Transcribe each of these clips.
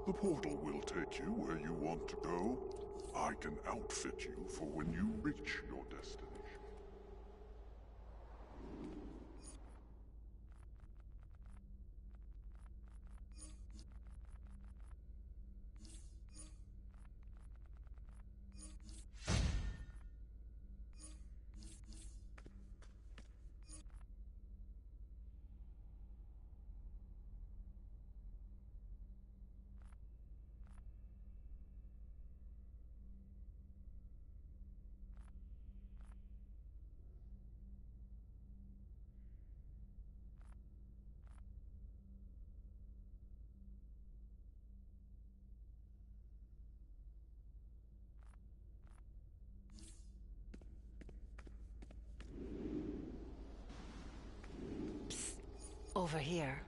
The portal will take you where you want to go. I can outfit you for when you reach your destination. Over here.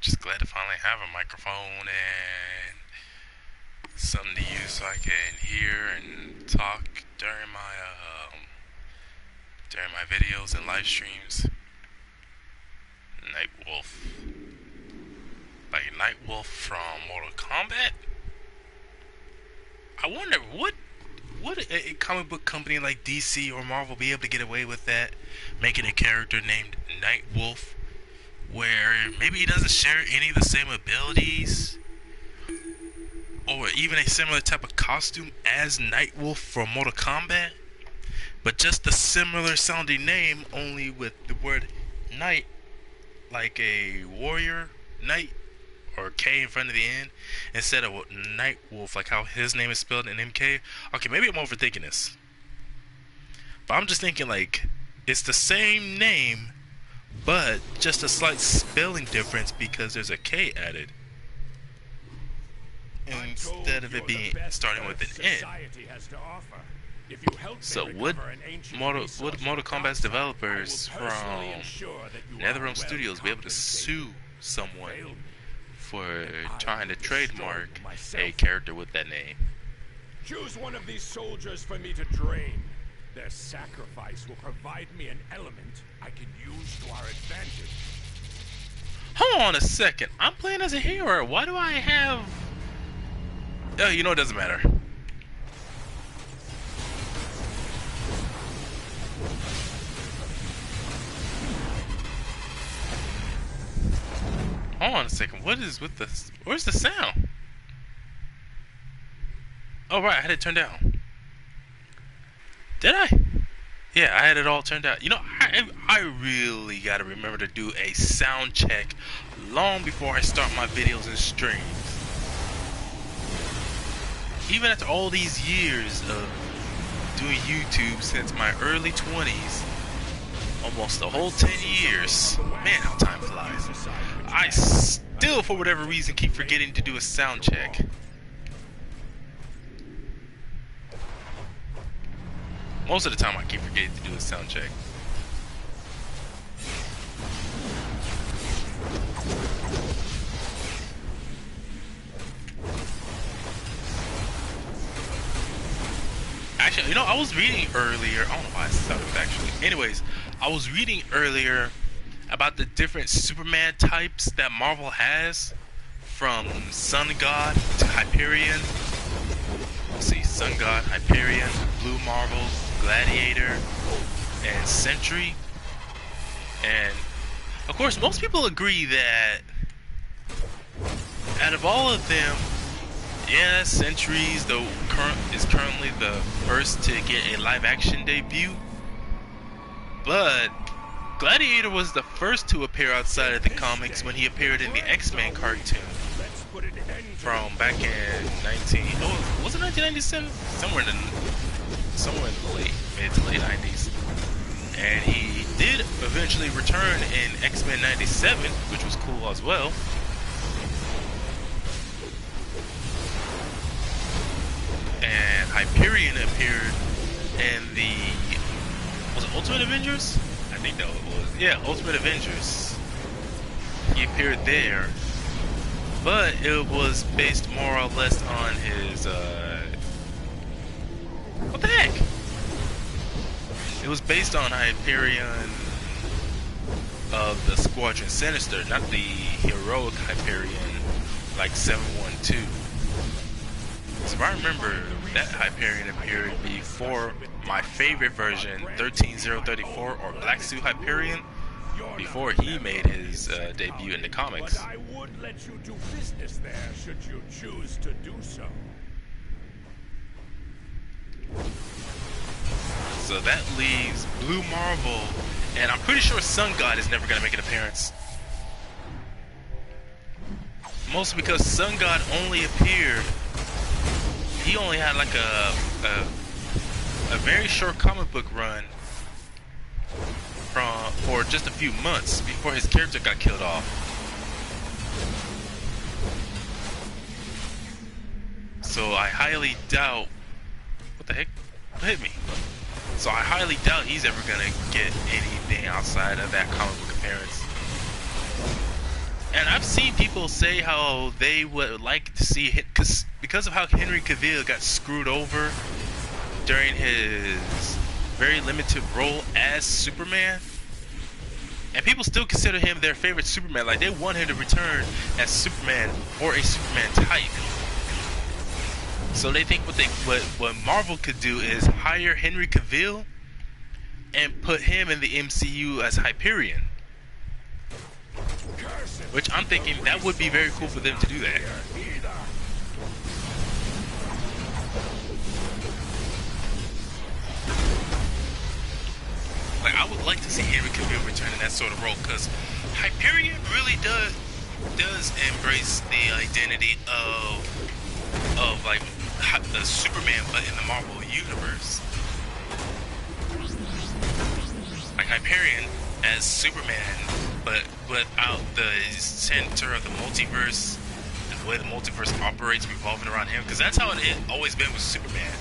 Just glad to finally have a microphone and something to use so I can hear and talk during my videos and live streams. Nightwolf, like Nightwolf from Mortal Kombat. I wonder would a comic book company like DC or Marvel be able to get away with that, making a character named Nightwolf, where maybe he doesn't share any of the same abilities, or even a similar type of costume as Nightwolf from Mortal Kombat, but just a similar sounding name, only with the word Night, like a warrior knight, or K in front of the N, instead of Nightwolf, like how his name is spelled in MK. Okay, maybe I'm overthinking this, but I'm just thinking like it's the same name, but just a slight spelling difference because there's a K added instead of it being starting with an N. So would Mortal Kombat's developers from NetherRealm Studios be able to sue someone for trying to trademark a character with that name? Choose one of these soldiers for me to drain. Their sacrifice will provide me an element I can use to our advantage. Hold on a second. I'm playing as a hero. Why do I have... Oh, you know, it doesn't matter. Hold on a second. What is with this? Where's the sound? Oh, right. I had it turned down. Did I? Yeah, I had it all turned out. You know, I really gotta remember to do a sound check long before I start my videos and streams. Even after all these years of doing YouTube since my early 20s, almost the whole 10 years, man, how time flies. I still, for whatever reason, keep forgetting to do a sound check. Most of the time I keep forgetting to do a sound check. Actually, you know, I was reading earlier, I don't know why I started with actually. Anyways, I was reading earlier about the different Superman types that Marvel has, from Sun God to Hyperion. Let's see, Sun God, Hyperion, Blue Marvel, Gladiator, and Sentry. And of course, most people agree that out of all of them, yeah, Sentry is currently the first to get a live-action debut, but Gladiator was the first to appear outside of the comics when he appeared in the X-Men cartoon from back in was it 1997? Somewhere in the mid to late 90s. And he did eventually return in X-Men 97, which was cool as well. And Hyperion appeared in the, was it Ultimate Avengers? I think that was, yeah, Ultimate Avengers. He appeared there, but it was based more or less on his, what the heck? It was based on Hyperion of the Squadron Sinister, not the heroic Hyperion like 712. So if I remember, that Hyperion appeared before my favorite version, 13034, or Black Suit Hyperion, before he made his debut in the comics. But I would let you do business there should you choose to do so. So that leaves Blue Marvel, and I'm pretty sure Sun God is never going to make an appearance. Mostly because Sun God only appeared, he only had like a very short comic book run for just a few months before his character got killed off. So I highly doubt, what the heck? What hit me? So I highly doubt he's ever gonna get anything outside of that comic book appearance. And I've seen people say how they would like to see it because of how Henry Cavill got screwed over during his very limited role as Superman. And people still consider him their favorite Superman. Like, they want him to return as Superman or a Superman type. So they think what Marvel could do is hire Henry Cavill and put him in the MCU as Hyperion. Which I'm thinking that would be very cool for them to do that. Like, I would like to see Henry Cavill return in that sort of role, because Hyperion really does embrace the identity of like the Superman, but in the Marvel universe. Like Hyperion as Superman, but without the center of the multiverse and the way the multiverse operates revolving around him, because that's how it has always been with Superman,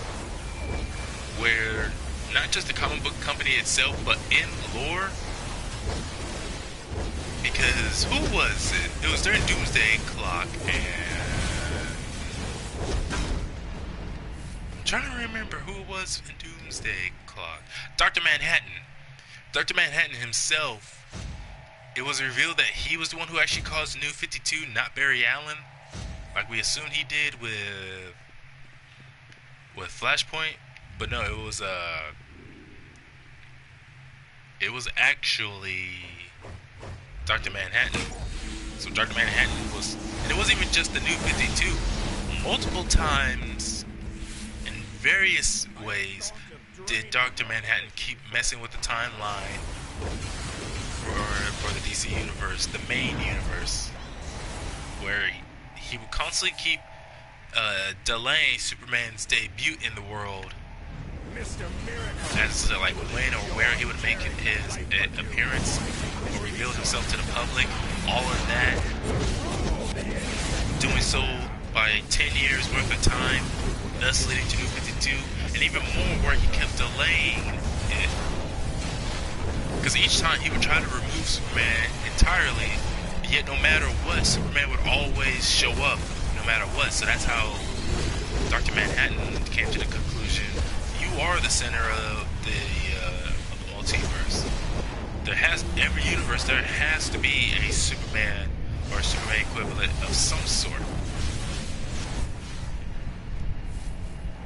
where not just the comic book company itself, but in lore. Because who was it? It was during Doomsday Clock, and I'm trying to remember who it was in Doomsday Clock. Dr. Manhattan. Dr. Manhattan himself, it was revealed that he was the one who actually caused New 52, not Barry Allen, like we assumed he did with Flashpoint. But no, it was actually Dr. Manhattan. So Dr. Manhattan was, and it wasn't even just the New 52. Multiple times, in various ways, did Dr. Manhattan keep messing with the timeline for the DC universe, the main universe, where he would constantly keep delaying Superman's debut in the world as to like when or where he would make his appearance or reveal himself to the public. All of that, doing so by 10 years worth of time, thus leading to New 52, and even more where he kept delaying it. Because each time he would try to remove Superman entirely, yet no matter what, Superman would always show up, no matter what. So that's how Dr. Manhattan came to the conclusion: you are the center of the multiverse. Every universe, there has to be a Superman or a Superman equivalent of some sort.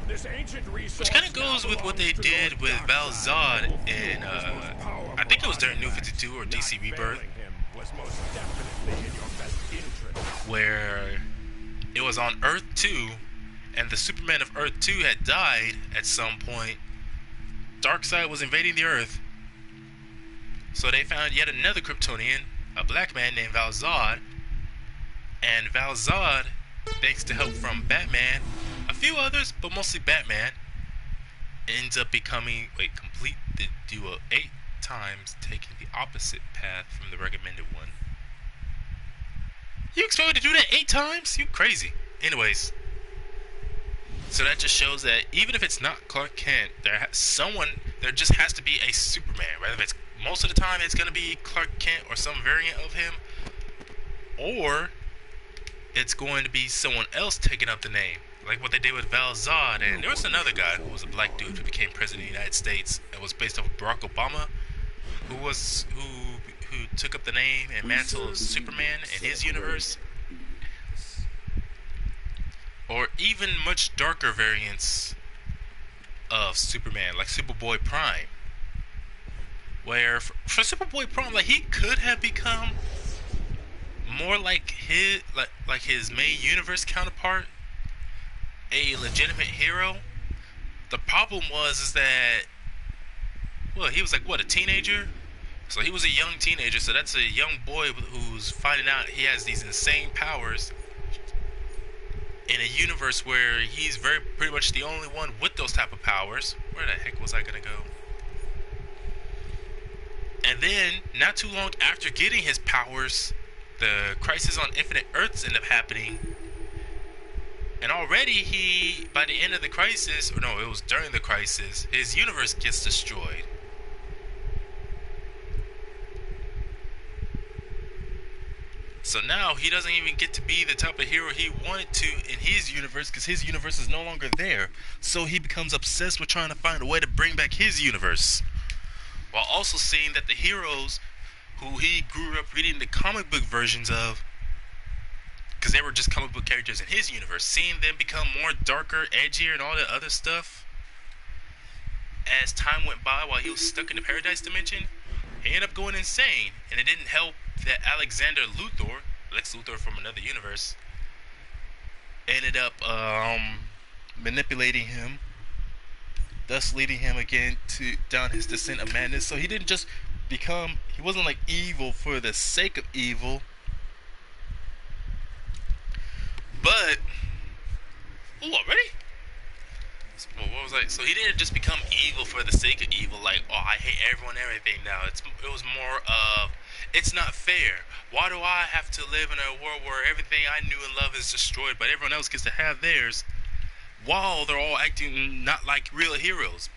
Which kind of goes with what they did with Val-Zod in, I think it was during New 52 or DC Rebirth, where it was on Earth 2, and the Superman of Earth 2 had died at some point. Darkseid was invading the Earth, so they found yet another Kryptonian, a black man named Val-Zod, and Val-Zod, thanks to help from Batman, a few others, but mostly Batman, ends up becoming, complete the duo 8 times, taking the opposite path from the recommended one. You expect me to do that 8 times? You crazy. Anyways, so that just shows that even if it's not Clark Kent, there just has to be a Superman. Whether it's most of the time it's going to be Clark Kent or some variant of him, or it's going to be someone else taking up the name, like what they did with Val-Zod. And there was another guy who was a black dude who became president of the United States and was based off of Barack Obama, who took up the name and mantle of Superman in his universe. Or even much darker variants of Superman, like Superboy Prime, where for Superboy Prime, like, he could have become more like his main universe counterpart, a legitimate hero. The problem is that, well, he was like, what, a teenager? So he was a young teenager, so that's a young boy who's finding out he has these insane powers in a universe where he's pretty much the only one with those type of powers. Where the heck was I gonna go? And then, not too long after getting his powers, the Crisis on Infinite Earths end up happening. And already by the end of the Crisis, or no, it was during the Crisis, his universe gets destroyed. So now he doesn't even get to be the type of hero he wanted to in his universe because his universe is no longer there. So he becomes obsessed with trying to find a way to bring back his universe. While also seeing that the heroes who he grew up reading the comic book versions of, because they were just comic book characters in his universe, seeing them become more darker, edgier, and all that other stuff as time went by while he was stuck in the Paradise Dimension, he ended up going insane. And it didn't help that Alexander Luthor, Lex Luthor from another universe, ended up manipulating him, thus leading him again to down his descent of madness. So he didn't just become, he wasn't like evil for the sake of evil, but already? Well, what was I? So he didn't just become evil for the sake of evil, like, oh, I hate everyone and everything now. It was more of, it's not fair. Why do I have to live in a world where everything I knew and love is destroyed, but everyone else gets to have theirs, while they're all acting not like real heroes,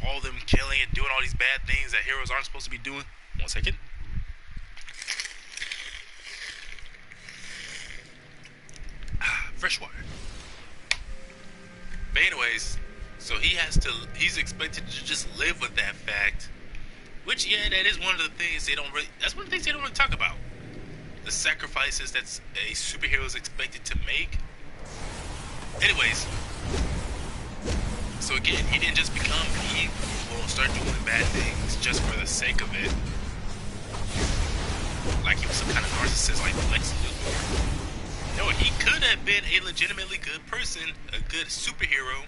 all of them killing and doing all these bad things that heroes aren't supposed to be doing. 1 second. Fresh water. But anyways, so he's expected to just live with that fact, which, yeah, that is one of the things that's one of the things they don't really talk about. The sacrifices that a superhero is expected to make. Anyways, so again, he didn't just become evil and start doing bad things just for the sake of it. Like he was some kind of narcissist like Lex Luthor. No, he could have been a legitimately good person, a good superhero,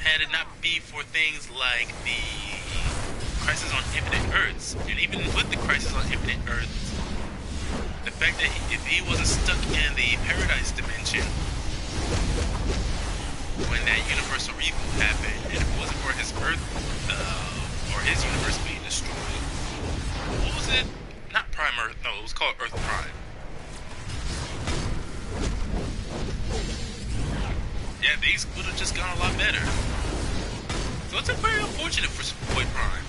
had it not be for things like the Crisis on Infinite Earths. And even with the Crisis on Infinite Earths, the fact that if he wasn't stuck in the Paradise Dimension when that universal reboot happened, and if it wasn't for his Earth, or his universe being destroyed, what was it? Not Prime Earth, no, it was called Earth Prime. Yeah, things would have just gone a lot better. So it's very unfortunate for Superboy Prime.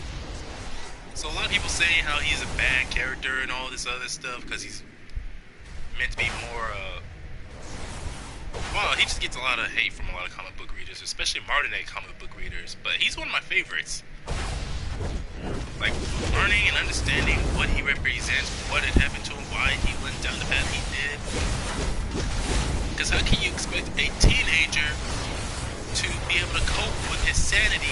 So a lot of people saying how he's a bad character and all this other stuff because he's meant to be more, well, he just gets a lot of hate from a lot of comic book readers, especially modern day comic book readers. But he's one of my favorites. Like, learning and understanding what he represents, what had happened to him, why he went down the path he did. Because how can you expect a teenager to be able to cope with his sanity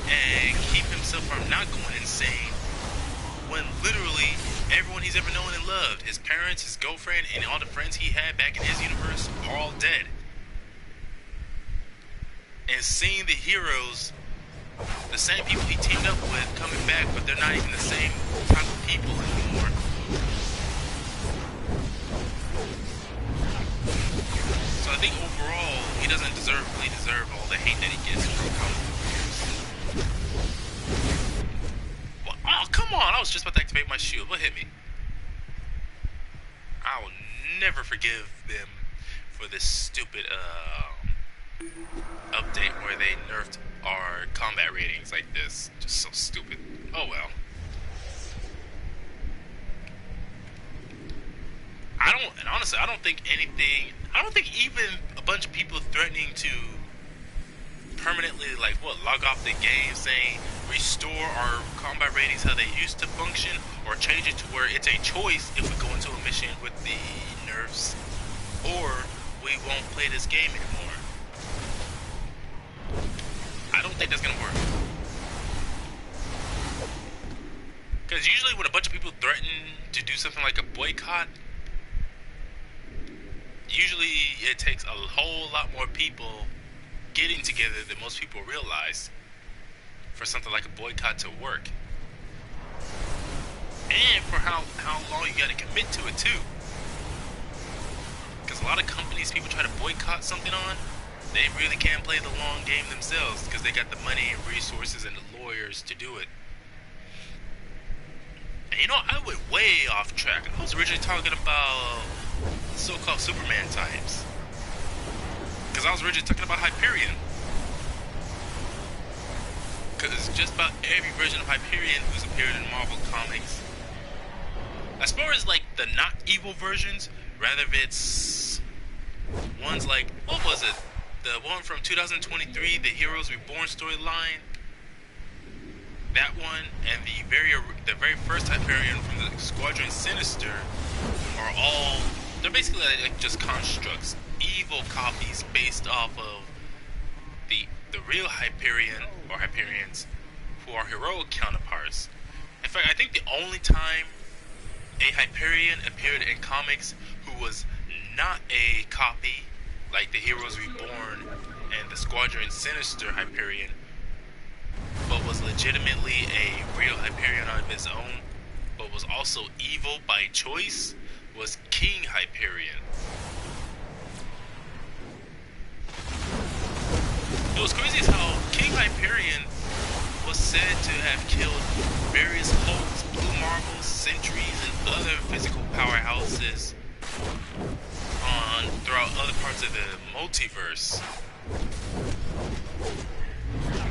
and keep himself from not going insane when literally everyone he's ever known and loved, his parents, his girlfriend, and all the friends he had back in his universe are all dead? And seeing the heroes, the same people he teamed up with, coming back, but they're not even the same type of people anymore. So I think overall, he doesn't really deserve all the hate that he gets from comic book readers. Well, oh, come on! I was just about to activate my shield. What hit me? I will never forgive them for this stupid update where they nerfed our combat ratings like this. Just so stupid. Oh well. Honestly, I don't think even a bunch of people threatening to permanently, log off the game, saying restore our combat ratings how they used to function, or change it to where it's a choice if we go into a mission with the nerfs, or we won't play this game anymore. I don't think that's gonna work. Because usually when a bunch of people threaten to do something like a boycott, usually it takes a whole lot more people getting together than most people realize for something like a boycott to work. And for how long you gotta commit to it too. Because a lot of companies people try to boycott something on, they really can't play the long game themselves because they got the money and resources and the lawyers to do it. And I went way off track. I was originally talking about so-called Superman types. Because I was originally talking about Hyperion. Because just about every version of Hyperion who's appeared in Marvel Comics As far as like the not evil versions, rather if it's ones like, what was it? The one from 2023, the Heroes Reborn storyline. That one and the very first Hyperion from the Squadron Sinister are all, they're basically like just constructs, evil copies based off of the real Hyperion or Hyperions who are heroic counterparts. In fact, I think the only time a Hyperion appeared in comics who was not a copy, like the Heroes Reborn and the Squadron Sinister Hyperion, but was legitimately a real Hyperion on his own, but was also evil by choice, was King Hyperion. It was crazy as how King Hyperion was said to have killed various Hulks, Blue Marvels, Sentries, and other physical powerhouses throughout other parts of the multiverse,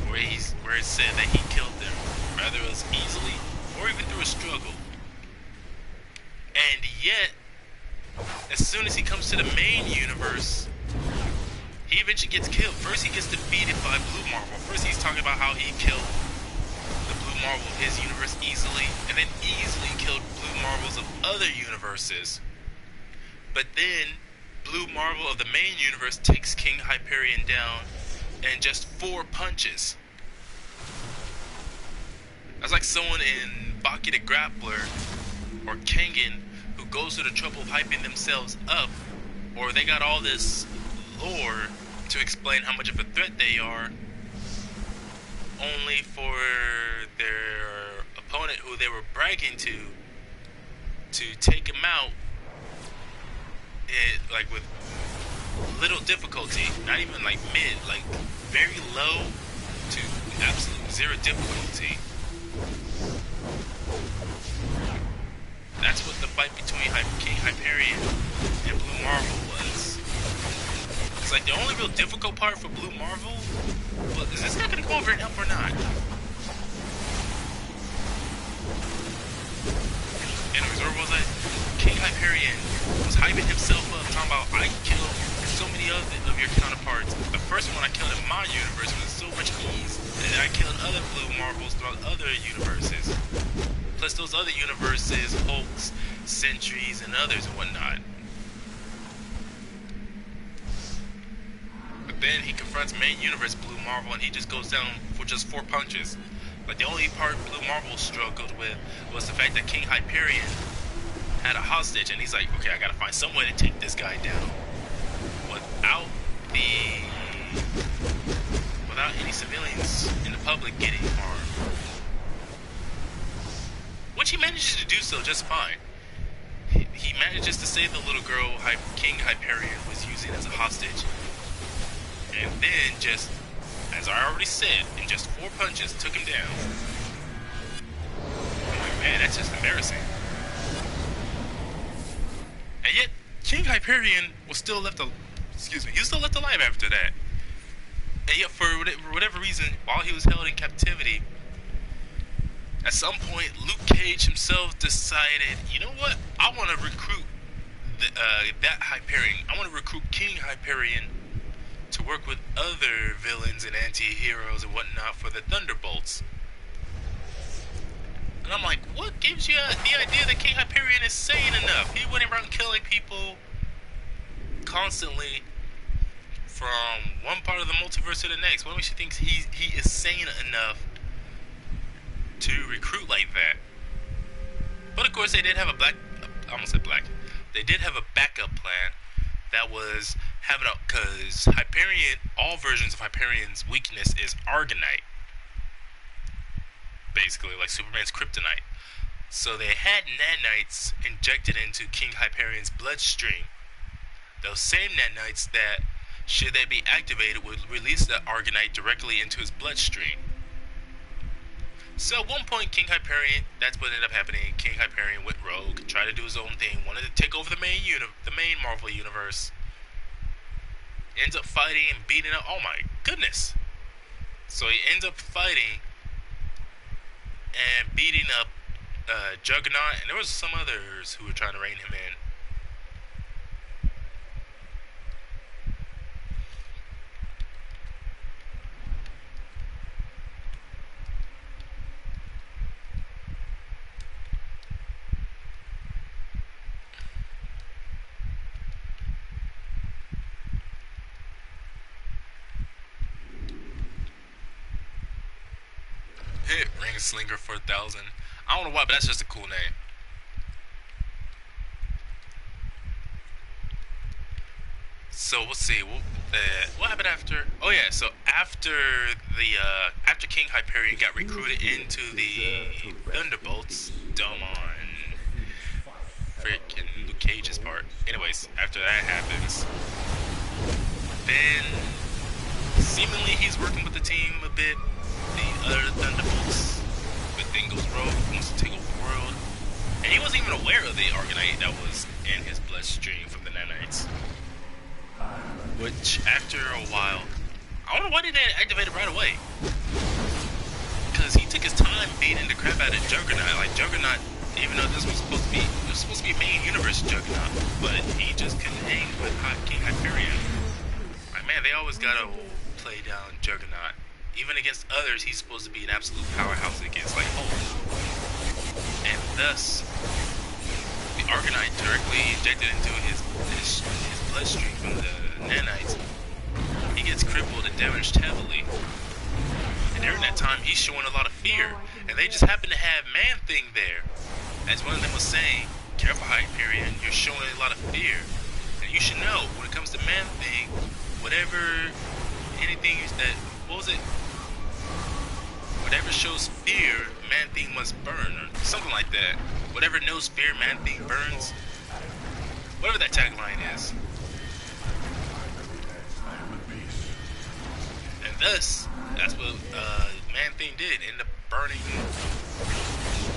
where it said that he killed them, rather as easily or even through a struggle. And yet, as soon as he comes to the main universe, he eventually gets killed. First he gets defeated by Blue Marvel. First he's talking about how he killed the Blue Marvel of his universe easily, and then easily killed Blue Marvels of other universes. But then, Blue Marvel of the main universe takes King Hyperion down in just 4 punches. That's like someone in Baki the Grappler or Kengan who goes to the trouble of hyping themselves up, or they got all this lore to explain how much of a threat they are, only for their opponent who they were bragging to take him out like with little difficulty, not even like mid, like very low to absolute 0 difficulty. That's what the fight between King Hyperion and Blue Marvel was. It's like the only real difficult part for Blue Marvel was, is this guy gonna go over and help or not? Anyways, where was I? King Hyperion was hyping himself up, talking about, I killed so many of your counterparts. The first one I killed in my universe with so much ease, and I killed other Blue Marvels throughout other universes. Plus those other universes, Hulks, Sentries, and others and whatnot. But then he confronts main universe Blue Marvel and he just goes down for just 4 punches. Like the only part Blue Marvel struggled with was the fact that King Hyperion had a hostage, and he's like, okay, I gotta find some way to take this guy down without any civilians in the public getting harmed. Which he manages to do so just fine. He manages to save the little girl King Hyperion was using as a hostage. And then just, as I already said, in just 4 punches took him down. I'm like, man, that's just embarrassing. And yet, King Hyperion was still left he was still left alive after that. And yet, for whatever reason, while he was held in captivity, at some point, Luke Cage himself decided, you know what? I want to recruit that Hyperion. I want to recruit King Hyperion to work with other villains and anti-heroes and whatnot for the Thunderbolts. And I'm like, what gives you the idea that King Hyperion is sane enough? He went around killing people constantly from one part of the multiverse to the next. What makes you think he is sane enough to recruit like that? But of course, they did have they did have a backup plan that was having because Hyperion, all versions of Hyperion's weakness is Argonite. Basically, like Superman's kryptonite. So they had nanites injected into King Hyperion's bloodstream. Those same nanites that, should they be activated, would release the Argonite directly into his bloodstream. So at one point, King Hyperion, that's what ended up happening. King Hyperion went rogue, tried to do his own thing, wanted to take over the main Marvel universe. Ends up fighting and beating up. Oh my goodness! So he ends up fighting and beating up Juggernaut, and there was some others who were trying to rein him in. Hit Ring Slinger 4000. I don't know why, but that's just a cool name. So let's see. What happened after? Oh yeah. So after after King Hyperion got recruited into the Thunderbolts, Domon, freaking Luke Cage's part. Anyways, after that happens, then seemingly he's working with the team a bit. The other Thunderbolts, but then goes rogue, wants to take over the world, and he wasn't even aware of the Argonite that was in his bloodstream from the nanites. Which, after a while, I don't know why they didn't activate it right away. Because he took his time beating the crap out of Juggernaut. Like Juggernaut, even though this was supposed to be main universe Juggernaut, but he just couldn't hang with King Hyperion. Like man, they always gotta play down Juggernaut. Even against others, he's supposed to be an absolute powerhouse against like Hulk. And thus, the Argonite directly injected into his bloodstream from the nanites. He gets crippled and damaged heavily. And during that time, he's showing a lot of fear. And they just happen to have Man-Thing there. As one of them was saying, careful Hyperion, you're showing a lot of fear. And you should know, when it comes to Man-Thing, whatever, anything that, what was it? Whatever shows fear, Man-Thing must burn, or something like that. Whatever knows fear, Man-Thing burns. Whatever that tagline is. And thus, that's what Man-Thing did. Ended up burning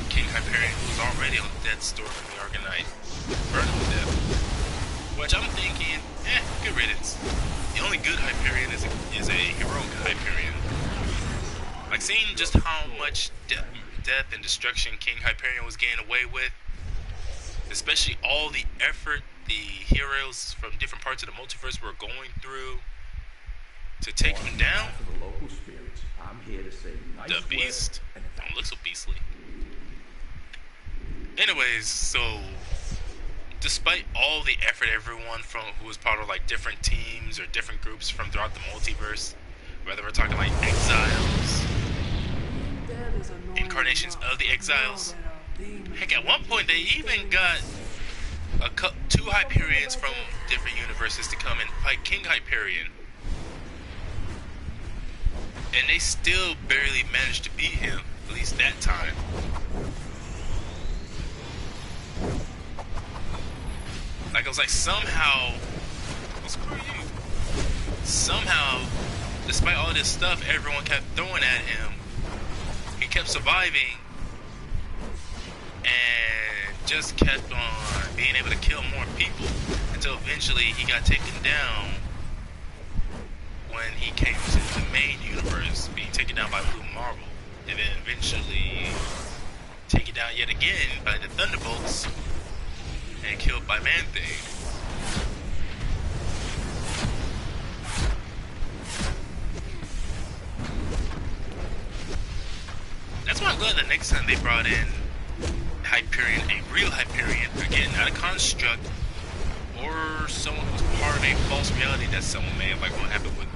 King Hyperion, who was already on death's door from the Argonite. Burned him to death. Which I'm thinking, good riddance. The only good Hyperion is a heroic Hyperion. Like seeing just how much death and destruction King Hyperion was getting away with, especially all the effort the heroes from different parts of the multiverse were going through to take him down. The Beast don't look so beastly. Anyways, so despite all the effort everyone from who was part of like different teams or different groups from throughout the multiverse, whether we're talking like Exiles, incarnations of the Exiles. Heck, at one point they even got two Hyperions from different universes to come and fight King Hyperion. And they still barely managed to beat him, at least that time. Like, it was like somehow, screw you. Somehow, despite all this stuff everyone kept throwing at him, he kept surviving and just kept on being able to kill more people until eventually he got taken down when he came to the main universe, being taken down by Blue Marvel, and then eventually taken down yet again by the Thunderbolts and killed by Man-Thing. That's why I'm glad the next time they brought in Hyperion, a real Hyperion, again, not a construct or someone who's part of a false reality that someone made, like what happened with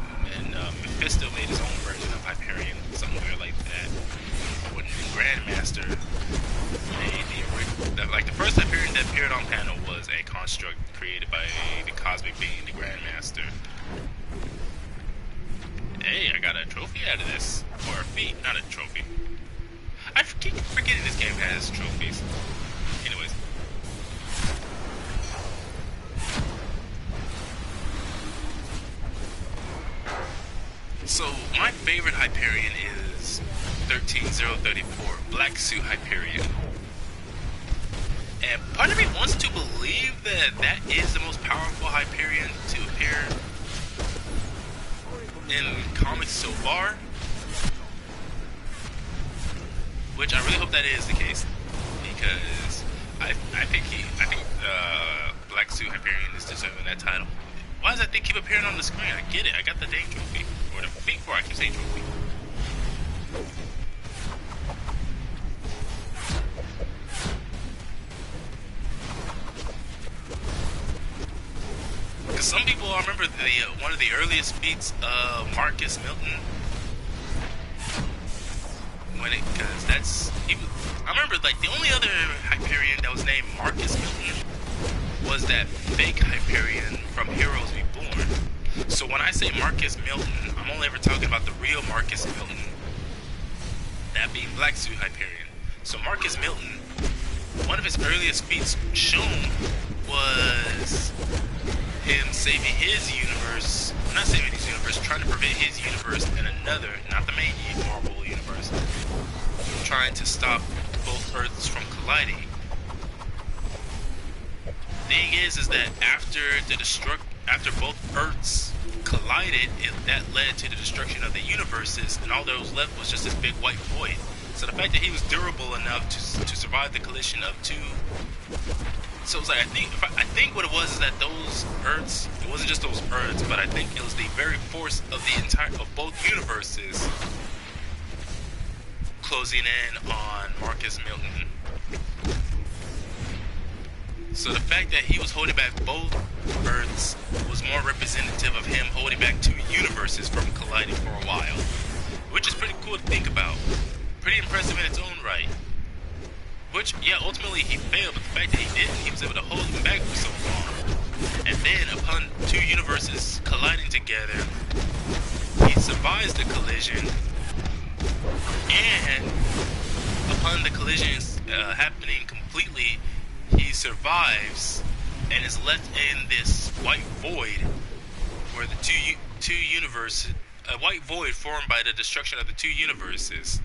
Mephisto made his own version of Hyperion, somewhere like that. When the Grandmaster made the first Hyperion that appeared on panel was a construct created by the cosmic being, the Grandmaster. Hey, I got a trophy out of this. Or a feat, not a trophy. I keep forgetting this game has trophies. Anyways. So, my favorite Hyperion is 13034, Black Suit Hyperion. And part of me wants to believe that that is the most powerful Hyperion to appear in comics so far. Which I really hope that is the case. because I think Black Suit Hyperion is deserving that title. Why does that thing keep appearing on the screen? I get it. I got the dang trophy. Or the big four, I can say trophy. Because some people, I remember one of the earliest feats of Marcus Milton. I remember like the only other Hyperion that was named Marcus Milton was that fake Hyperion from Heroes Reborn. So when I say Marcus Milton, I'm only ever talking about the real Marcus Milton, that being Black Suit Hyperion. So Marcus Milton, one of his earliest feats shown was him saving his universe, not saving his universe, trying to prevent his universe and another, not the main Marvel universe, trying to stop both Earths from colliding. Thing is that after both Earths collided, that led to the destruction of the universes, and all that was left was just this big white void. So the fact that he was durable enough to survive the collision of two. So it was like, I think what it was is that those Earths, it wasn't just those Earths, but I think it was the very force of both universes closing in on Marcus Milton. So the fact that he was holding back both Earths was more representative of him holding back two universes from colliding for a while, which is pretty cool to think about. Pretty impressive in its own right. Which, yeah, ultimately he failed, but the fact that he didn't, he was able to hold him back for so long. And then, upon two universes colliding together, he survives the collision, and upon the collisions happening completely, he survives and is left in this white void where the two universes, a white void formed by the destruction of the two universes.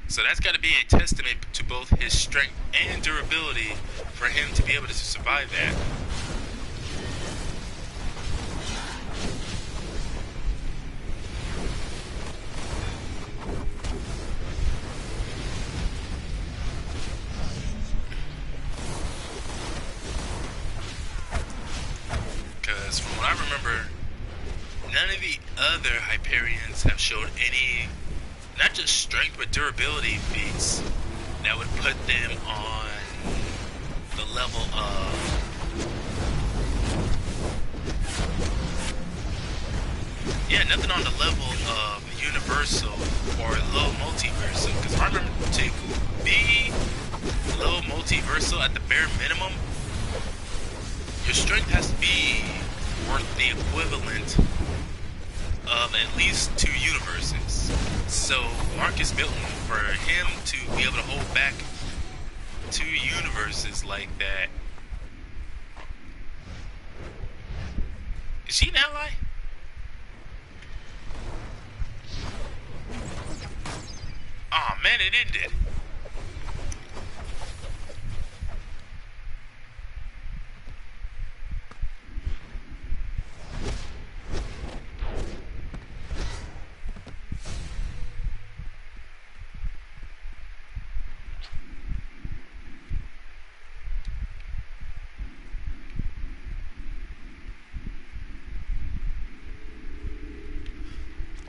So that's got to be a testament to both his strength and durability for him to be able to survive that. Because from what I remember, none of the other Hyperions have showed any, not just strength, but durability feats that would put them on the level of nothing on the level of Universal or low multiversal. Because if I remember, to be low multiversal at the bare minimum, your strength has to be worth the equivalent of at least two universes. So Marcus Milton, for him to be able to hold back two universes like that, is she an ally? Aw, man, it ended.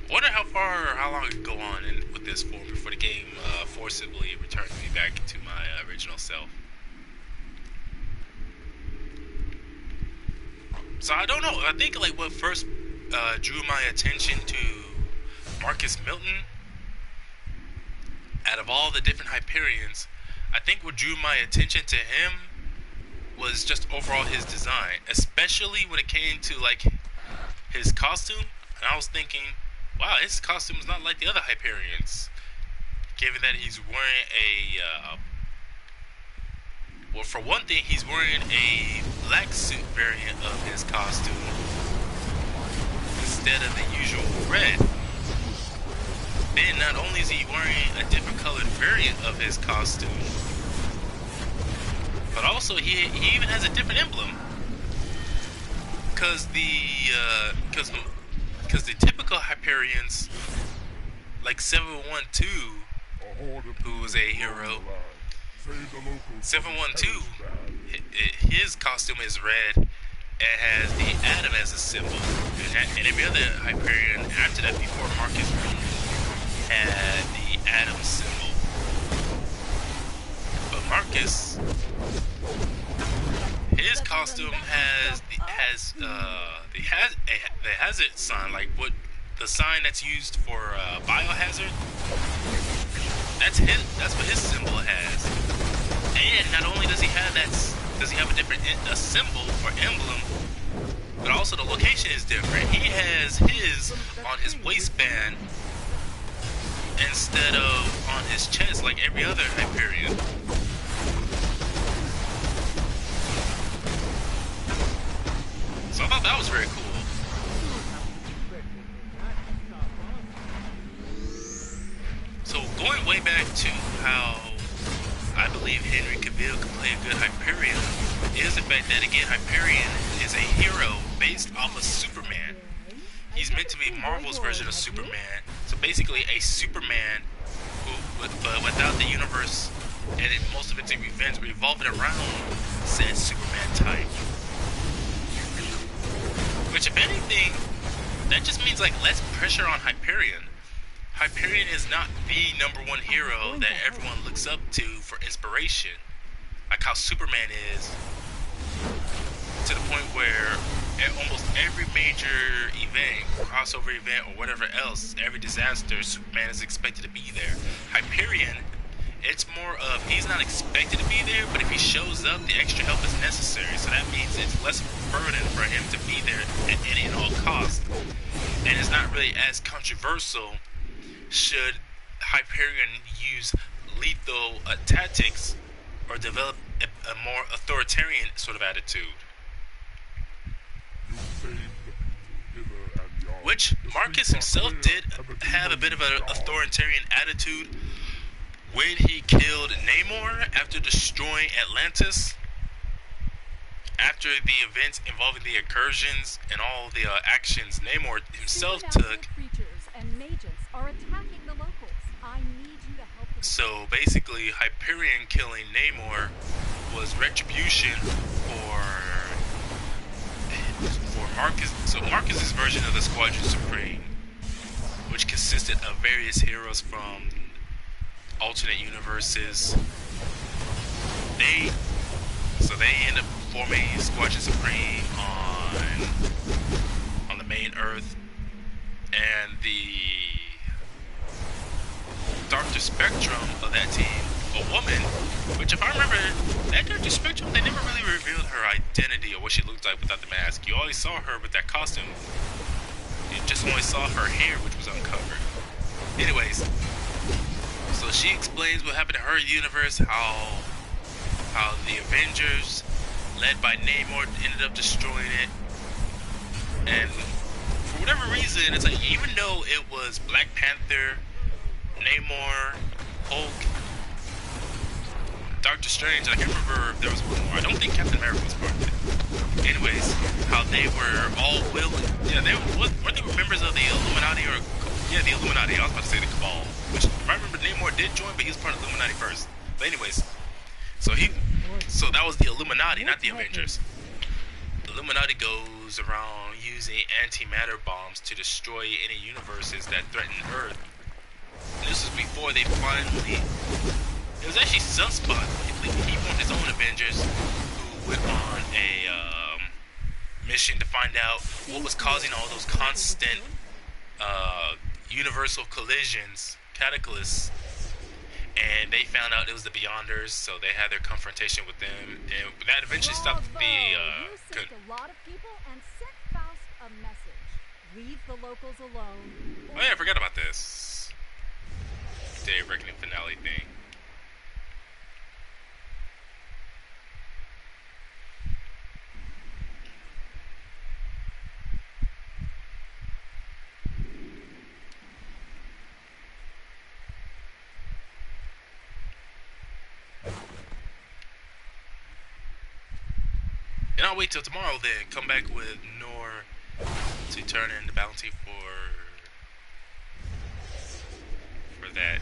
Wonder how far or how long I could go on with this form before the game forcibly returns me back to my original self. So I don't know. I think like what first drew my attention to Marcus Milton, out of all the different Hyperions, I think what drew my attention to him was just overall his design, especially when it came to like his costume. And I was thinking, wow, his costume is not like the other Hyperions. Given that he's wearing a, well, for one thing, he's wearing a black suit variant of his costume instead of the usual red. Then not only is he wearing a different colored variant of his costume, but also he even has a different emblem. Because because the typical Hyperions, like 712, who was a hero, 712, his costume is red and has the atom as a symbol. And every other Hyperion after that, before Marcus, had the atom symbol. But Marcus, his costume has the hazard sign, like what the sign that's used for biohazard. That's what his symbol has. And not only does he have that, does he have a different symbol or emblem, but also the location is different. He has his on his waistband instead of on his chest like every other Hyperion. So I thought that was very cool. So going way back to how I believe Henry Cavill could play a good Hyperion is the fact that, again, Hyperion is a hero based off of Superman. He's meant to be Marvel's version of Superman. So basically a Superman but without the universe and most of its events revolving around said Superman type. Which, if anything, that just means like less pressure on Hyperion. Hyperion is not the #1 hero that everyone looks up to for inspiration, like how Superman is, to the point where at almost every major event, crossover event, or whatever else, every disaster, Superman is expected to be there. Hyperion, it's more of he's not expected to be there, but if he shows up, the extra help is necessary. So that means it's less of a burden for him to be there at any and all costs. And it's not really as controversial should Hyperion use lethal tactics or develop a more authoritarian sort of attitude. Which Marcus himself did have a bit of an authoritarian attitude when he killed Namor after destroying Atlantis. After the events involving the incursions and all the actions Namor himself took. And mages are attacking the locals. I need you to help them. So basically, Hyperion killing Namor was retribution for Marcus. So Marcus's version of the Squadron Supreme, which consisted of various heroes from alternate universes, they end up forming Squadron Supreme on the main Earth. And the Dr. Spectrum of that team, a woman, which if I remember, that Dr. Spectrum, they never really revealed her identity or what she looked like without the mask. You always saw her with that costume. You just only saw her hair, which was uncovered. Anyways, so she explains what happened to her universe, how the Avengers, led by Namor, ended up destroying it. And for whatever reason, it's like, even though it was Black Panther, Namor, Hulk, Doctor Strange, I can't remember if there was one more. I don't think Captain America was part of it. Anyways, how they were all willing. Yeah, weren't they members of the Illuminati or... Yeah, the Illuminati. I was about to say the Cabal. Which, if I remember, Namor did join, but he was part of the Illuminati first. But anyways, so that was the Illuminati, not the Avengers. The Illuminati goes around using antimatter bombs to destroy any universes that threaten Earth. And this was before they finally... It was actually Sunspot. He formed his own Avengers, who went on a mission to find out what was causing all those constant universal collisions, cataclysms. And they found out it was the Beyonders, so they had their confrontation with them, and that eventually stopped the. You saved a lot of people and sent Faust a message. Leave the locals alone. Oh yeah, I forgot about this Day of Reckoning finale thing. And I'll wait till tomorrow then, come back with Nor to turn in the bounty for that.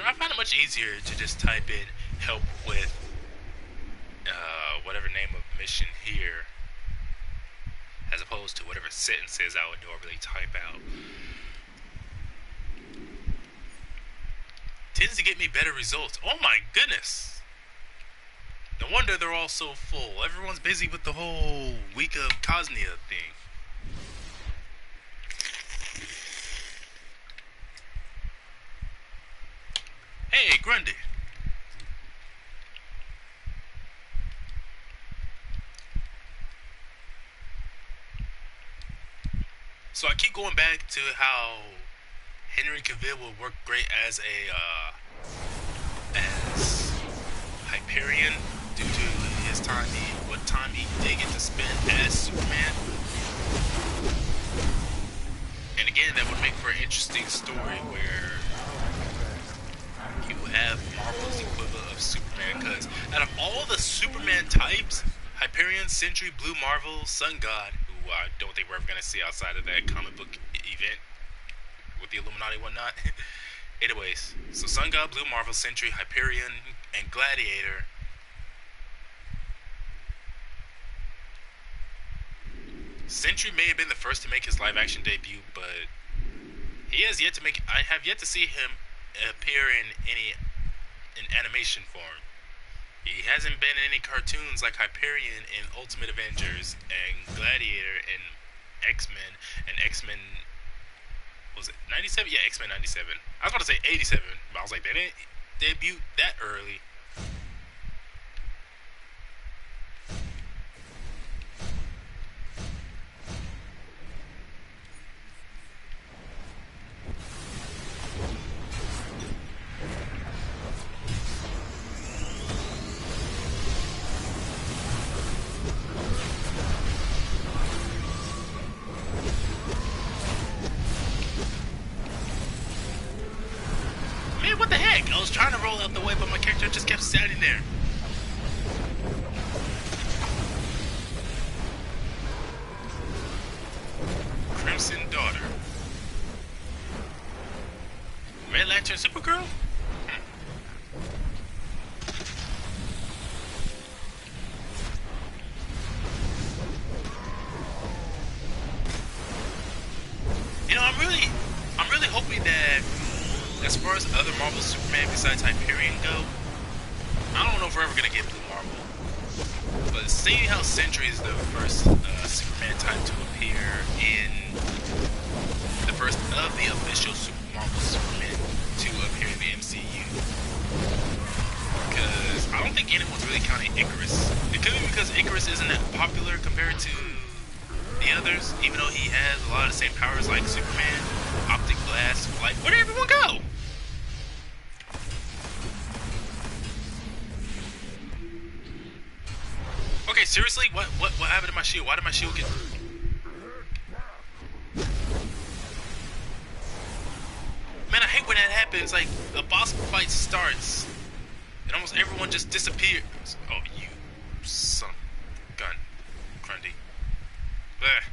I find it much easier to just type in help with whatever name of mission here, as opposed to whatever sentences I would normally type out. Tends to get me better results. Oh my goodness! No wonder they're all so full. Everyone's busy with the whole week of Cosnia thing. Hey, Grundy. So I keep going back to how Henry Cavill would work great as as Hyperion due to his time, what time he did get to spend as Superman. And again, that would make for an interesting story where you have Marvel's equivalent of Superman, because out of all the Superman types, Hyperion, Sentry, Blue Marvel, Sun God, who I don't think we're ever going to see outside of that comic book event with the Illuminati and whatnot. Anyways, so Sun God, Blue Marvel, Sentry, Hyperion, and Gladiator. Sentry may have been the first to make his live-action debut, but he has yet to make. I have yet to see him appear in animation form. He hasn't been in any cartoons like Hyperion in Ultimate Avengers and Gladiator and X-Men and X-Men. What was it 97? Yeah, X-Men 97. I was about to say 87, but I was like, they didn't debut that early. What the heck? I was trying to roll out the way, but my character just kept standing there. Crimson Daughter. Red Lantern Supergirl? You know, I'm really hoping that as far as other Marvel Superman besides Hyperion go, I don't know if we're ever gonna get Blue Marvel. But seeing how Sentry is the first Superman type to appear in the first of the official Marvel Superman to appear in the MCU, because I don't think anyone's really counting Icarus. It could be because Icarus isn't that popular compared to the others, even though he has a lot of the same powers like Superman, optic glass, flight. Where did everyone go? Okay, seriously, what happened to my shield? Why did my shield get? Man, I hate when that happens. Like a boss fight starts, and almost everyone just disappears. Oh, you son of a gun, Grundy. Blech.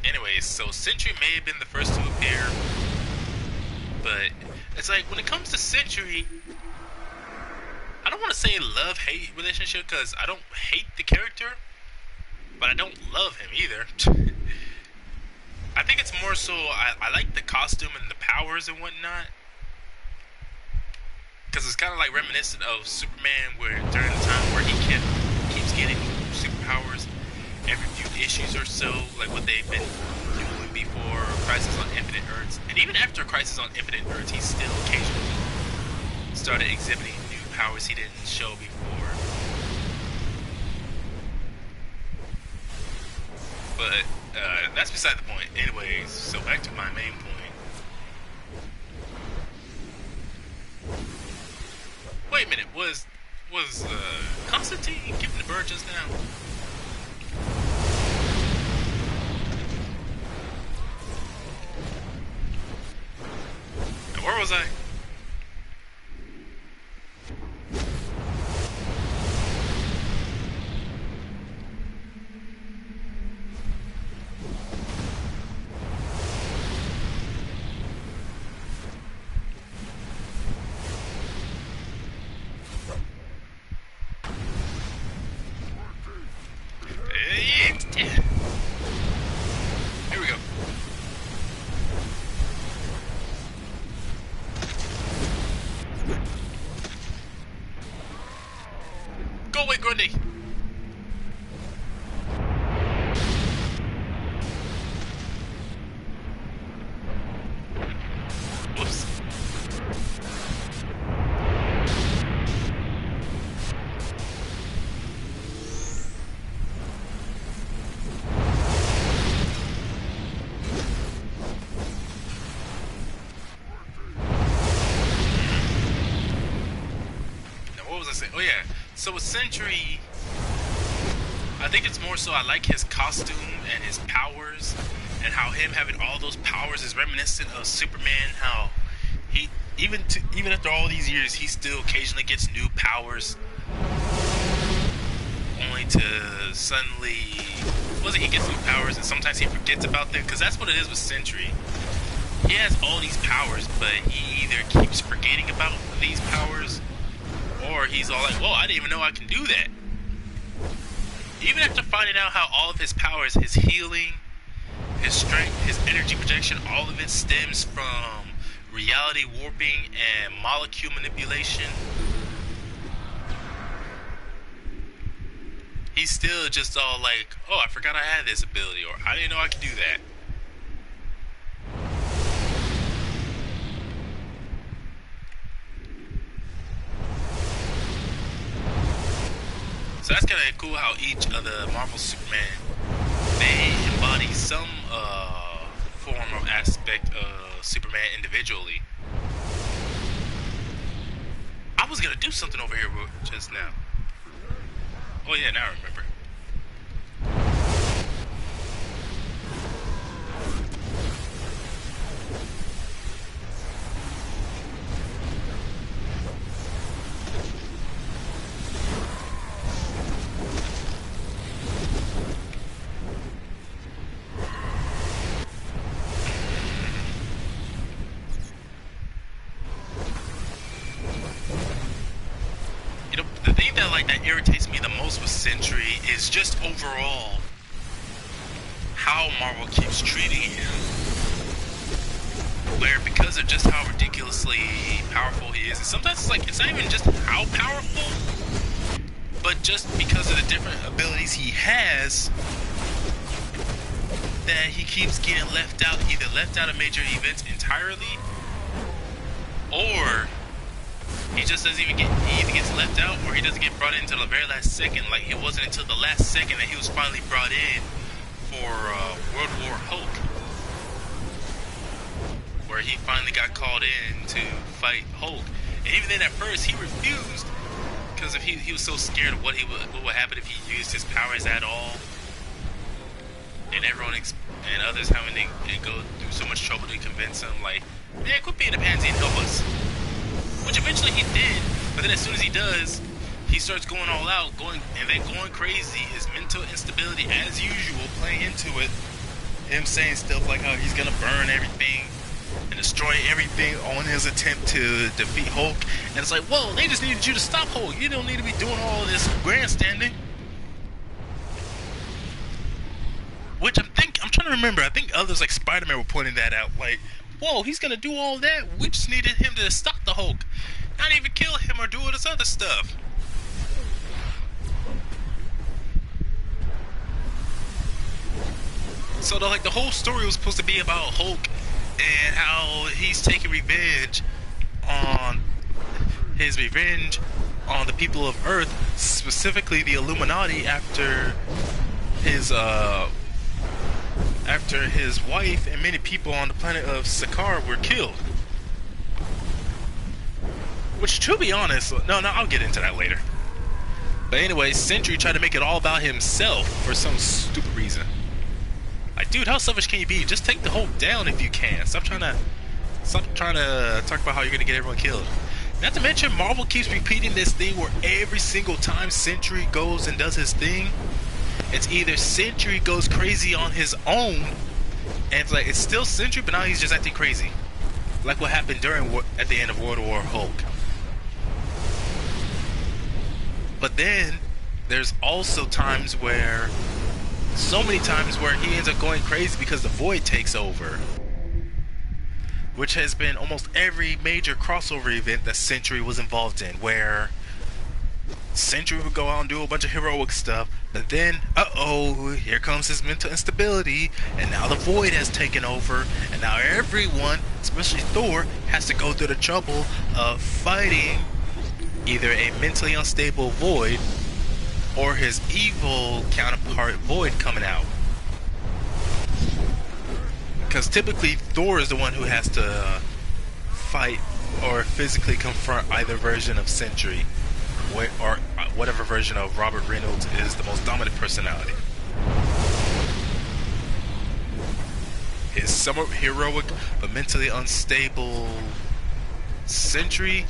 Anyways, so Sentry may have been the first to appear, but it's like when it comes to Sentry, I don't want to say love-hate relationship because I don't hate the character, but I don't love him either. I think it's more so I like the costume and the powers and whatnot, because it's kind of like reminiscent of Superman, where during the time where he keeps getting superpowers every few issues or so, like what they've been doing before Crisis on Infinite Earths, and even after Crisis on Infinite Earths, he still occasionally started exhibiting new powers he didn't show before. But that's beside the point. Anyways, so back to my main point. Wait a minute, was Was Constantine giving the bird just now? And where was I? Here we go. Go away, Grundy. Whoops. What was I saying? Oh yeah. So with Sentry, I think it's more so I like his costume and his powers, and how him having all those powers is reminiscent of Superman. How he even after all these years, he still occasionally gets new powers, only to suddenly wasn't he gets new powers and sometimes he forgets about them, because that's what it is with Sentry. He has all these powers, but he either keeps forgetting about these powers, or he's all like, whoa, I didn't even know I can do that. Even after finding out how all of his powers, his healing, his strength, his energy projection, all of it stems from reality warping and molecule manipulation, he's still just all like, oh, I forgot I had this ability, or I didn't know I could do that. So that's kind of cool how each of the Marvel Superman, they embody some form or aspect of Superman individually. I was gonna do something over here just now. Oh yeah, now I remember. That irritates me the most with Sentry is just overall how Marvel keeps treating him, where because of just how ridiculously powerful he is, and sometimes it's like, it's not even just how powerful, but just because of the different abilities he has, that he keeps getting left out, either left out of major events entirely, or he just doesn't even get, he either gets left out or he doesn't get brought in until the very last second. Like, it wasn't until the last second that he was finally brought in for World War Hulk, where he finally got called in to fight Hulk. And even then at first he refused, because if he was so scared of what would happen if he used his powers at all. And everyone and others having to go through so much trouble to convince him, like, man, quit being a pansy and help us. Which eventually he did, but then as soon as he does, he starts going all out, going crazy. His mental instability, as usual, playing into it. Him saying stuff like how he's gonna burn everything and destroy everything on his attempt to defeat Hulk. And it's like, whoa, they just needed you to stop Hulk. You don't need to be doing all of this grandstanding. Which I'm trying to remember. I think others like Spider-Man were pointing that out. Like, whoa, he's gonna do all that? We just needed him to stop the Hulk. Not even kill him or do all this other stuff. So the whole story was supposed to be about Hulk and how he's taking revenge on the people of Earth, specifically the Illuminati, after his wife and many people on the planet of Sakaar were killed. Which, to be honest, no, I'll get into that later. But anyway, Sentry tried to make it all about himself for some stupid reason. Like, dude, how selfish can you be? Just take the Hulk down if you can. Stop trying to talk about how you're gonna get everyone killed. Not to mention, Marvel keeps repeating this thing where every single time Sentry goes and does his thing, it's either Sentry goes crazy on his own, and it's like it's still Sentry, but now he's just acting crazy, like what happened at the end of World War Hulk. But then there's also times where, so many times where he ends up going crazy because the Void takes over, which has been almost every major crossover event that Sentry was involved in, where Sentry would go out and do a bunch of heroic stuff, but then, here comes his mental instability, and now the Void has taken over, and now everyone, especially Thor, has to go through the trouble of fighting either a mentally unstable Void or his evil counterpart Void coming out. Because typically Thor is the one who has to fight or physically confront either version of Sentry, or whatever version of Robert Reynolds is the most dominant personality. His somewhat heroic but mentally unstable Sentry,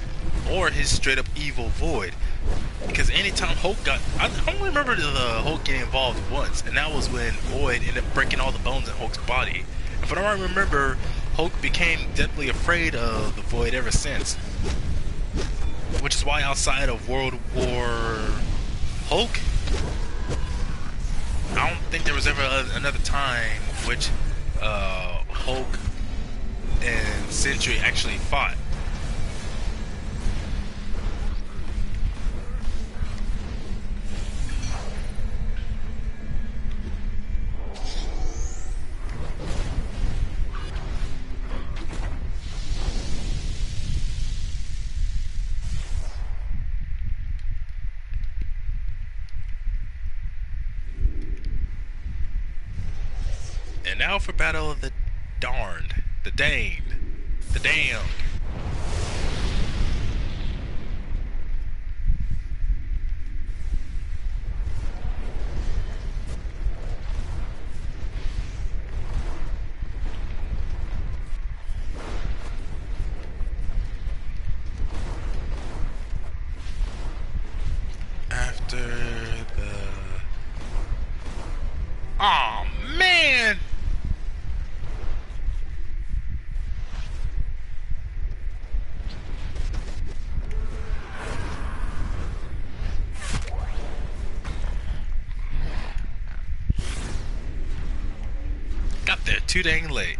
or his straight up evil Void. Because anytime Hulk I only remember the Hulk getting involved once, and that was when Void ended up breaking all the bones in Hulk's body. And from what I remember, Hulk became deathly afraid of the Void ever since. Which is why outside of World War Hulk, I don't think there was ever another time which Hulk and Sentry actually fought. And now for Battle of the Darned. The Damned. The Damned. After the... Aw, man! Got there too dang late.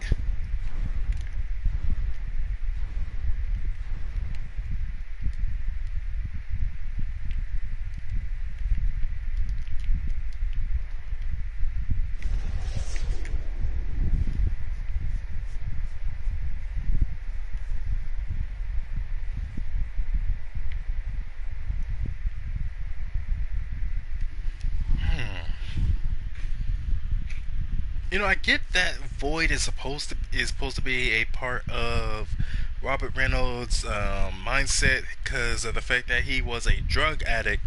You know, I get that Void is supposed to be a part of Robert Reynolds' mindset because of the fact that he was a drug addict,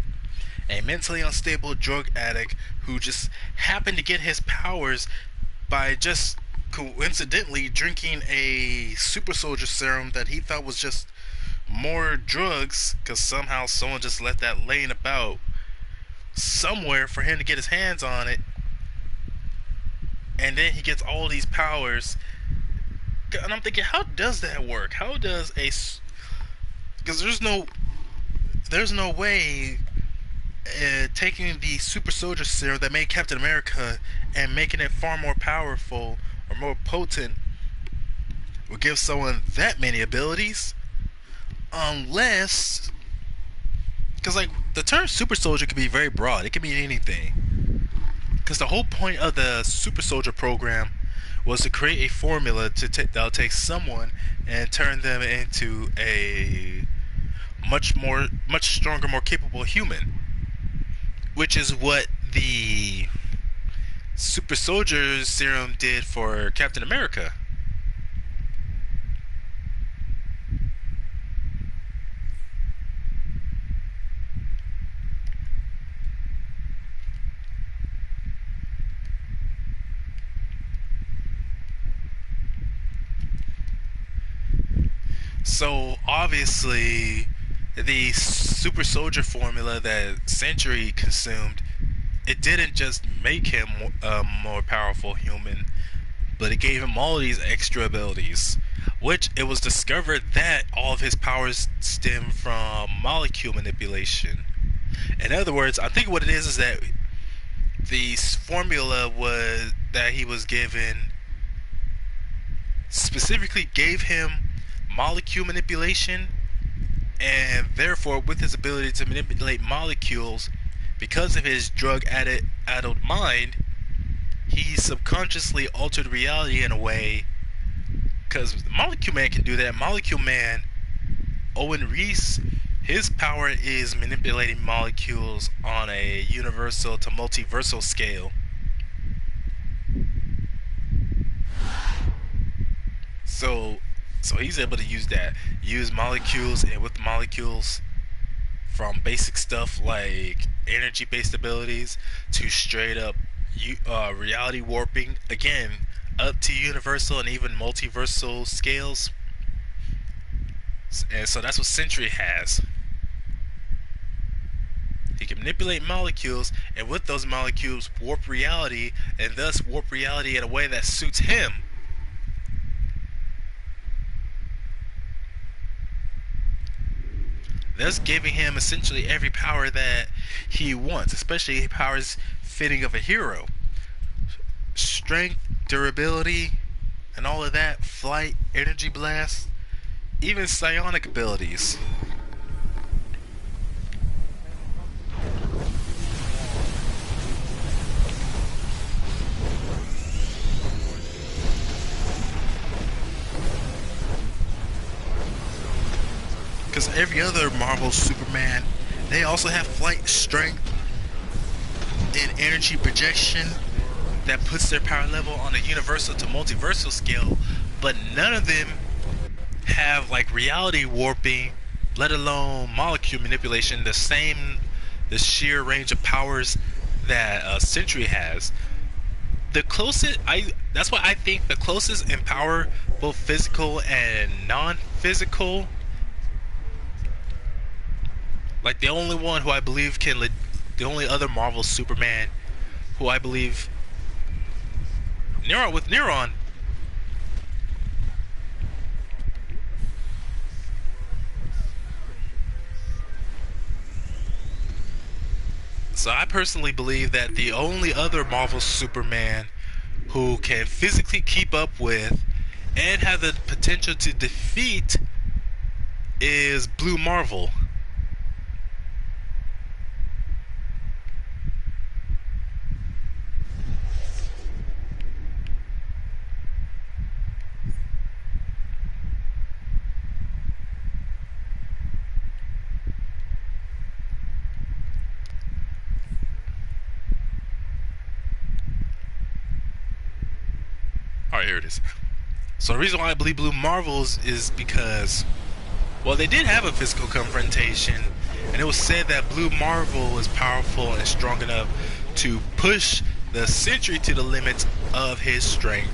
a mentally unstable drug addict who just happened to get his powers by just coincidentally drinking a super soldier serum that he thought was just more drugs, because somehow someone just left that laying about somewhere for him to get his hands on it. And then he gets all these powers, and I'm thinking, how does that work? How does because there's no way taking the super soldier serum that made Captain America and making it far more powerful or more potent would give someone that many abilities, unless, because like the term super soldier can be very broad. It can mean anything. Because the whole point of the Super Soldier program was to create a formula that'll take someone and turn them into a much stronger, more capable human. Which is what the Super Soldier serum did for Captain America. So obviously, the super soldier formula that Sentry consumed, it didn't just make him a more powerful human, but it gave him all these extra abilities, which it was discovered that all of his powers stem from molecule manipulation. In other words, I think what it is that the formula was that he was given specifically gave him molecule manipulation, and therefore with his ability to manipulate molecules, because of his drug-addled mind, he subconsciously altered reality in a way, because Molecule Man can do that. Molecule Man, Owen Reese, his power is manipulating molecules on a universal to multiversal scale. So he's able to use that, use molecules, and with molecules, from basic stuff like energy-based abilities to straight up reality warping, again, up to universal and even multiversal scales. And so that's what Sentry has. He can manipulate molecules, and with those molecules warp reality, and thus warp reality in a way that suits him. Thus giving him essentially every power that he wants, especially powers fitting of a hero. Strength, durability, and all of that, flight, energy blast, even psionic abilities. Because every other Marvel Superman, they also have flight, strength, and energy projection that puts their power level on a universal to multiversal scale, but none of them have like reality warping, let alone molecule manipulation, the sheer range of powers that Sentry has. That's why I think the closest in power, both physical and non-physical, like the only one who I believe the only other Marvel Superman who I believe, Neuron. So I personally believe that the only other Marvel Superman who can physically keep up with and have the potential to defeat is Blue Marvel. Alright, here it is. So the reason why I believe Blue Marvels is because, well, they did have a physical confrontation, and it was said that Blue Marvel is powerful and strong enough to push the Sentry to the limits of his strength.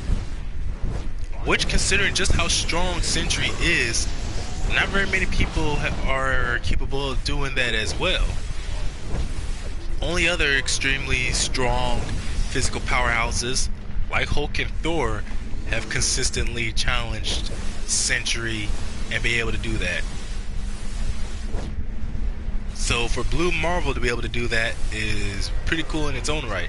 Which, considering just how strong Sentry is, not very many people are capable of doing that as well. Only other extremely strong physical powerhouses like Hulk and Thor have consistently challenged Sentry and be able to do that. So for Blue Marvel to be able to do that is pretty cool in its own right.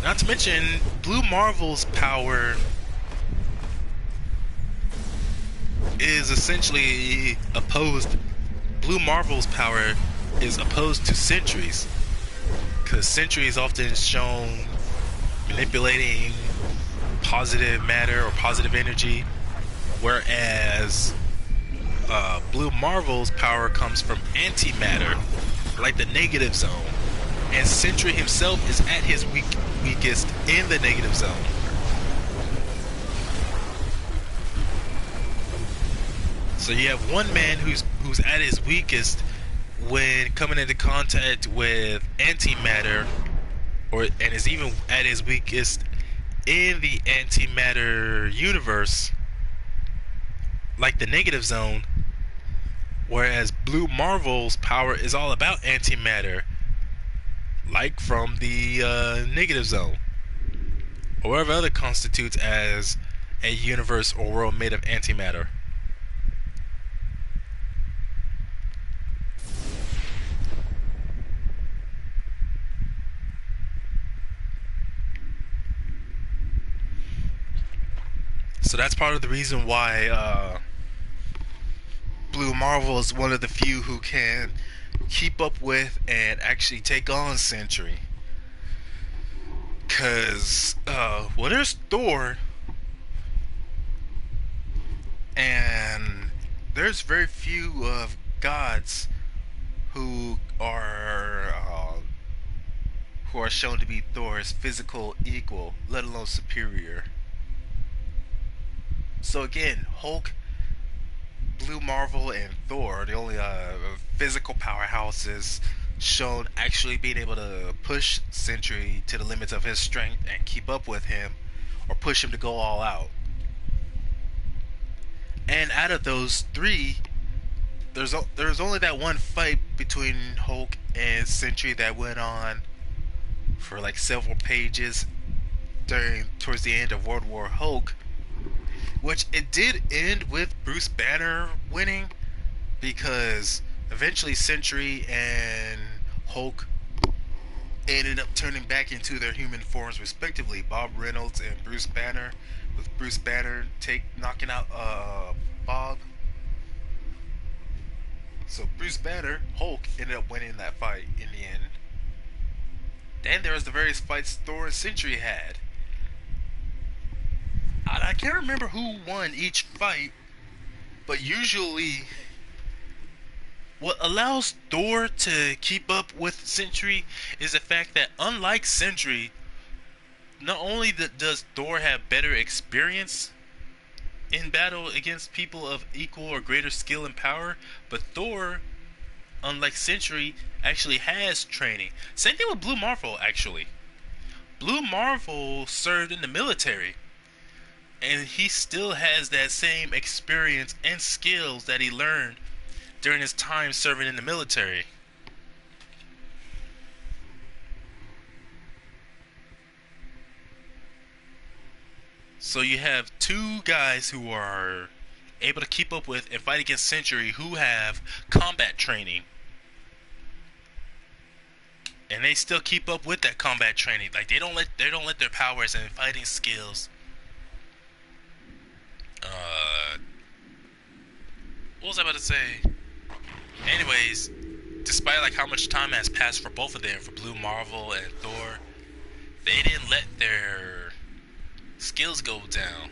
Not to mention, Blue Marvel's power is essentially opposed. Blue Marvel's power is opposed to Sentry's, because Sentry is often shown manipulating positive matter or positive energy, whereas Blue Marvel's power comes from antimatter, like the negative zone, and Sentry himself is at his weakest in the negative zone. So you have one man who's at his weakest when coming into contact with antimatter, and is even at his weakest in the antimatter universe. like the negative zone, whereas Blue Marvel's power is all about antimatter, like from the negative zone, or whatever other constitutes as a universe or world made of antimatter. So that's part of the reason why Blue Marvel is one of the few who can keep up with and actually take on Sentry. Cause well, there's Thor, and there's very few of gods who are shown to be Thor's physical equal, let alone superior. So again, Hulk, Blue Marvel, and Thor are the only physical powerhouses shown actually being able to push Sentry to the limits of his strength and keep up with him, or push him to go all out. And out of those three, there's only that one fight between Hulk and Sentry that went on for like several pages towards the end of World War Hulk, which it did end with Bruce Banner winning, because eventually Sentry and Hulk ended up turning back into their human forms respectively, Bob Reynolds and Bruce Banner, with Bruce Banner knocking out Bob. So Bruce Banner, Hulk, ended up winning that fight in the end. Then there was the various fights Thor and Sentry had. I can't remember who won each fight, but usually what allows Thor to keep up with Sentry is the fact that, unlike Sentry, not only does Thor have better experience in battle against people of equal or greater skill and power, but Thor, unlike Sentry, actually has training. Same thing with Blue Marvel, actually. Blue Marvel served in the military, and he still has that same experience and skills that he learned during his time serving in the military. So you have two guys who are able to keep up with and fight against Sentry who have combat training. And they still keep up with that combat training. Like they don't let their powers and fighting skills what was I about to say? Anyways, despite like how much time has passed for both of them, for Blue Marvel and Thor, they didn't let their skills go down.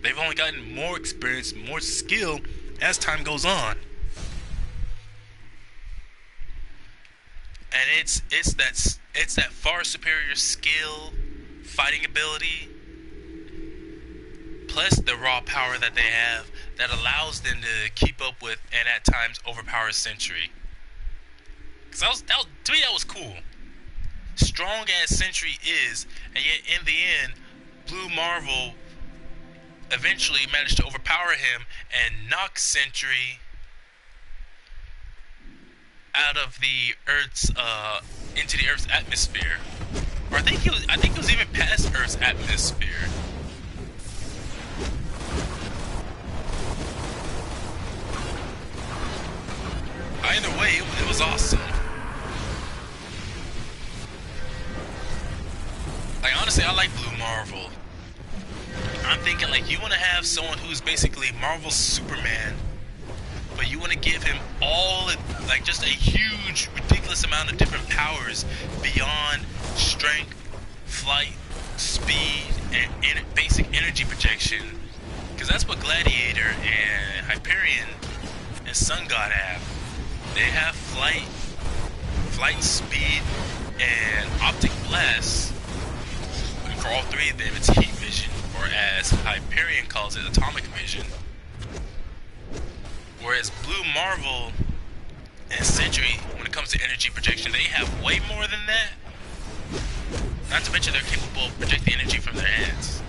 They've only gotten more experience, more skill as time goes on. And it's that far superior skill, fighting ability, plus the raw power that they have that allows them to keep up with and at times overpower Sentry. Cause to me that was cool. Strong as Sentry is, and yet in the end, Blue Marvel eventually managed to overpower him and knock Sentry out of the Earth's into the Earth's atmosphere. Or I think it was even past Earth's atmosphere. Either way, it was awesome. Like honestly, I like Blue Marvel. I'm thinking like you want to have someone who's basically Marvel's Superman, but you want to give him all like just a huge, ridiculous amount of different powers beyond strength, flight, speed, and basic energy projection. Because that's what Gladiator and Hyperion and Sun God have. They have flight speed, and optic blast. And for all three of them, it's heat vision, or as Hyperion calls it, atomic vision. Whereas Blue Marvel and Sentry, when it comes to energy projection, they have way more than that. Not to mention they're capable of projecting energy from their hands.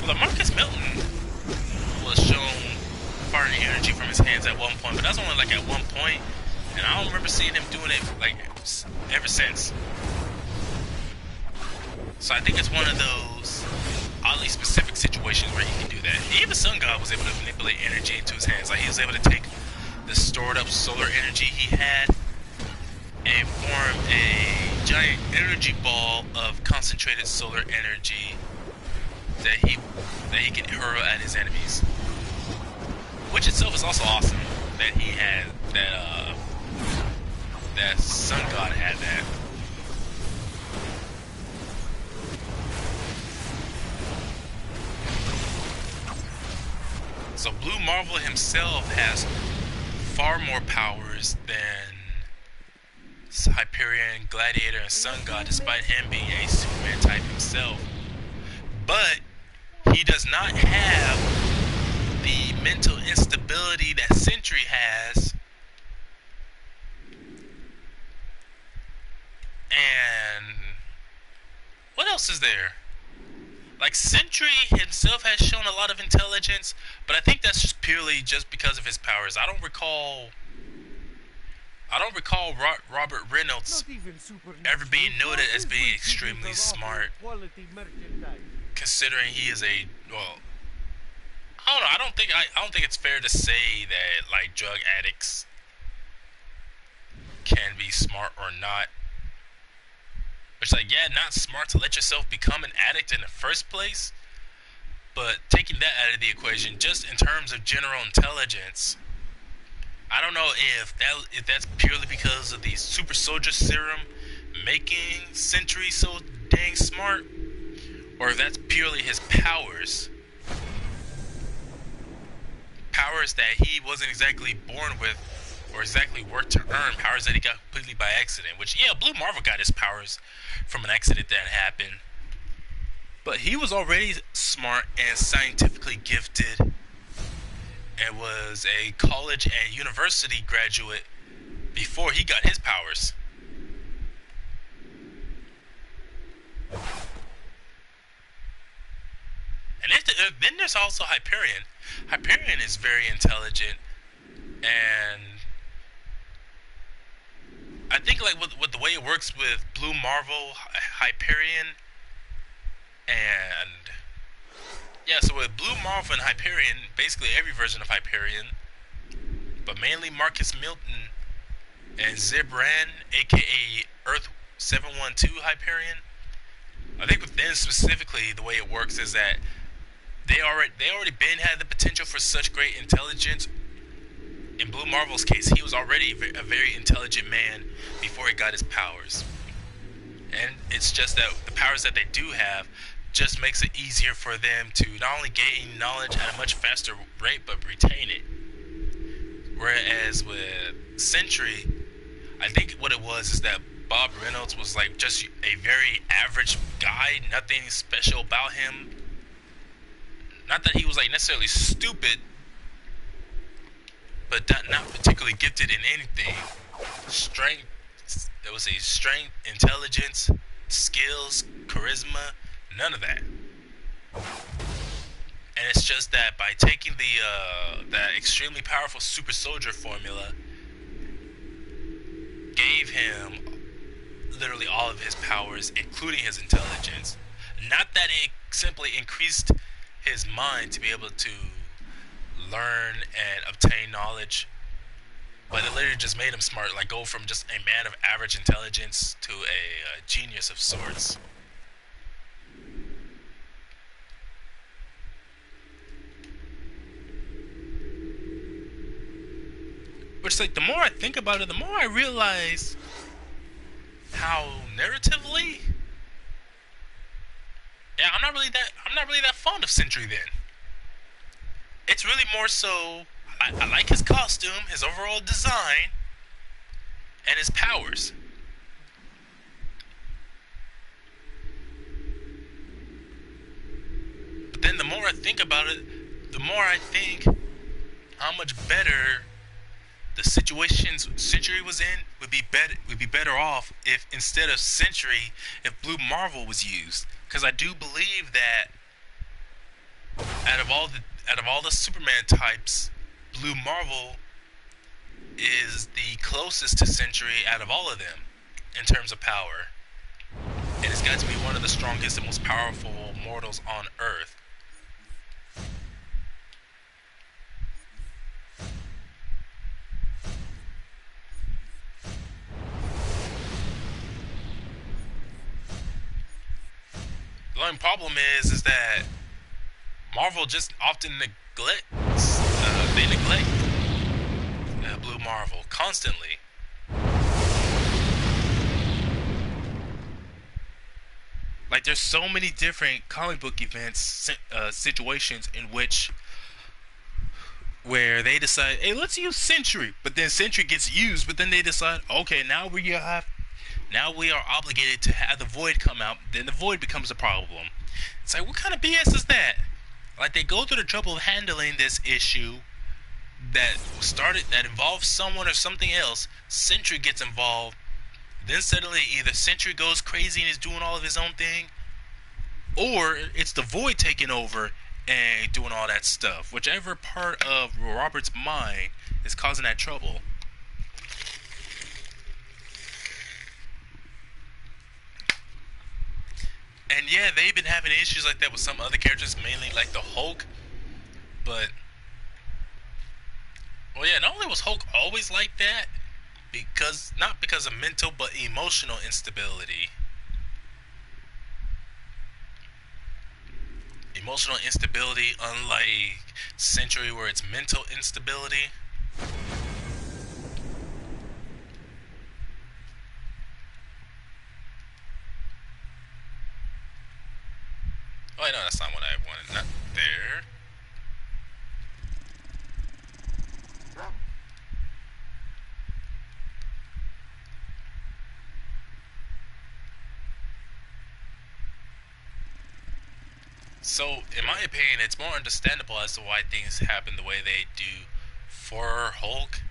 Well, Marcus Melton Marvel has shown firing energy from his hands at one point, but that's only like at one point, and I don't remember seeing him doing it like ever since. So I think it's one of those oddly specific situations where he can do that. Even Sun God was able to manipulate energy into his hands. Like he was able to take the stored up solar energy he had and form a giant energy ball of concentrated solar energy that he can hurl at his enemies. Which itself is also awesome that he had that Sun God had that. So Blue Marvel himself has far more powers than Hyperion, Gladiator, and Sun God, despite him being a Superman type himself. But he does not have the mental instability that Sentry has. And what else is there? Like Sentry himself has shown a lot of intelligence, but I think that's just purely just because of his powers. I don't recall Robert Reynolds ever being noted as being extremely smart, considering he is a, well, I don't know. I don't think it's fair to say that like drug addicts can be smart or not. It's like, yeah, not smart to let yourself become an addict in the first place, but taking that out of the equation, just in terms of general intelligence, I don't know if that's purely because of the super soldier serum making Sentry so dang smart, or if that's purely his powers that he wasn't exactly born with or exactly worked to earn, powers that he got completely by accident. Which, yeah, Blue Marvel got his powers from an accident that happened, but he was already smart and scientifically gifted and was a college and university graduate before he got his powers. And then there's also Hyperion. Hyperion is very intelligent, and I think like with the way it works with Blue Marvel, Hyperion, and yeah, so with Blue Marvel and Hyperion, basically every version of Hyperion, but mainly Marcus Milton and Zibran, aka Earth 712 Hyperion. I think with them specifically, the way it works is that they already had the potential for such great intelligence. In Blue Marvel's case, he was already a very intelligent man before he got his powers. And it's just that the powers that they do have just makes it easier for them to not only gain knowledge at a much faster rate, but retain it. Whereas with Sentry, I think what it was is that Bob Reynolds was like just a very average guy, nothing special about him. Not that he was like necessarily stupid, but not particularly gifted in anything. Strength, there was a strength, intelligence, skills, charisma, none of that. And it's just that by taking that extremely powerful super soldier formula, gave him literally all of his powers, including his intelligence. Not that it simply increased his mind to be able to learn and obtain knowledge, but it literally just made him smart, like go from just a man of average intelligence to a genius of sorts. Which, like, the more I think about it, the more I realize how narratively, yeah, I'm not really that fond of Sentry then. It's really more so, I like his costume, his overall design, and his powers. But then the more I think about it, the more I think how much better the situations Sentry was in would be better off if instead of Sentry, if Blue Marvel was used. Because I do believe that out of all the Superman types, Blue Marvel is the closest to Sentry out of all of them in terms of power. And it's got to be one of the strongest and most powerful mortals on Earth. The only problem is that Marvel just often neglects. They neglect Blue Marvel constantly. Like, there's so many different comic book events, situations in which where they decide, hey, let's use Sentry, but then Sentry gets used, but then they decide, okay, now we are obligated to have the Void come out. Then the Void becomes a problem. It's like, what kind of BS is that? Like, they go through the trouble of handling this issue that involves someone or something else. Sentry gets involved. Then suddenly either Sentry goes crazy and is doing all of his own thing, or it's the Void taking over and doing all that stuff. Whichever part of Robert's mind is causing that trouble. And yeah, they've been having issues like that with some other characters, mainly like the Hulk. But, well, yeah, not only was Hulk always like that, not because of mental, but emotional instability. Emotional instability, unlike Sentry, where it's mental instability. Oh, I know that's not what I wanted. Not there. So, in my opinion, it's more understandable as to why things happen the way they do for Hulk,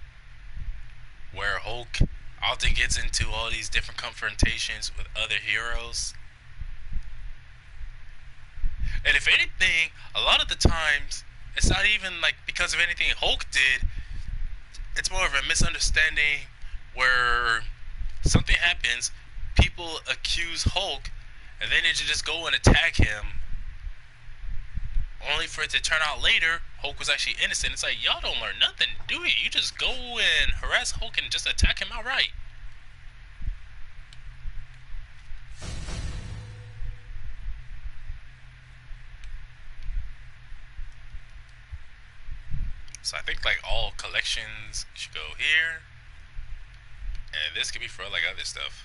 where Hulk often gets into all these different confrontations with other heroes. And if anything, a lot of the times, it's not even like because of anything Hulk did. It's more of a misunderstanding where something happens, people accuse Hulk, and then they just go and attack him, only for it to turn out later Hulk was actually innocent. It's like, y'all don't learn nothing, do you? You just go and harass Hulk and just attack him outright. So I think like all collections should go here, and this could be for like other stuff.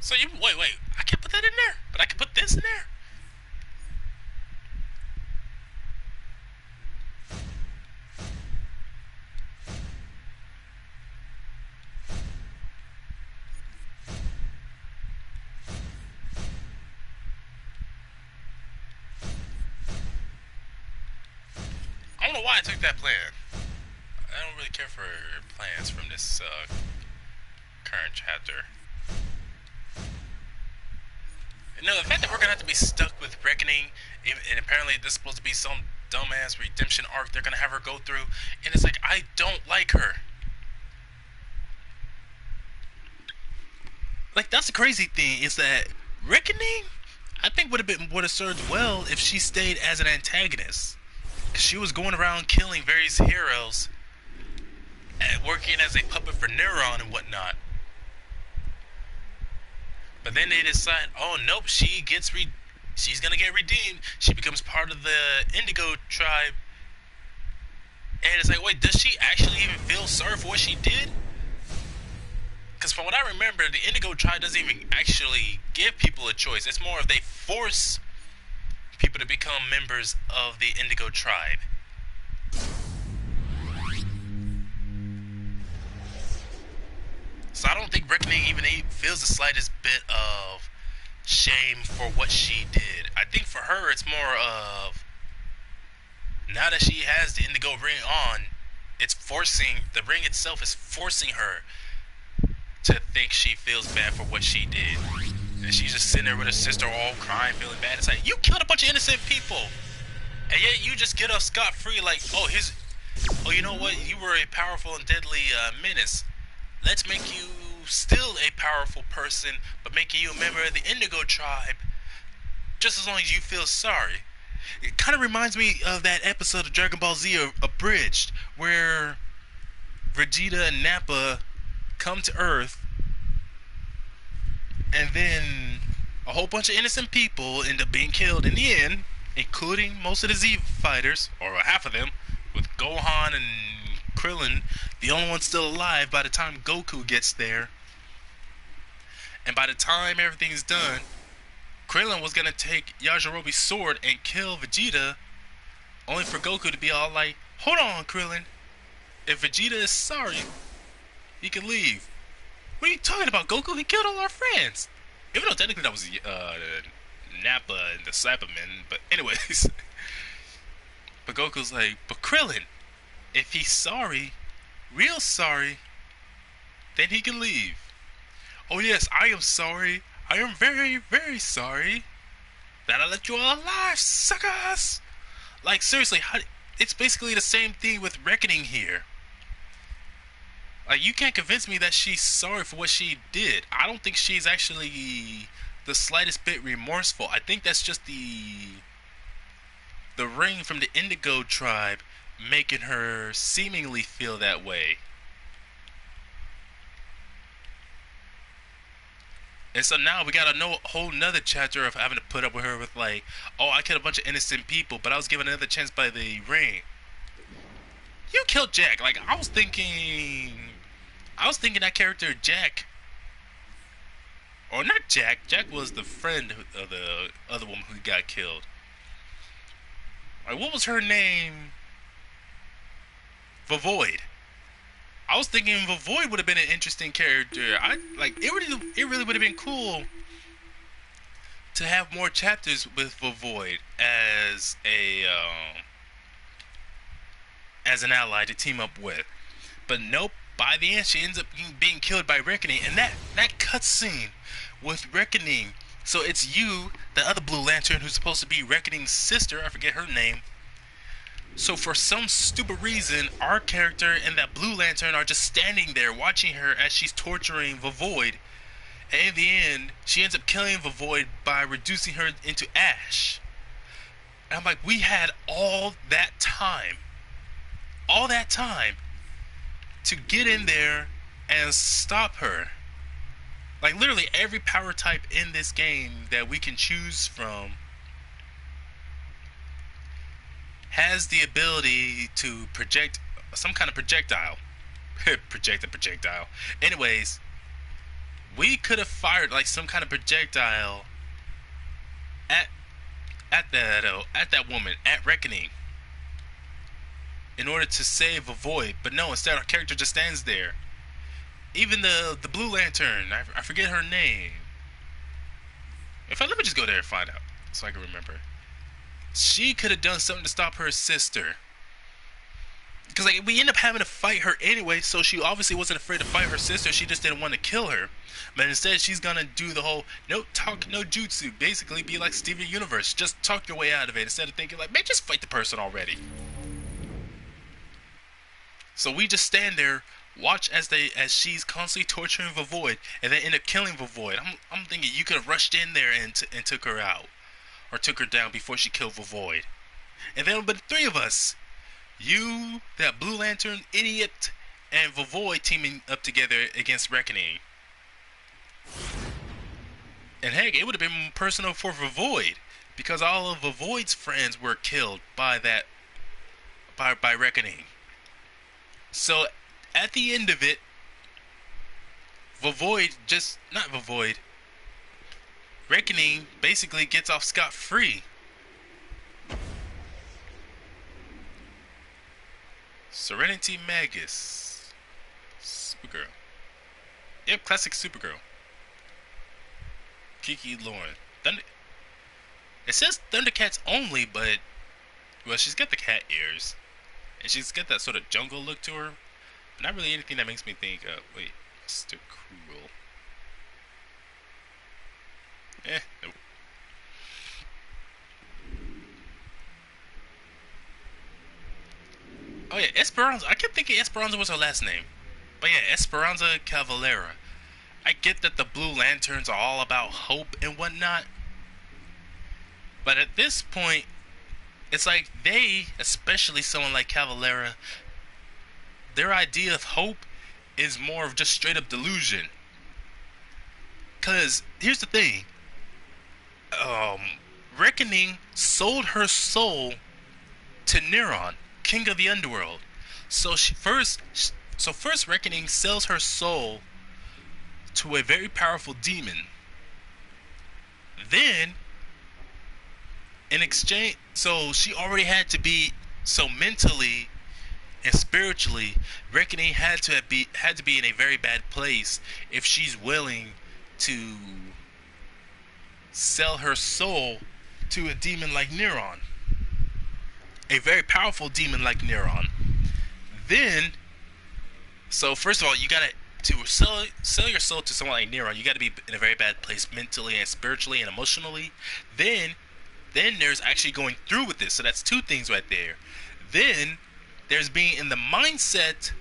So you wait, I can't put that in there, but I can put this in there. I don't know why I took that plan. I don't really care for plans from this current chapter. No, the fact that we're gonna have to be stuck with Reckoning, and apparently this is supposed to be some dumbass redemption arc they're gonna have her go through, and it's like, I don't like her. Like, that's the crazy thing, is that Reckoning, I think would have served well if she stayed as an antagonist. Cause she was going around killing various heroes and working as a puppet for Neuron and whatnot. But then they decide, oh nope, she's gonna get redeemed. She becomes part of the Indigo tribe. And it's like, wait, does she actually even feel sorry for what she did? Because from what I remember, the Indigo tribe doesn't even actually give people a choice. It's more of they force people to become members of the Indigo tribe. So I don't think Reckoning even feels the slightest bit of shame for what she did. I think for her, it's more of now that she has the Indigo ring on, it's forcing the ring itself is forcing her to think she feels bad for what she did. And she's just sitting there with her sister all crying, feeling bad. It's like, you killed a bunch of innocent people. And yet you just get off scot-free like, oh, you know what? You were a powerful and deadly menace. Let's make you still a powerful person, but making you a member of the Indigo tribe just as long as you feel sorry. It kind of reminds me of that episode of Dragon Ball Z Abridged, where Vegeta and Nappa come to Earth, and then a whole bunch of innocent people end up being killed in the end, including most of the Z fighters, or half of them, with Gohan and Krillin, the only one still alive by the time Goku gets there. And by the time everything's done, Krillin was gonna take Yajirobe's sword and kill Vegeta, only for Goku to be all like, hold on, Krillin. If Vegeta is sorry, he can leave. What are you talking about, Goku? He killed all our friends. Even though technically that was Nappa and the Cybermen, but anyways. But Goku's like, but Krillin, if he's sorry, real sorry, then he can leave. Oh yes, I am sorry. I am very, very sorry that I let you all alive, suckers! Like, seriously, it's basically the same thing with Reckoning here. Like, you can't convince me that she's sorry for what she did. I don't think she's actually the slightest bit remorseful. I think that's just the ring from the Indigo tribe making her seemingly feel that way. And so now we got a whole nother chapter of having to put up with her with like, oh, I killed a bunch of innocent people, but I was given another chance by the ring. You killed Jack. Like, I was thinking that character Jack, or not Jack. Jack was the friend of the other woman who got killed. Like, what was her name? Vavoid. I was thinking Vavoid would have been an interesting character. It really would have been cool to have more chapters with Vavoid as an ally to team up with. But nope, by the end she ends up being killed by Reckoning, and that cutscene with Reckoning. So it's you, the other Blue Lantern, who's supposed to be Reckoning's sister. I forget her name. So for some stupid reason, our character and that Blue Lantern are just standing there watching her as she's torturing Vavoid. And in the end, she ends up killing Vavoid by reducing her into ash. And I'm like, we had all that time to get in there and stop her. Like, literally every power type in this game that we can choose from has the ability to project some kind of projectile. Project a projectile. Anyways, we could have fired like some kind of projectile at that woman, at Reckoning, in order to save a void. But no, instead our character just stands there. Even the Blue Lantern, I forget her name. In fact, let me just go there and find out so I can remember. She could have done something to stop her sister. Because like, we end up having to fight her anyway, so she obviously wasn't afraid to fight her sister. She just didn't want to kill her. But instead, she's gonna do the whole no talk, no jutsu. Basically, be like Steven Universe. Just talk your way out of it instead of thinking like, man, just fight the person already. So we just stand there, watch as she's constantly torturing Vavoid, and then end up killing Vavoid. I'm thinking you could have rushed in there and took her out, or took her down before she killed Vavoid. And then but the three of us, you, that Blue Lantern idiot, and Vavoid teaming up together against Reckoning. And heck, it would have been personal for Vavoid, because all of Vavoid's friends were killed by Reckoning. So at the end of it, Reckoning basically gets off scot-free. Serenity Magus, Supergirl. Yep, classic Supergirl. Kiki Lauren. Thunder. It says Thundercats only, but well, she's got the cat ears, and she's got that sort of jungle look to her. But not really anything that makes me think, wait, Mr. Cruel. Nope. Oh yeah, Esperanza. I kept thinking Esperanza was her last name. But yeah, Esperanza Cavalera. I get that the Blue Lanterns are all about hope and whatnot. But at this point, it's like they, especially someone like Cavalera, their idea of hope is more of just straight up delusion. Cause here's the thing. Reckoning sold her soul to Neuron, king of the underworld. So first Reckoning sells her soul to a very powerful demon. Then, in exchange, so she already had to be, so mentally and spiritually, Reckoning had to be in a very bad place if she's willing to sell her soul to a demon like Neuron, a very powerful demon like Neuron. Then, so first of all, you gotta to sell your soul to someone like Neuron. You gotta be in a very bad place mentally and spiritually and emotionally. Then there's actually going through with this. So that's two things right there. Then there's being in the mindset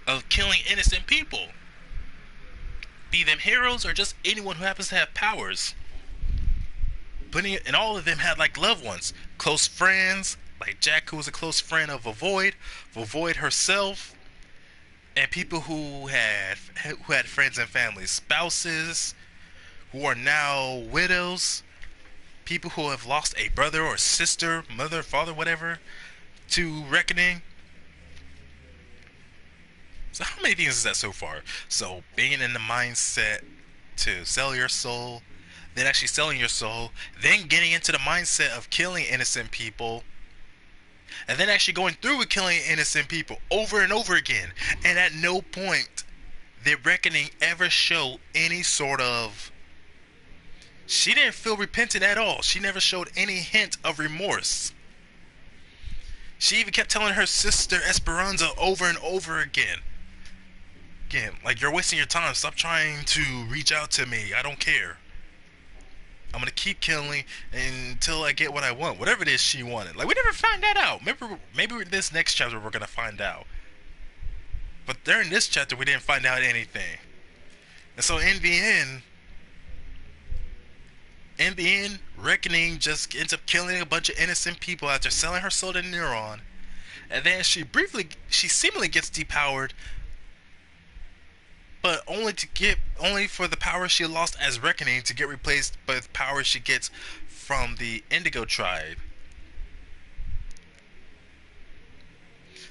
of killing innocent people, be them heroes or just anyone who happens to have powers. And all of them had like loved ones, close friends, like Jack, who was a close friend of Void herself, and people who had friends and families, spouses who are now widows, people who have lost a brother or sister, mother, father, whatever, to Reckoning. So how many things is that so far? So being in the mindset to sell your soul, then actually selling your soul, then getting into the mindset of killing innocent people, and then actually going through with killing innocent people over and over again. And at no point did Reckoning ever show any sort of... She didn't feel repentant at all. She never showed any hint of remorse. She even kept telling her sister Esperanza over and over again, like, you're wasting your time. Stop trying to reach out to me. I don't care. I'm gonna keep killing until I get what I want. Whatever it is she wanted. Like, we never find that out. Maybe in this next chapter we're gonna find out. But during this chapter we didn't find out anything. And so in the end, Reckoning just ends up killing a bunch of innocent people after selling her soul to Neuron. And then she seemingly gets depowered, but only for the power she lost as Reckoning to get replaced by the power she gets from the Indigo tribe.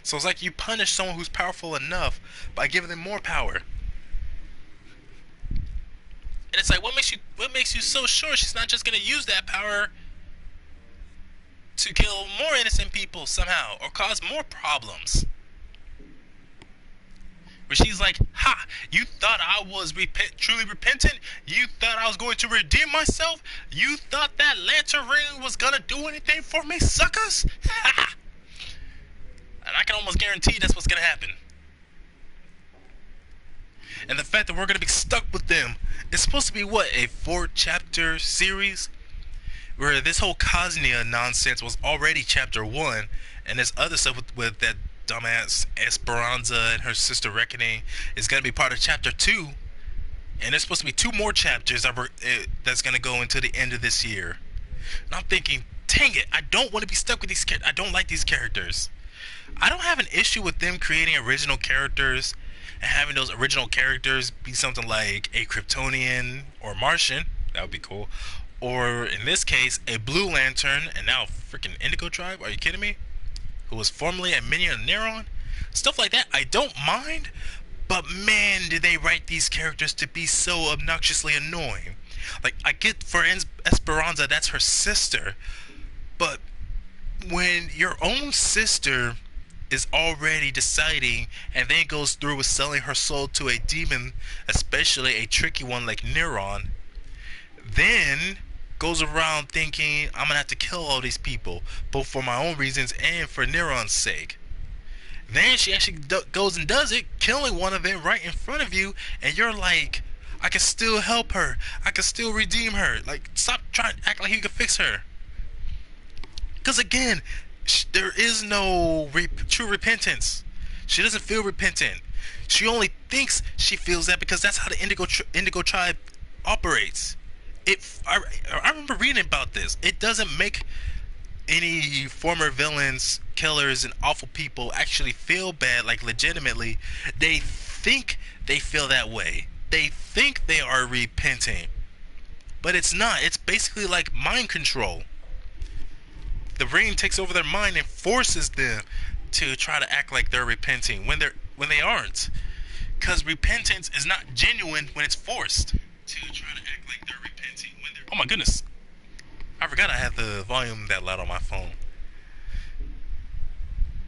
So it's like you punish someone who's powerful enough by giving them more power. And it's like, what makes you so sure she's not just gonna use that power to kill more innocent people somehow or cause more problems? Where she's like, ha, you thought I was truly repentant? You thought I was going to redeem myself? You thought that lantern ring was gonna do anything for me, suckers? Ha! And I can almost guarantee that's what's gonna happen. And the fact that we're gonna be stuck with them, it's supposed to be what, a 4-chapter series? Where this whole Cosnia nonsense was already chapter 1, and this other stuff with that dumbass Esperanza and her sister Reckoning is gonna be part of chapter 2, and there's supposed to be 2 more chapters that's gonna go into the end of this year. And I'm thinking, dang it, I don't want to be stuck with these characters. I don't like these characters. I don't have an issue with them creating original characters and having those original characters be something like a Kryptonian or Martian. That would be cool. Or in this case, a Blue Lantern and now freaking Indigo tribe. Are you kidding me? Who was formerly a minion of Neuron. Stuff like that, I don't mind. But man, did they write these characters to be so obnoxiously annoying. Like, I get for Esperanza, that's her sister. But when your own sister is already deciding and then goes through with selling her soul to a demon, especially a tricky one like Neuron, then goes around thinking, I'm gonna have to kill all these people, both for my own reasons and for Neuron's sake. Then she actually goes and does it, killing one of them right in front of you, and you're like, I can still help her. I can still redeem her. Like, stop trying to act like you can fix her. Because again, there is no true repentance. She doesn't feel repentant. She only thinks she feels that because that's how the Indigo tribe operates. I remember reading about this. It doesn't make any former villains, killers, and awful people actually feel bad, like legitimately. They think they feel that way. They think they are repenting. But it's not. It's basically like mind control. The ring takes over their mind and forces them to try to act like they're repenting when they aren't. Because repentance is not genuine when it's forced. To try to act like they're repenting when they're... Oh my goodness. I forgot I had the volume that loud on my phone.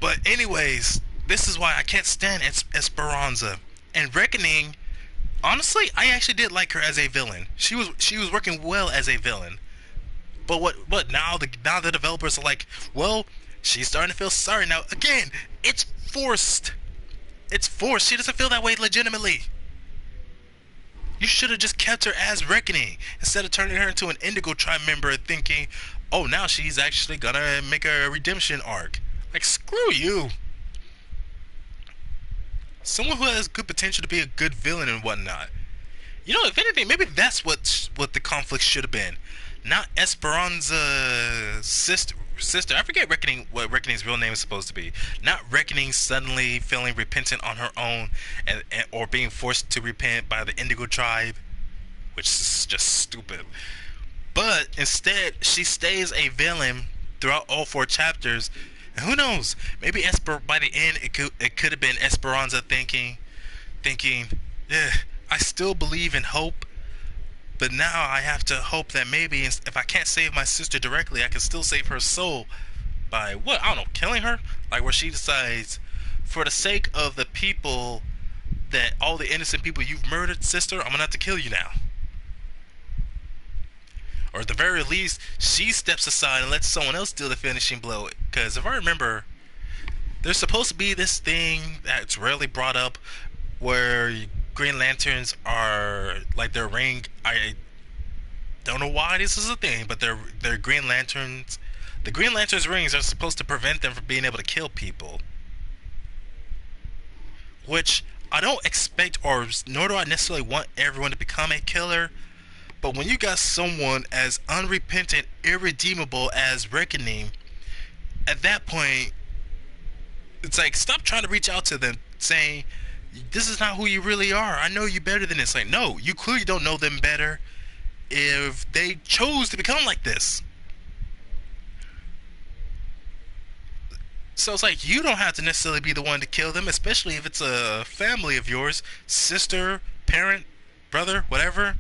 But anyways, this is why I can't stand Esperanza. And Reckoning, honestly, I actually did like her as a villain. She was working well as a villain. But what now the developers are like, well, she's starting to feel sorry now. Again, it's forced. It's forced. She doesn't feel that way legitimately. You should have just kept her as Reckoning instead of turning her into an Indigo tribe member thinking, oh, now she's actually gonna make a redemption arc. Like, screw you. Someone who has good potential to be a good villain and whatnot. You know, if anything, maybe that's what the conflict should have been. Not Esperanza's sister. I forget what Reckoning's real name is supposed to be. Not Reckoning suddenly feeling repentant on her own or being forced to repent by the Indigo tribe, which is just stupid. But instead, she stays a villain throughout all 4 chapters. And who knows? Maybe by the end, it could have been Esperanza thinking, yeah, I still believe in hope. But now I have to hope that maybe if I can't save my sister directly, I can still save her soul by, what, I don't know, killing her? Like where she decides, for the sake of the people, that all the innocent people you've murdered, sister, I'm gonna have to kill you now. Or at the very least, she steps aside and lets someone else deal the finishing blow. Because if I remember, there's supposed to be this thing that's rarely brought up where Green Lanterns are like their ring. I don't know why this is a thing, but they're Green Lanterns. The Green Lanterns rings are supposed to prevent them from being able to kill people, which I don't expect, or nor do I necessarily want everyone to become a killer. But when you got someone as unrepentant, irredeemable as Reckoning, at that point, it's like, stop trying to reach out to them saying, this is not who you really are. I know you better than this. Like, no, you clearly don't know them better if they chose to become like this. So it's like, you don't have to necessarily be the one to kill them, especially if it's a family of yours, sister, parent, brother, whatever.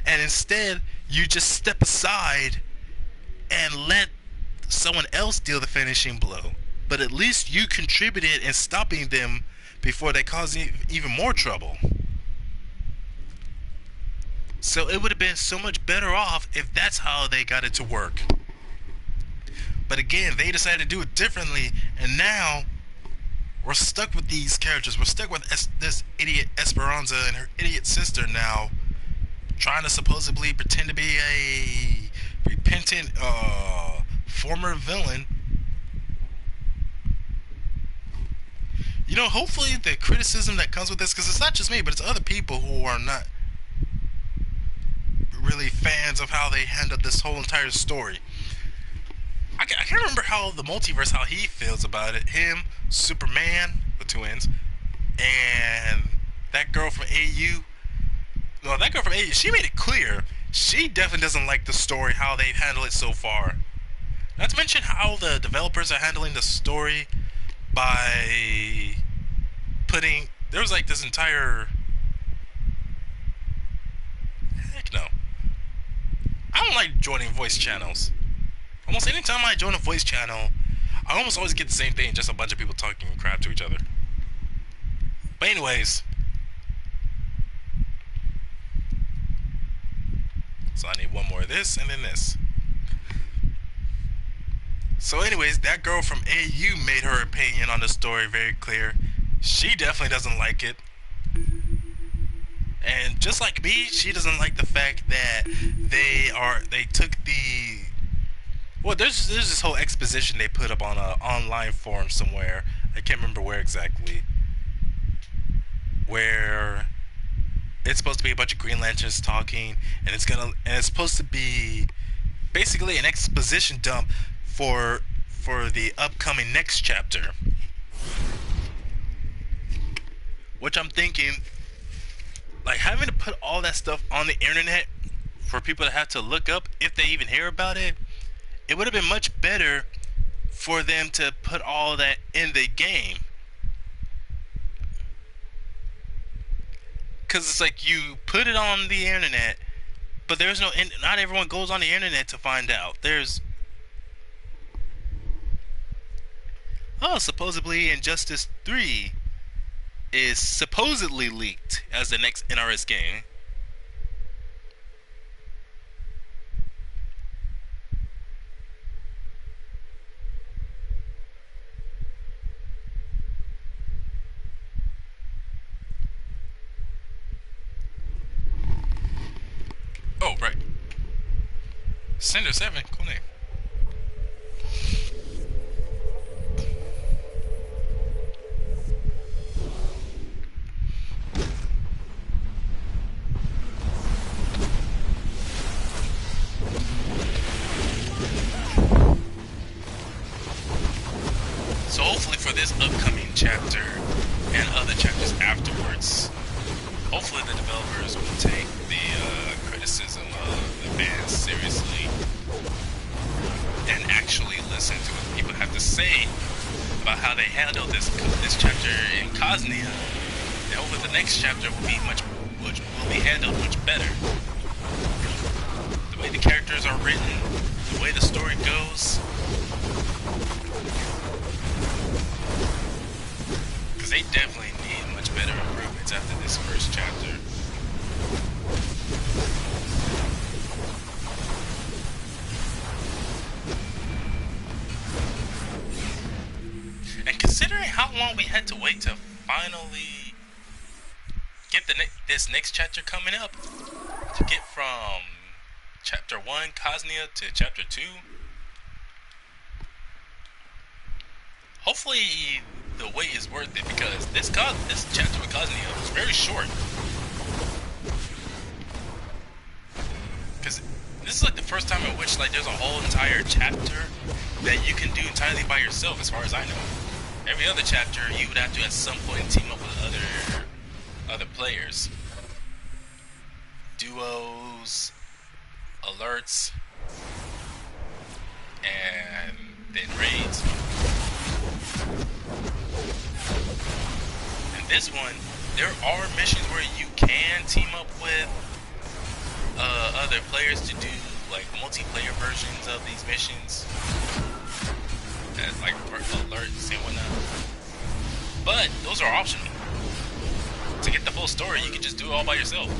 And instead, you just step aside and let someone else deal the finishing blow. But at least you contributed in stopping them before they cause even more trouble. So it would have been so much better off if that's how they got it to work. But again, they decided to do it differently, and now we're stuck with these characters. We're stuck with this idiot Esperanza and her idiot sister now, trying to supposedly pretend to be a repentant former villain. You know, hopefully the criticism that comes with this, because it's not just me, but it's other people who are not really fans of how they handled this whole entire story. I can't remember how the multiverse, how he feels about it. Him, Superman, the twins, and that girl from AU. No, that girl from AU, she made it clear. She definitely doesn't like the story, how they've handled it so far. Not to mention how the developers are handling the story by putting... There was like this entire... Heck no. I don't like joining voice channels. Almost anytime I join a voice channel, I almost always get the same thing, just a bunch of people talking crap to each other. But anyways, so I need one more of this and then this. So anyways, that girl from AU made her opinion on the story very clear. She definitely doesn't like it. And just like me, she doesn't like the fact that they took the, well, there's this whole exposition they put up on a online forum somewhere. I can't remember where exactly. Where it's supposed to be a bunch of Green Lanterns talking, and it's supposed to be basically an exposition dump for the upcoming next chapter. Which I'm thinking, like, having to put all that stuff on the internet for people to have to look up if they even hear about it, it would have been much better for them to put all that in the game. Because it's like, you put it on the internet, but there's no, not everyone goes on the internet to find out. There's, oh, supposedly Injustice 3 is supposedly leaked as the next NRS game. Oh, right. Cinder 7, cool name. So hopefully for this upcoming chapter and other chapters afterwards, hopefully the developers will take the criticism of the fans seriously and actually listen to what people have to say about how they handled this chapter in Cosnia. And hopefully the next chapter will be handled much better. The way the characters are written, the way the story goes. Because they definitely need much better improvements after this first chapter. And considering how long we had to wait to finally get this next chapter coming up, to get from chapter 1 Cosnia to chapter 2, hopefully the wait is worth it, because this chapter with Cosnia was very short. Because this is like the first time in which like there's a whole entire chapter that you can do entirely by yourself, as far as I know. Every other chapter you would have to at some point team up with other players. Duos, alerts, and then raids. And this one, there are missions where you can team up with other players to do like multiplayer versions of these missions, as like alerts and whatnot. But those are optional. To get the full story, you can just do it all by yourself.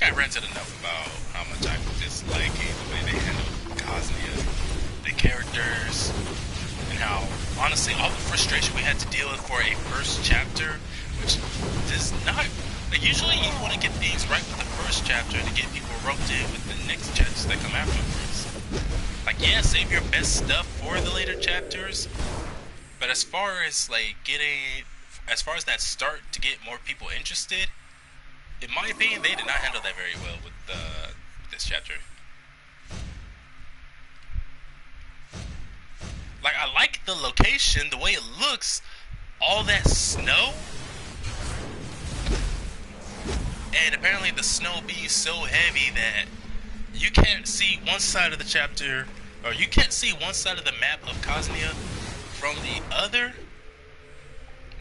I ranted enough about how much I dislike the way they handle Cosnia, the characters, and how, honestly, all the frustration we had to deal with for a first chapter, which does not, like, usually you want to get things right with the first chapter to get people roped in with the next chapters that come afterwards. Like, yeah, save your best stuff for the later chapters, but as far as, like, as far as that start to get more people interested, in my opinion, they did not handle that very well with this chapter. Like, I like the location, the way it looks, all that snow, and apparently the snow being so heavy that you can't see one side of the chapter, or you can't see one side of the map of Cosnia from the other.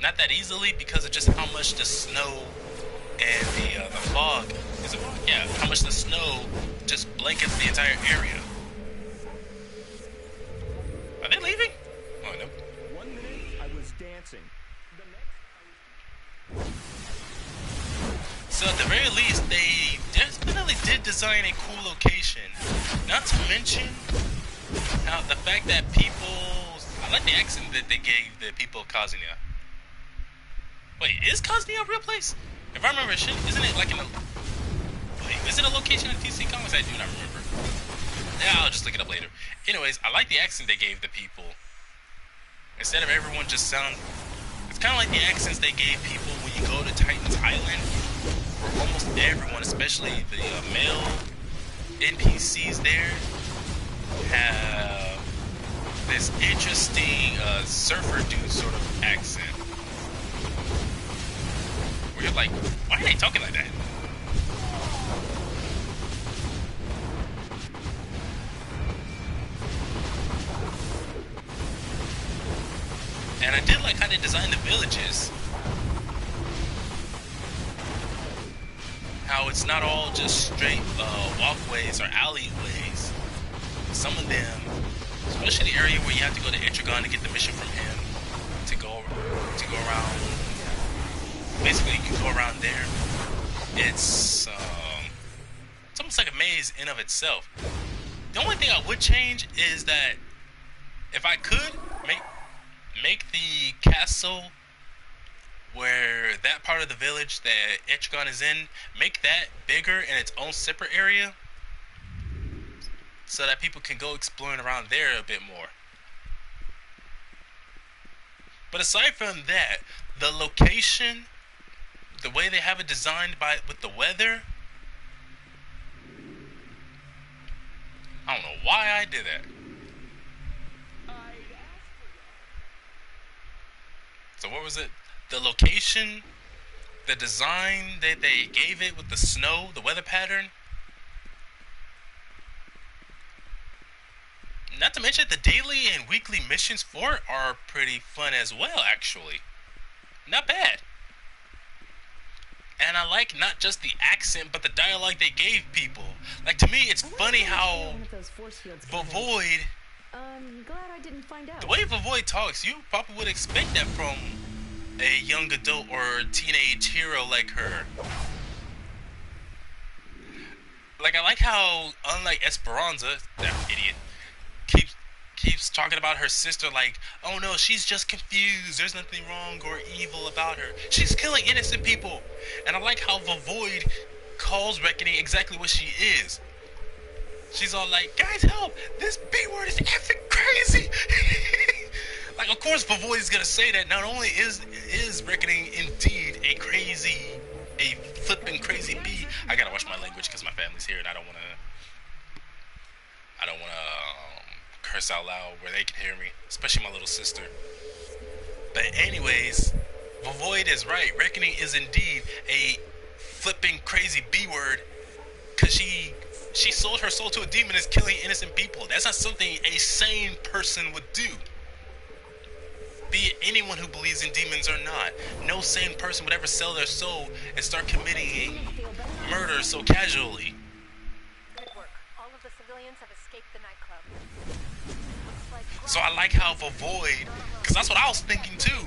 Not that easily, because of just how much the snow and the fog is. Yeah, how much the snow just blankets the entire area. Are they leaving? Oh no. 1 minute I was dancing. The next So at the very least, they definitely did design a cool location. Not to mention how the fact that I like the accent that they gave the people of Cosnia. Wait, is Cosnia a real place? If I remember, isn't it like wait, is it a location in DC Comics? I do not remember. Yeah, I'll just look it up later. Anyways, I like the accent they gave the people. Instead of everyone just sound... It's kind of like the accents they gave people when you go to Titan's Island. Where almost everyone, especially the male NPCs there, have this interesting surfer dude sort of accent. Where you're like, why are they talking like that? And I did like how they designed the villages. How it's not all just straight walkways or alleyways. Some of them, especially the area where you have to go to Etrigan to get the mission from him, to go around. Basically, you can go around there. It's almost like a maze in of itself. The only thing I would change is that if I could make the castle where that part of the village that Etrigan is in, make that bigger in its own separate area so that people can go exploring around there a bit more. But aside from that, the location, the way they have it designed with the weather, I don't know why I did that. So what was it? The location, the design that they gave it with the snow, the weather pattern. Not to mention the daily and weekly missions for it are pretty fun as well, actually. Not bad. And I like not just the accent, but the dialogue they gave people. Like, to me, it's funny how Vovoid... glad I didn't find out. The way Vovoid talks, you probably would expect that from a young adult or teenage hero like her. Like, I like how, unlike Esperanza, that idiot, keeps talking about her sister like, oh no, she's just confused, there's nothing wrong or evil about her. She's killing innocent people. And I like how Vovoid calls Reckoning exactly what she is. She's all like, guys, help! This B-word is effing crazy! Like, of course Vovoid is gonna say that. Not only is Reckoning indeed a flippin' crazy B. I gotta watch my language because my family's here and I don't wanna curse out loud where they can hear me, especially my little sister. But anyways, Vovoid is right. Reckoning is indeed a flipping crazy B-word, because she sold her soul to a demon, is killing innocent people. That's not something a sane person would do. Be it anyone who believes in demons or not. No sane person would ever sell their soul and start committing murder so casually. Good work. All of the civilians have escaped the nightclub. So I like how Vovoid, because that's what I was thinking too.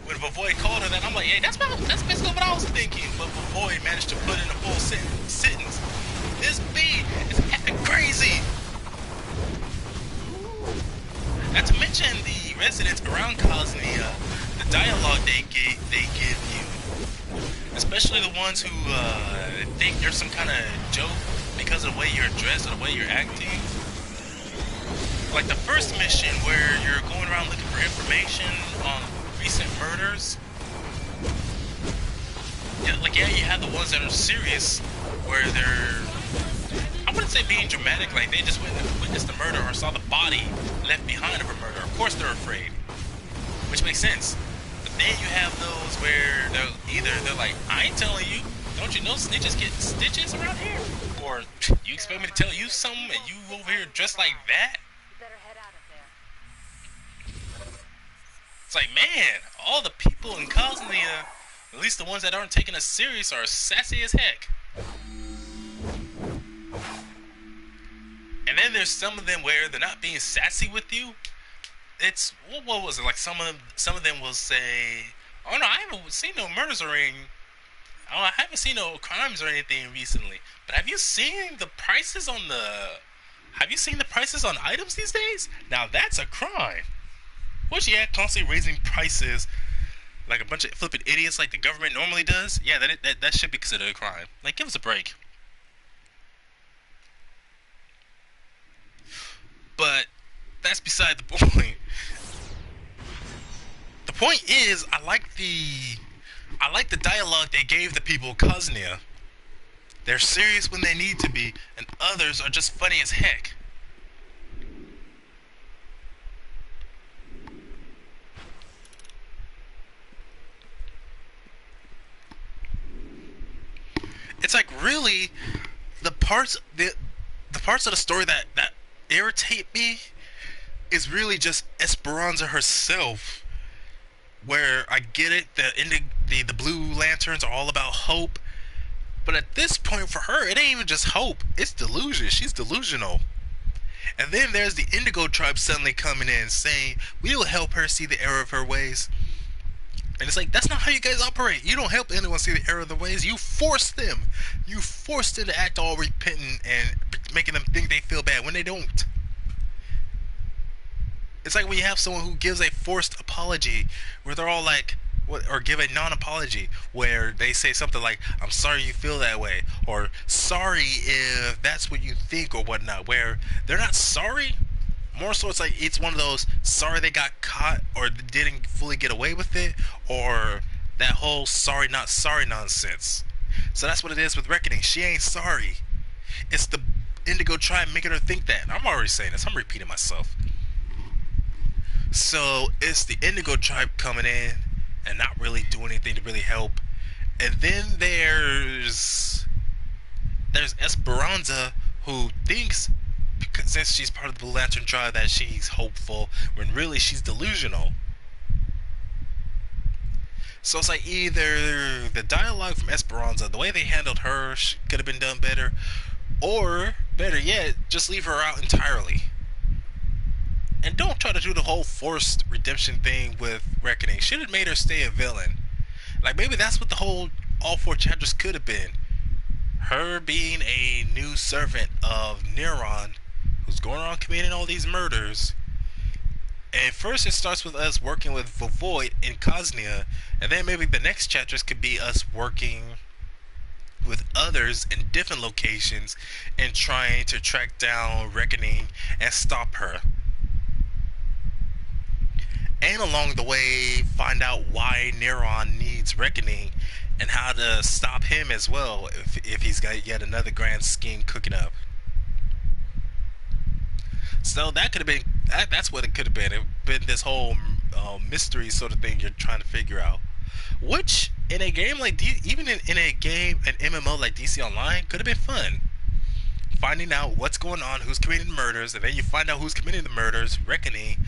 When Vovoid called her that, I'm like, yeah, that's basically what I was thinking. But Vovoid managed to put in a full sentence. This B is effing crazy. Not to mention the residents around Cosnia, the dialogue they give you, especially the ones who think you're some kind of joke because of the way you're dressed or the way you're acting. Like the first mission where you're going around looking for information on recent murders. Yeah, like, yeah, you have the ones that are serious, where they're, I wouldn't say being dramatic, like they just witnessed the murder or saw the body left behind of a murder. Of course they're afraid, which makes sense. But then you have those where they're like, I ain't telling you. Don't you know snitches get stitches around here? Or you expect me to tell you something and you over here dressed like that? Better head out of there. It's like, man, all the people in Cosmia, at least the ones that aren't taking us serious, are sassy as heck. And then there's some of them where they're not being sassy with you. It's, what was it, like some of them will say, oh no, I haven't seen no murders or anything. Oh, I haven't seen no crimes or anything recently. But have you seen the prices on items these days? Now that's a crime. What's yeah, constantly raising prices like a bunch of flipping idiots like the government normally does? Yeah, that should be considered a crime. Like, give us a break. But that's beside the point. The point is, I like the dialogue they gave the people of Cosnia. They're serious when they need to be, and others are just funny as heck. It's like, really, the parts of the story that irritate me is really just Esperanza herself. Where I get it, the Blue Lanterns are all about hope, but at this point for her, it ain't even just hope, it's delusion. She's delusional. And then there's the Indigo tribe suddenly coming in saying, we'll help her see the error of her ways. And it's like, that's not how you guys operate. You don't help anyone see the error of their ways. You force them. You force them to act all repentant and making them think they feel bad when they don't. It's like when you have someone who gives a forced apology, where they're all like, or give a non-apology, where they say something like, I'm sorry you feel that way, or sorry if that's what you think, or whatnot, where they're not sorry. More so, it's like, it's one of those, sorry they got caught, or didn't fully get away with it, or that whole sorry not sorry nonsense. So that's what it is with Reckoning. She ain't sorry. It's the Indigo tribe making her think that. I'm already saying this, I'm repeating myself. So it's the Indigo tribe coming in and not really doing anything to really help. And then there's Esperanza, who thinks, because since she's part of the Blue Lantern tribe, that she's hopeful, when really she's delusional. So it's like, either the dialogue from Esperanza, the way they handled her, could have been done better, or better yet, just leave her out entirely. And don't try to do the whole forced redemption thing with Reckoning. Should have made her stay a villain. Like, maybe that's what the whole all 4 chapters could have been. Her being a new servant of Neuron, who's going around committing all these murders. And first it starts with us working with Vovoid in Cosnia, and then maybe the next chapters could be us working with others in different locations and trying to track down Reckoning and stop her. And along the way, find out why Neuron needs Reckoning and how to stop him as well if he's got yet another grand scheme cooking up. So that could have been, that's what it could have been. It been this whole mystery sort of thing you're trying to figure out. Which, in a game like even in a game, an MMO like DC Online, could have been fun. Finding out what's going on, who's committing murders, and then you find out who's committing the murders, Reckoning.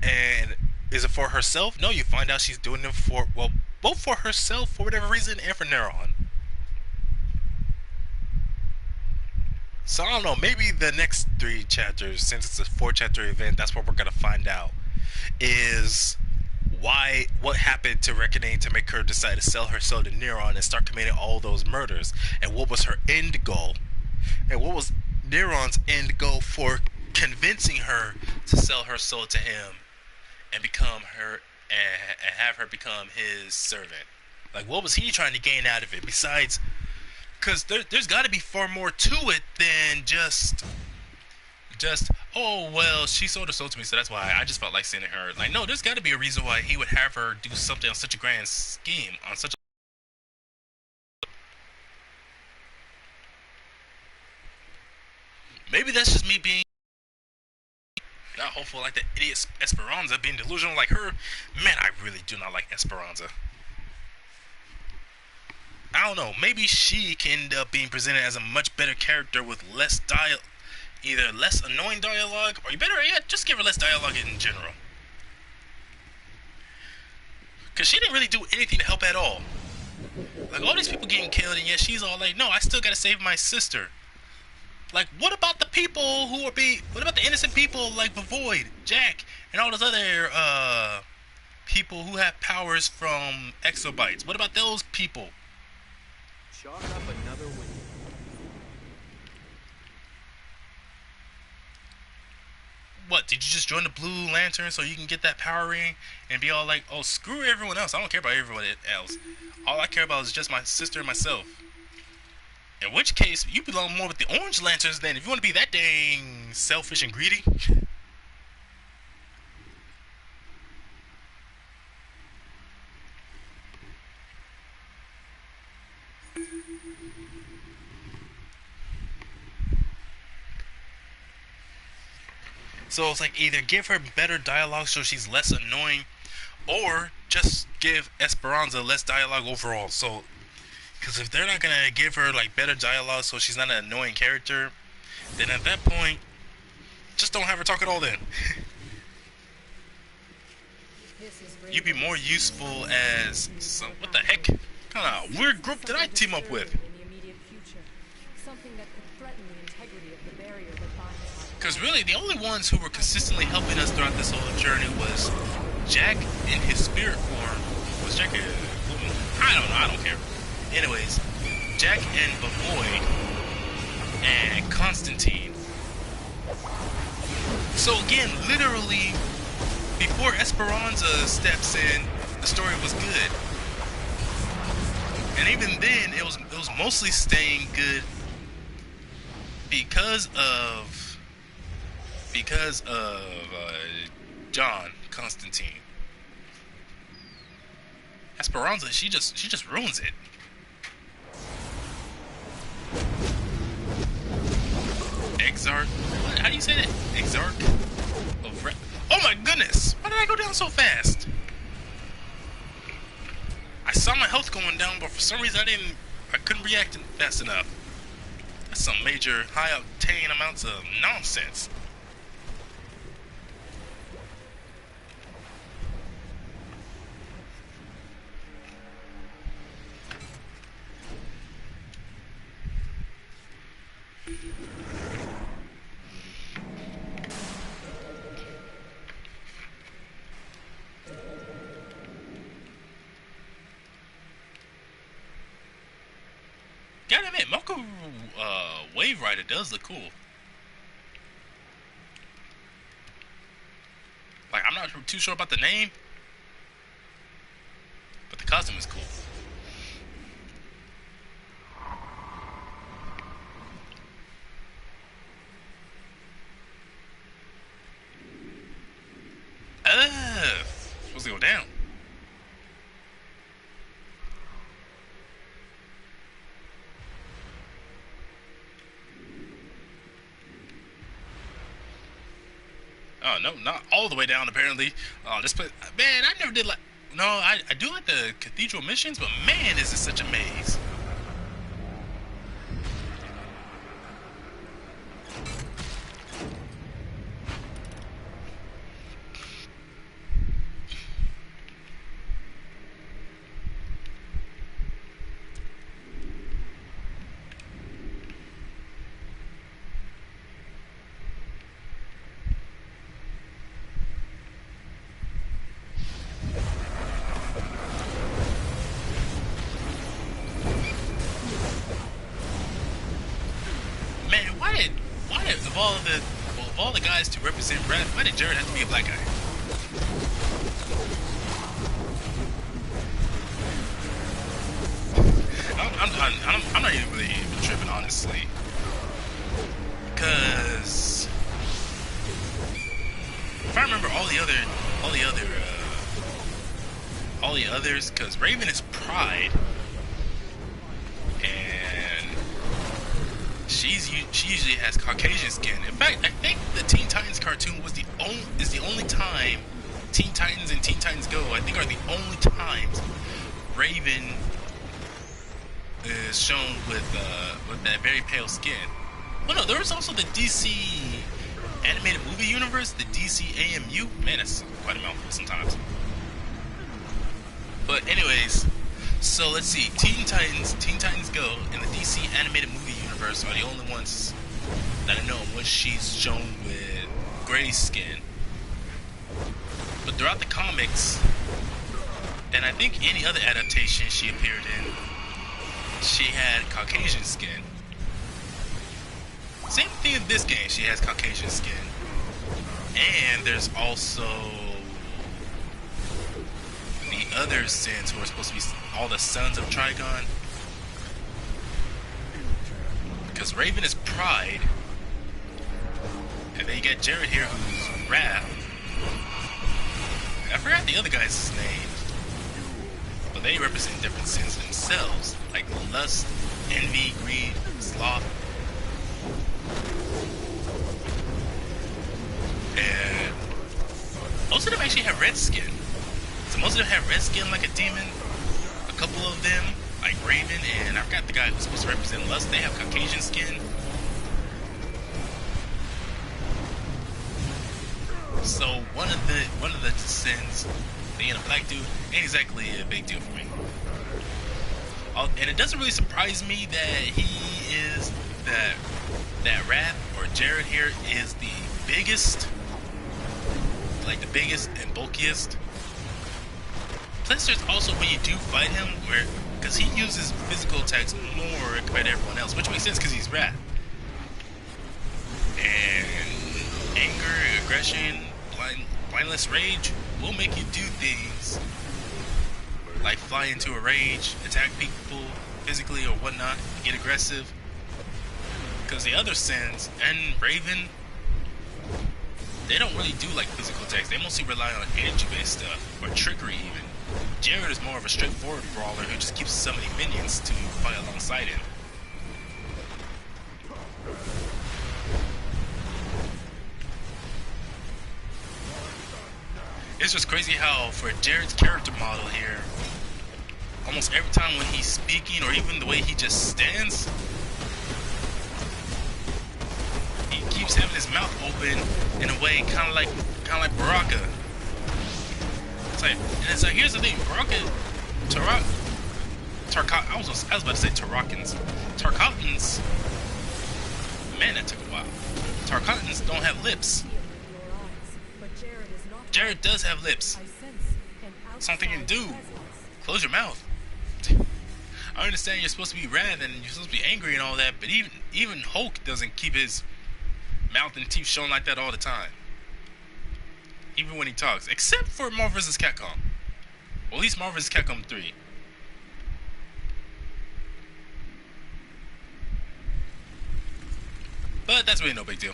And is it for herself? No, you find out she's doing them for, well, both for herself, for whatever reason, and for Neuron. So I don't know, maybe the next 3 chapters, since it's a 4-chapter event, that's what we're gonna find out. Is what happened to Reckoning to make her decide to sell her soul to Neuron and start committing all those murders, and what was her end goal, and what was Neuron's end goal for convincing her to sell her soul to him and become her and have her become his servant. Like, what was he trying to gain out of it besides, because there's got to be far more to it than just oh well, she sold her soul to me, so that's why I just felt like sending her. Like, no, there's got to be a reason why he would have her do something on such a grand scheme, on such a Maybe that's just me being not hopeful like the idiot Esperanza, being delusional like her. Man, I really do not like Esperanza. I don't know. Maybe she can end up being presented as a much better character with less either less annoying dialogue, or you better yet, just give her less dialogue in general. Cause she didn't really do anything to help at all. Like all these people getting killed, and yet she's all like, "No, I still gotta save my sister." Like, what about the people who are what about the innocent people like the Void, Jack, and all those other people who have powers from exobites? What about those people? Chalk up another win. What, did you just join the Blue Lantern so you can get that power ring and be all like, "Oh, screw everyone else. I don't care about everyone else. All I care about is just my sister and myself." In which case, you belong more with the Orange Lanterns then, if you want to be that dang selfish and greedy. So it's like either give her better dialogue so she's less annoying, or just give Esperanza less dialogue overall. So, because if they're not gonna give her like better dialogue so she's not an annoying character, then at that point, just don't have her talk at all. Then you'd be more useful as some. What the heck? Kind of weird group did I team up with? Because really, the only ones who were consistently helping us throughout this whole journey was Jack in his spirit form. Was Jack a woman? I don't know. I don't care. Anyways, Jack and Bavoy and Constantine. So again, literally, before Esperanza steps in, the story was good. And even then, it was mostly staying good because of John Constantine. Esperanza, she just ruins it. Exarch, how do you say that? Exarch of oh my goodness! Why did I go down so fast? I saw my health going down, but for some reason I couldn't react fast enough. That's some major high octane amounts of nonsense. Gotta admit, Moko Wave Rider does look cool. Like, I'm not too sure about the name, but the costume is cool. Supposed to go down. Oh, no, not all the way down, apparently. Oh, this place, man, I never did like, no, I do like the cathedral missions, but man, is this such a maze. Of all the guys to represent Brad, why did Jared have to be a black guy? I'm not even really tripping, honestly, because if I remember all the others, because Raven is Pride, and she's she usually has Caucasian skin. In fact, I think the Teen Titans cartoon was the only time Teen Titans and Teen Titans Go, I think, are the only times Raven is shown with that very pale skin. Oh no, there was also the DC animated movie universe, the DC AMU. Man, that's quite a mouthful sometimes. But anyways, so let's see. Teen Titans Go, and the DC animated movie universe are the only ones that I know in which she's shown with gray skin. But throughout the comics, and I think any other adaptation she appeared in, she had Caucasian skin. Same thing in this game, she has Caucasian skin. And there's also the other Sins who are supposed to be all the sons of Trigon. Because Raven is Pride. And then you get Jared here who's Wrath. I forgot the other guy's name. But they represent different sins themselves. Like lust, envy, greed, sloth. And most of them actually have red skin. So most of them have red skin like a demon. A couple of them, like Raven, and I've got the guy who's supposed to represent lust. They have Caucasian skin. So one of the sins, being a black dude, ain't exactly a big deal for me. And it doesn't really surprise me that he is that Wrath or Jared here is the biggest. Like the biggest and bulkiest. Plus there's also when you do fight him, because he uses physical attacks more compared to everyone else, which makes sense because he's Wrath. And anger, aggression, blindless rage will make you do things like fly into a rage, attack people physically or whatnot, get aggressive. Because the other sins and Raven, they don't really do like physical attacks. They mostly rely on energy-based stuff, or trickery even. Jared is more of a straightforward brawler who just keeps summoning minions to fight alongside him. It's just crazy how for Jared's character model here, almost every time when he's speaking or even the way he just stands, he keeps having his mouth open in a way kind of like Baraka. It's like here's the thing, Baraka, I was about to say Tarakans. Tarkatans, man, that took a while. Tarkatans don't have lips. Jared does have lips. Something you can do. Close your mouth. I understand you're supposed to be Wrath and you're supposed to be angry and all that, but even Hulk doesn't keep his mouth and teeth shown like that all the time. Even when he talks. Except for Marvel vs. Capcom. Well, at least Marvel vs. Capcom 3. But that's really no big deal.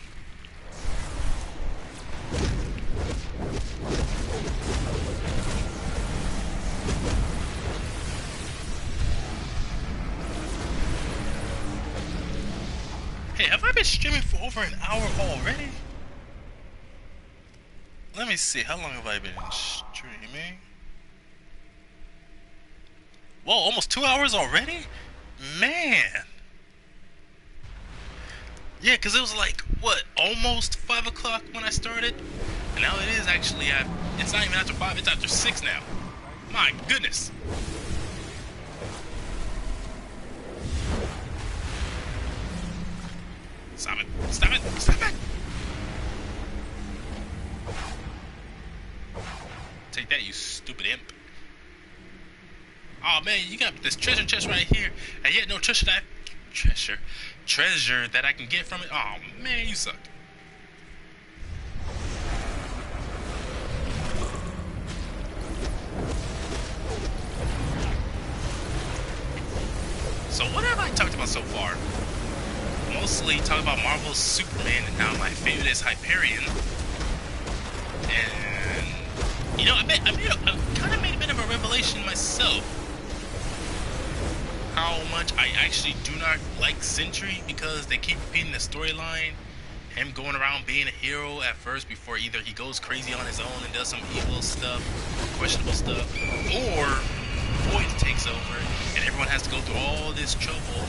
Hey, have I been streaming for over an hour already? Let me see, how long have I been streaming? Whoa, almost 2 hours already? Man! Yeah, because it was like, what, almost 5 o'clock when I started? And now it is actually, it's not even after 5, it's after 6 now. My goodness! Stop it! Stop it! Stop it! Take that, you stupid imp. Oh man, you got this treasure chest right here, and yet no treasure that I can get from it. Oh man, you suck. So what have I talked about so far? Mostly talk about Marvel's Superman, and now my favorite is Hyperion. And you know, I kind of made a bit of a revelation myself. how much I actually do not like Sentry, because they keep repeating the storyline. Him going around being a hero at first before either he goes crazy on his own and does some evil stuff, questionable stuff, or Void takes over and everyone has to go through all this trouble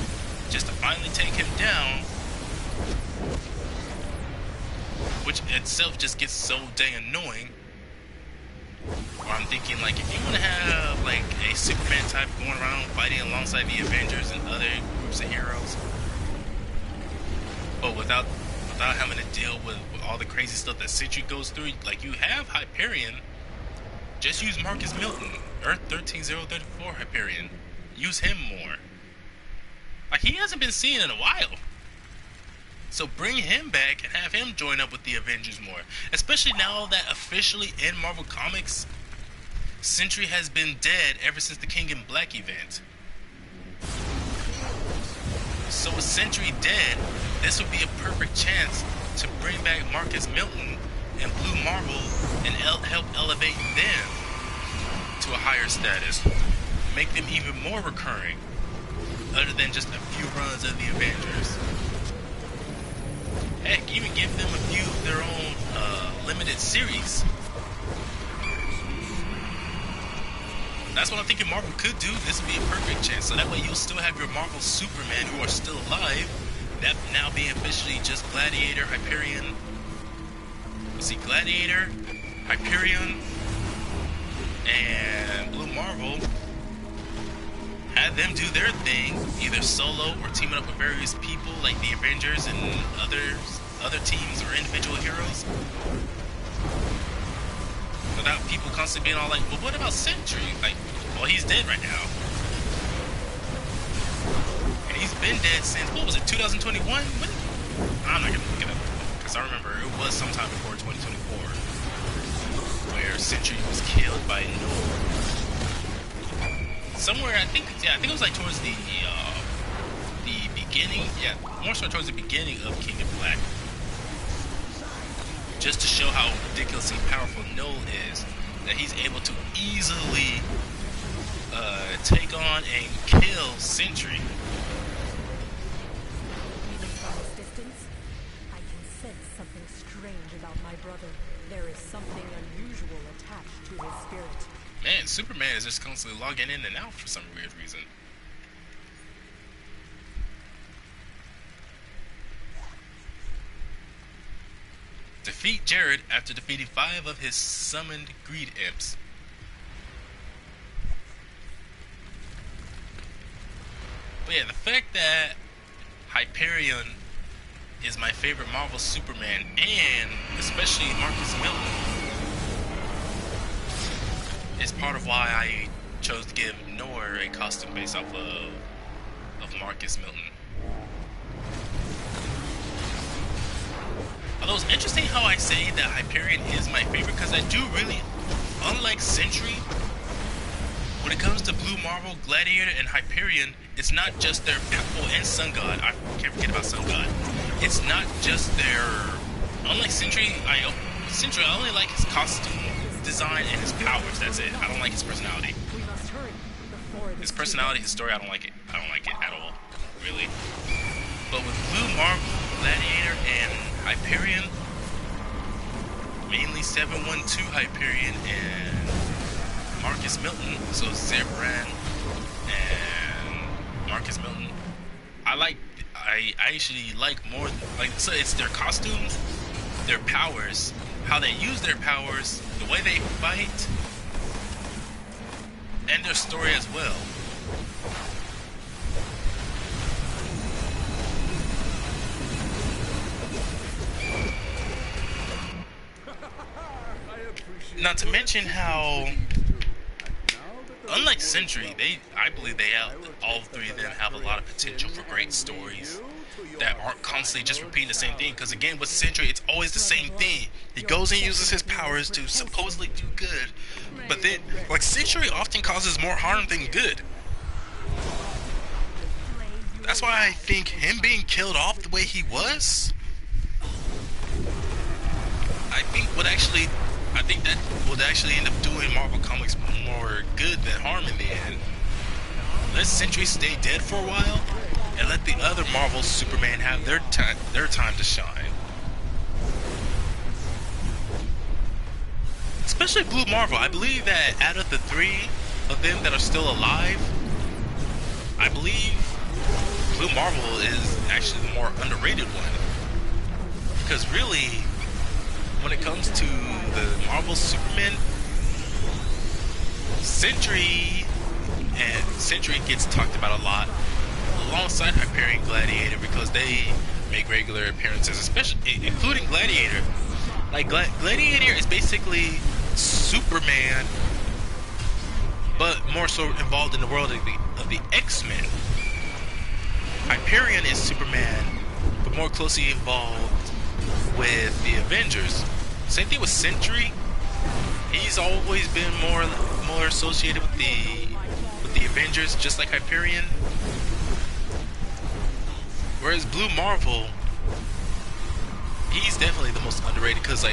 just to finally take him down, which itself just gets so dang annoying. Or I'm thinking, like, if you want to have like a Superman type going around fighting alongside the Avengers and other groups of heroes, but without having to deal with all the crazy stuff that Sentry goes through, like, you have Hyperion. Just use Marcus Milton, Earth 13034 Hyperion. Use him more. Like, he hasn't been seen in a while. So bring him back and have him join up with the Avengers more. Especially now that officially in Marvel Comics, Sentry has been dead ever since the King in Black event. So with Sentry dead, this would be a perfect chance to bring back Marcus Milton and Blue Marvel and help elevate them to a higher status. Make them even more recurring, other than just a few runs of the Avengers. Heck, even give them a few of their own limited series. That's what I'm thinking Marvel could do. This would be a perfect chance. So that way you'll still have your Marvel Superman who are still alive. That now being officially just Gladiator, Hyperion. Let's see, Gladiator, Hyperion, and Blue Marvel. Have them do their thing, either solo or teaming up with various people like the Avengers and other teams or individual heroes. Without people constantly being all like, well, what about Sentry? Like, well, he's dead right now. And he's been dead since, what was it, 2021? When? I'm not going to look it up, because I remember it was sometime before 2024 where Sentry was killed by Noor. Somewhere, I think it was like towards the beginning, more so towards the beginning of King of Black. Just to show how ridiculously powerful Null is, that he's able to easily take on and kill Sentry. Even from this distance, I can sense something strange about my brother. There is something unusual attached to his spirit. Man, Superman is just constantly logging in and out for some weird reason. Defeat Jared after defeating 5 of his summoned greed imps. But yeah, the fact that Hyperion is my favorite Marvel Superman, and especially Marcus Milton, is part of why I chose to give Noor a costume based off of Marcus Milton. Although it's interesting how I say that Hyperion is my favorite, because I do really, unlike Sentry, when it comes to Blue Marvel, Gladiator, and Hyperion, it's not just their, and Sun God, I can't forget about Sun God. It's not just their, unlike Sentry, I only like his costume design and his powers, that's it. I don't like his personality. His personality, his story, I don't like it. I don't like it at all, really. But with Blue Marvel, Gladiator, and Hyperion, mainly 712 Hyperion and Marcus Milton, so Zebran and Marcus Milton, I actually like more, like, so it's their costumes, their powers, how they use their powers, the way they fight, and their story as well. Not to mention how, unlike Sentry, I believe all three of them have a lot of potential for great stories that aren't constantly just repeating the same thing. Because again, with Sentry, it's always the same thing. He goes and uses his powers to supposedly do good, but then, like, Sentry often causes more harm than good. That's why I think him being killed off the way he was, I think that would actually end up doing Marvel Comics more good than harm in the end. let Sentry stay dead for a while, and let the other Marvel Superman have their time to shine. Especially Blue Marvel. I believe that out of the three of them that are still alive, I believe Blue Marvel is actually the more underrated one. Because really, when it comes to the Marvel Superman, Sentry gets talked about a lot alongside Hyperion Gladiator because they make regular appearances, especially including Gladiator. Like Gladiator is basically Superman, but more so involved in the world of the X-Men. Hyperion is Superman, but more closely involved with the Avengers. Same thing with Sentry. He's always been more associated with the Avengers, just like Hyperion. Whereas Blue Marvel, he's definitely the most underrated because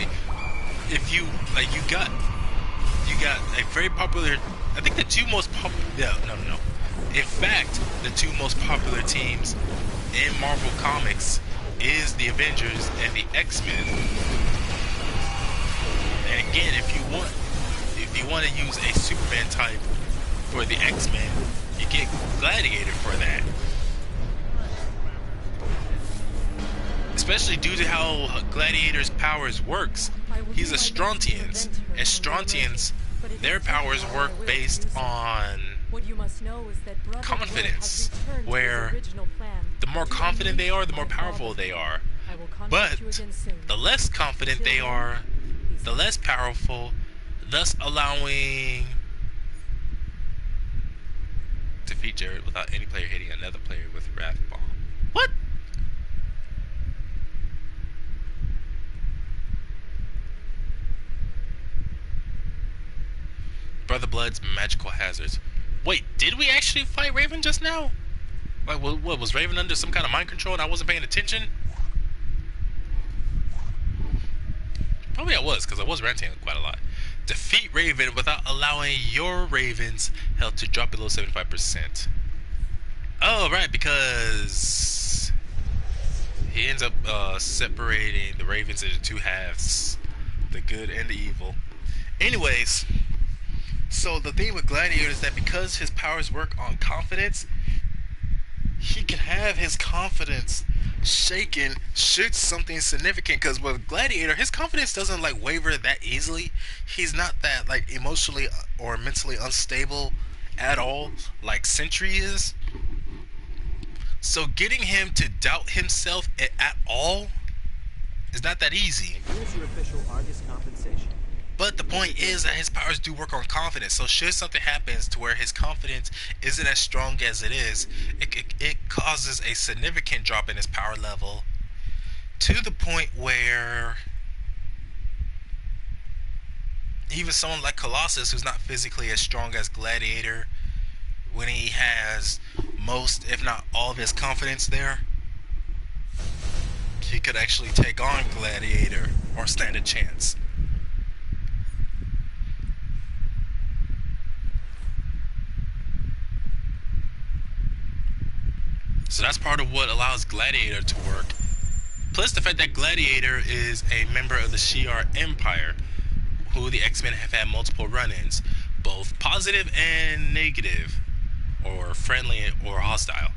if you got a very popular. I think the two most popular. No. In fact, the two most popular teams in Marvel Comics is the Avengers and the X-Men. And again, if you want to use a Superman type for the X-Men, you get Gladiator for that. Especially due to how Gladiator's powers works. He's a Strontians, and Strontians, their powers work based on confidence, where the more confident they are, the more powerful they are. But the less confident they are, the less powerful, thus allowing defeat Jared without any player hitting another player with Wrath Bomb. What? Brother Blood's magical hazards. Wait, did we actually fight Raven just now? Like, what was Raven under some kind of mind control and I wasn't paying attention? Probably I was, because I was ranting quite a lot. Defeat Raven without allowing your Raven's health to drop below 75%. Oh, right, because he ends up separating the Ravens into two halves, the good and the evil. Anyways, so the thing with Gladiator is that because his powers work on confidence, he can have his confidence shaken should something significant. Because with Gladiator, his confidence doesn't like waver that easily. He's not that like emotionally or mentally unstable at all like Sentry is. So getting him to doubt himself at all is not that easy. Here's your official Argus compensation. But the point is that his powers do work on confidence. So should something happens to where his confidence isn't as strong as it is, it causes a significant drop in his power level to the point where even someone like Colossus, who's not physically as strong as Gladiator, when he has most, if not all of his confidence there, he could actually take on Gladiator or stand a chance. So that's part of what allows Gladiator to work. Plus the fact that Gladiator is a member of the Shi'ar Empire, who the X-Men have had multiple run-ins, both positive and negative, or friendly or hostile.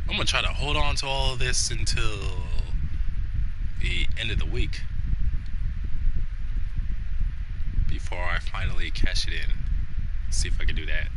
I'm gonna try to hold on to all of this until the end of the week before I finally cash it in. See if I can do that.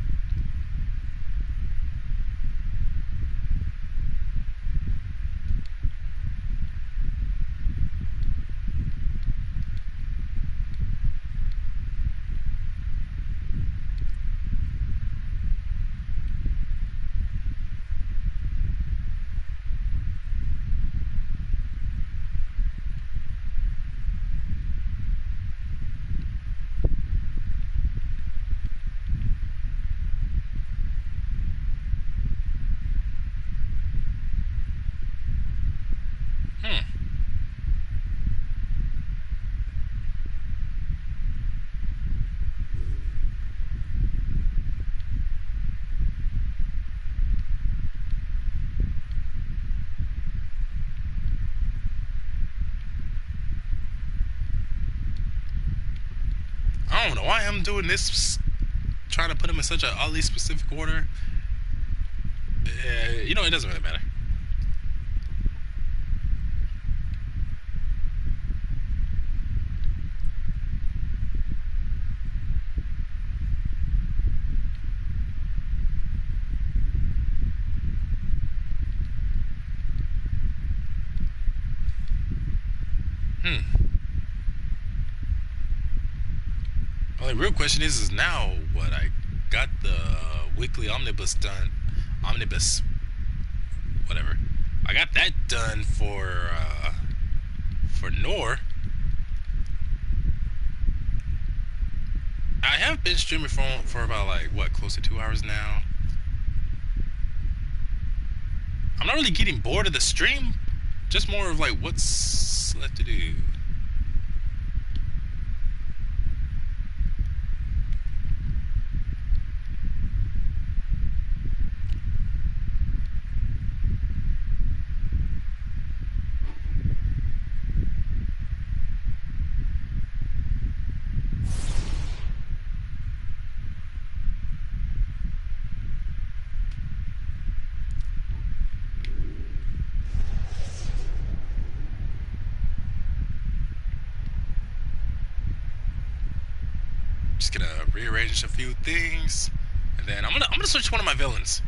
I don't know why I'm doing this, trying to put them in such a oddly specific order. You know, it doesn't really matter. Well, the real question is now what? I got the weekly omnibus done. Omnibus. Whatever. I got that done for Nor. I have been streaming for about like what, close to 2 hours now. I'm not really getting bored of the stream, just more of like what's left to do. Just gonna rearrange a few things, and then I'm gonna switch one of my villains.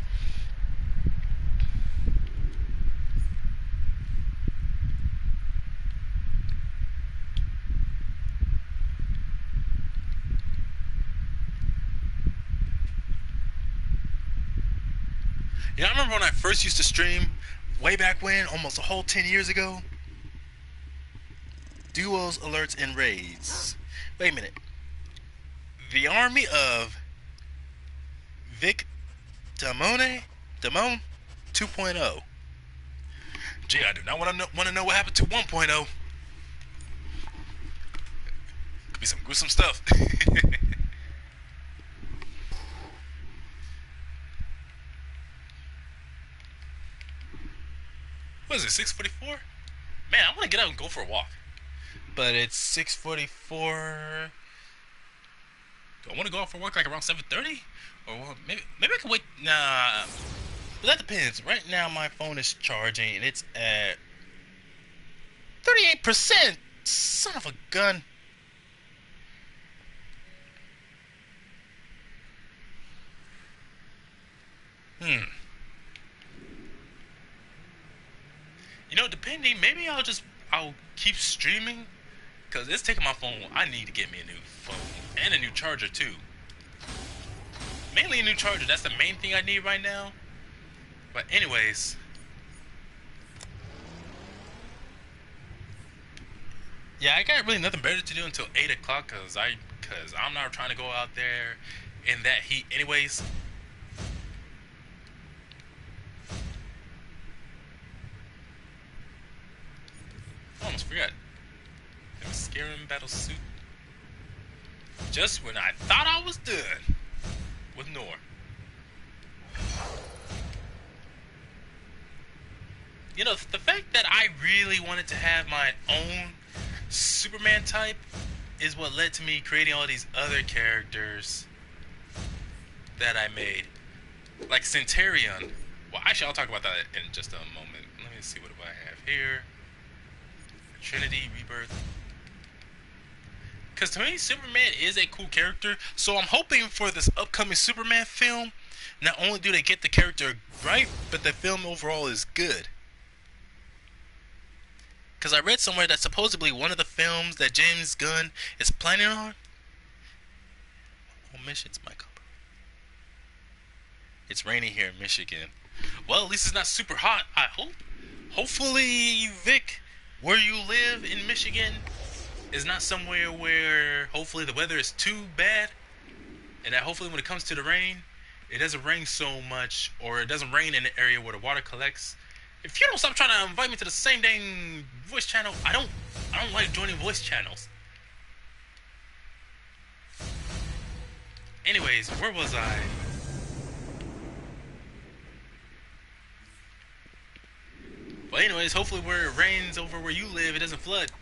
Yeah, I remember when I first used to stream, way back when, almost a whole 10 years ago. Duos, alerts, and raids. Wait a minute. The army of Vic Damone 2.0. Gee, I do not want to know what happened to 1.0. Could be some gruesome stuff. What is it, 6:44? Man, I want to get out and go for a walk. But it's 6:44. Do I want to go out for a walk like around 7:30? Or maybe I can wait. Nah. But that depends. Right now my phone is charging and it's at 38%. Son of a gun. You know, depending, maybe I'll keep streaming, because it's taking my phone. I need to get me a new phone and a new charger too. Mainly a new charger. That's the main thing I need right now. But anyways, yeah, I got really nothing better to do until 8 o'clock, because I'm not trying to go out there in that heat anyways. I almost forgot. The Scarum battle suit. Just when I thought I was done with Nor. You know, the fact that I really wanted to have my own Superman type is what led to me creating all these other characters that I made. Like Centurion. Well, actually, I'll talk about that in just a moment. Let me see, what do I have here? Trinity, Rebirth. Because to me, Superman is a cool character. So I'm hoping for this upcoming Superman film, not only do they get the character right, but the film overall is good. Because I read somewhere that supposedly one of the films that James Gunn is planning on. Oh, Michigan's my cover. It's raining here in Michigan. Well, at least it's not super hot, I hope. Hopefully, Vic, where you live in Michigan, is not somewhere where hopefully the weather is too bad. And that hopefully when it comes to the rain, it doesn't rain so much, or it doesn't rain in an area where the water collects. If you don't stop trying to invite me to the same dang voice channel, I don't like joining voice channels. Anyways, where was I? But anyways, hopefully where it rains over where you live, it doesn't flood.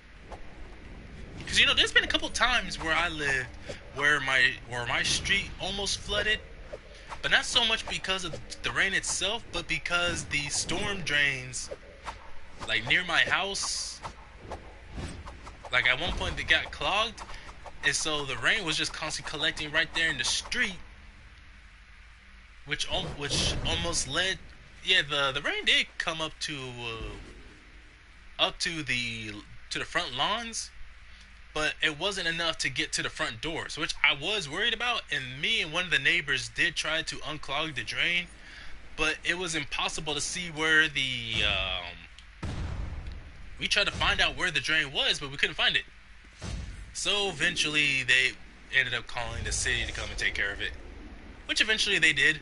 Because you know, there's been a couple times where I live where my street almost flooded, but not so much because of the rain itself, but because the storm drains, like near my house, like at one point they got clogged, and so the rain was just constantly collecting right there in the street, which almost led, yeah, the rain did come up to the front lawns, but it wasn't enough to get to the front doors, which I was worried about. And me and one of the neighbors did try to unclog the drain, but it was impossible to see where we tried to find out where the drain was, but we couldn't find it. So eventually they ended up calling the city to come and take care of it, which eventually they did.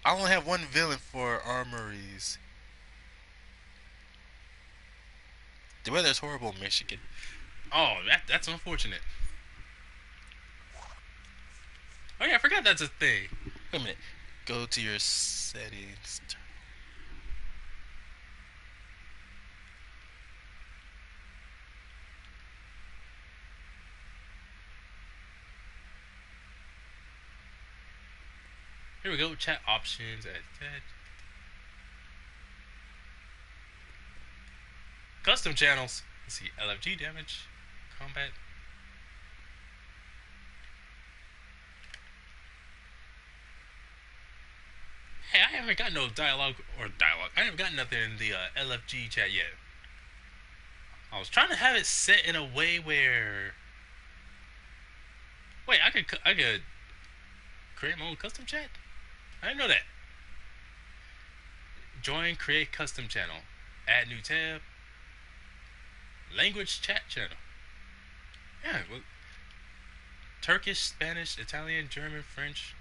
I only have one villain for armories. The weather's horrible in Michigan. Oh, that's unfortunate. Oh yeah, I forgot that's a thing. Wait a minute. Go to your settings. Here we go. Chat options. Custom channels. Let's see. LFG damage. Combat. Hey, I haven't got no dialogue. I haven't got nothing in the LFG chat yet. I was trying to have it set in a way where... Wait, I could create my own custom chat? I didn't know that. Join, create custom channel. Add new tab. Language chat channel. Yeah, well, Turkish, Spanish, Italian, German, French.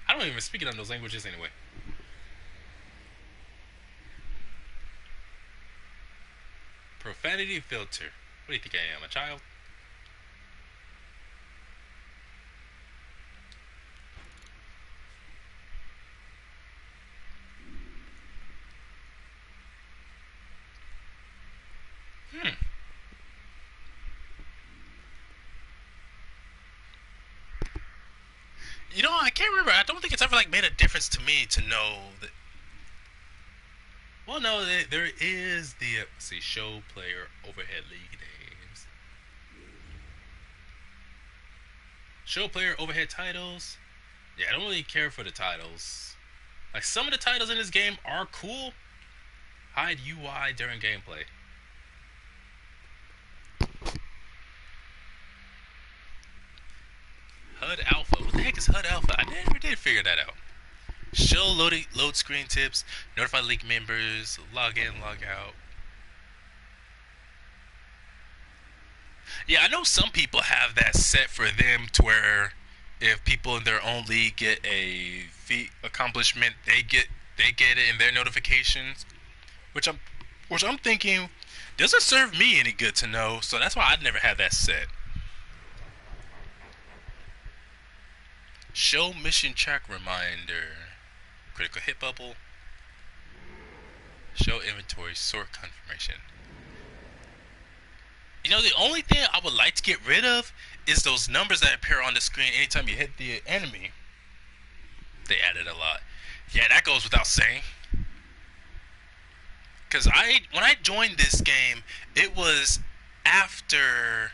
I don't even speak it on those languages anyway. Profanity filter. What do you think I am, a child? You know, I can't remember. I don't think it's ever like made a difference to me to know that. Well, no, there is the let's see, show player overhead league names. Show player overhead titles. Yeah, I don't really care for the titles. Like some of the titles in this game are cool. Hide UI during gameplay. HUD Alpha. What the heck is HUD Alpha? I never did figure that out. Show load screen tips, notify league members, log in, log out. Yeah, I know some people have that set for them to where if people in their own league get a feat accomplishment, they get it in their notifications. Which I'm thinking doesn't serve me any good to know, so that's why I'd never had that set. Show mission track reminder. Critical hit bubble. Show inventory sort confirmation. You know, the only thing I would like to get rid of is those numbers that appear on the screen anytime you hit the enemy. They added a lot. Yeah, that goes without saying. Because when I joined this game, it was after...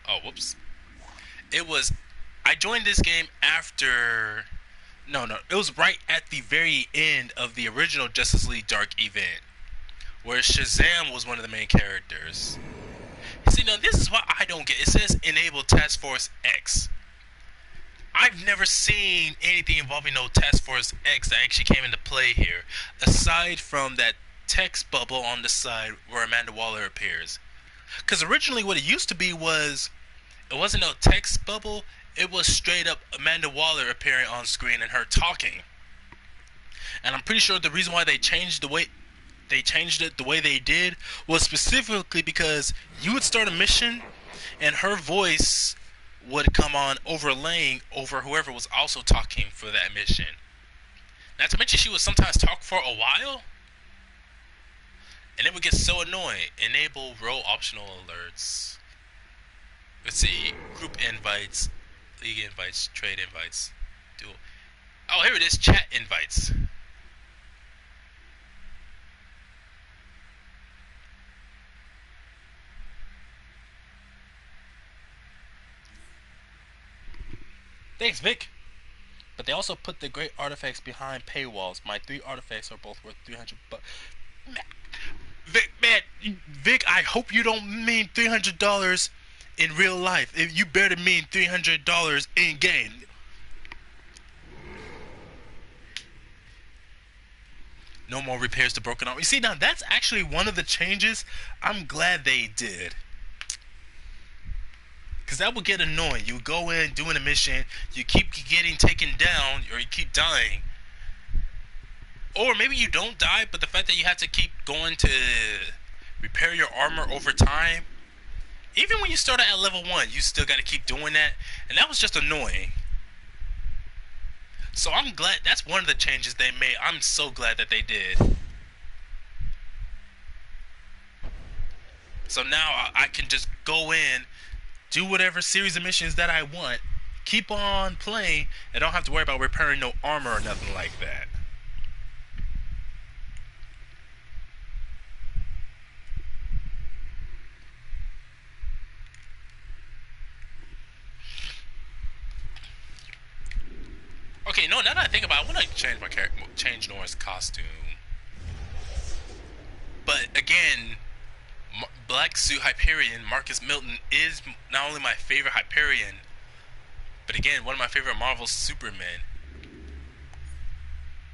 Oh, whoops. I joined this game after... No, it was right at the very end of the original Justice League Dark event, where Shazam was one of the main characters. See, now this is what I don't get. It says enable Task Force X. I've never seen anything involving no Task Force X that actually came into play here, aside from that text bubble on the side where Amanda Waller appears. Because originally what it used to be was, it wasn't no text bubble, it was straight up Amanda Waller appearing on screen and her talking. And I'm pretty sure the reason why they changed it the way they did was specifically because you would start a mission and her voice would come on overlaying over whoever was also talking for that mission. Not to mention she would sometimes talk for a while. And it would get so annoying. Enable role optional alerts. Let's see. Group invites. League invites. Trade invites. Dual. Oh, here it is. Chat invites. Thanks, Vic. But they also put the great artifacts behind paywalls. My 3 artifacts are both worth 300 bucks. Vic, I hope you don't mean $300 in real life. If you better mean $300 in game. No more repairs to broken armor. You see, now that's actually one of the changes I'm glad they did. Because that would get annoying. You go in, doing a mission, you keep getting taken down, or you keep dying. Or maybe you don't die, but the fact that you have to keep going to repair your armor over time. Even when you start at level 1, you still got to keep doing that. And that was just annoying. So I'm glad, that's one of the changes they made. I'm so glad that they did. So now I can just go in, do whatever series of missions that I want, keep on playing, and don't have to worry about repairing no armor or nothing like that. Okay, no, now that I think about it, I want to change my character, change Nora's costume. But again, Black Suit Hyperion, Marcus Milton, is not only my favorite Hyperion, but again, one of my favorite Marvel Supermen.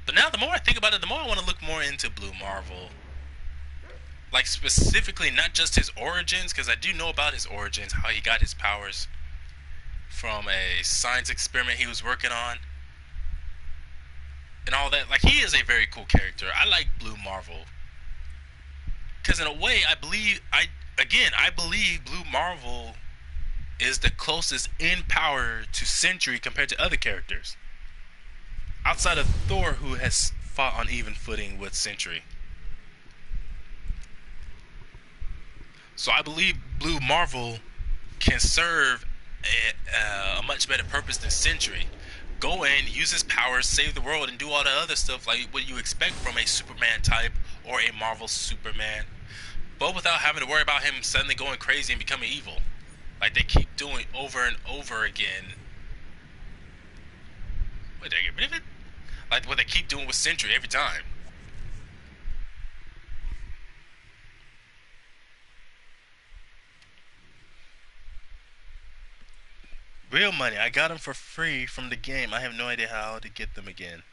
But now, the more I think about it, the more I want to look more into Blue Marvel. Like, specifically, not just his origins, because I do know about his origins, how he got his powers from a science experiment he was working on. And all that. Like, he is a very cool character. I like Blue Marvel. Because in a way, I believe Blue Marvel is the closest in power to Sentry compared to other characters. Outside of Thor, who has fought on even footing with Sentry. So I believe Blue Marvel can serve a much better purpose than Sentry. Go in, use his powers, save the world, and do all the other stuff like what you expect from a Superman type or a Marvel Superman. But without having to worry about him suddenly going crazy and becoming evil. Like they keep doing over and over again. Wait, did I get rid of it? Like what they keep doing with Sentry every time. Real money. I got them for free from the game. I have no idea how to get them again.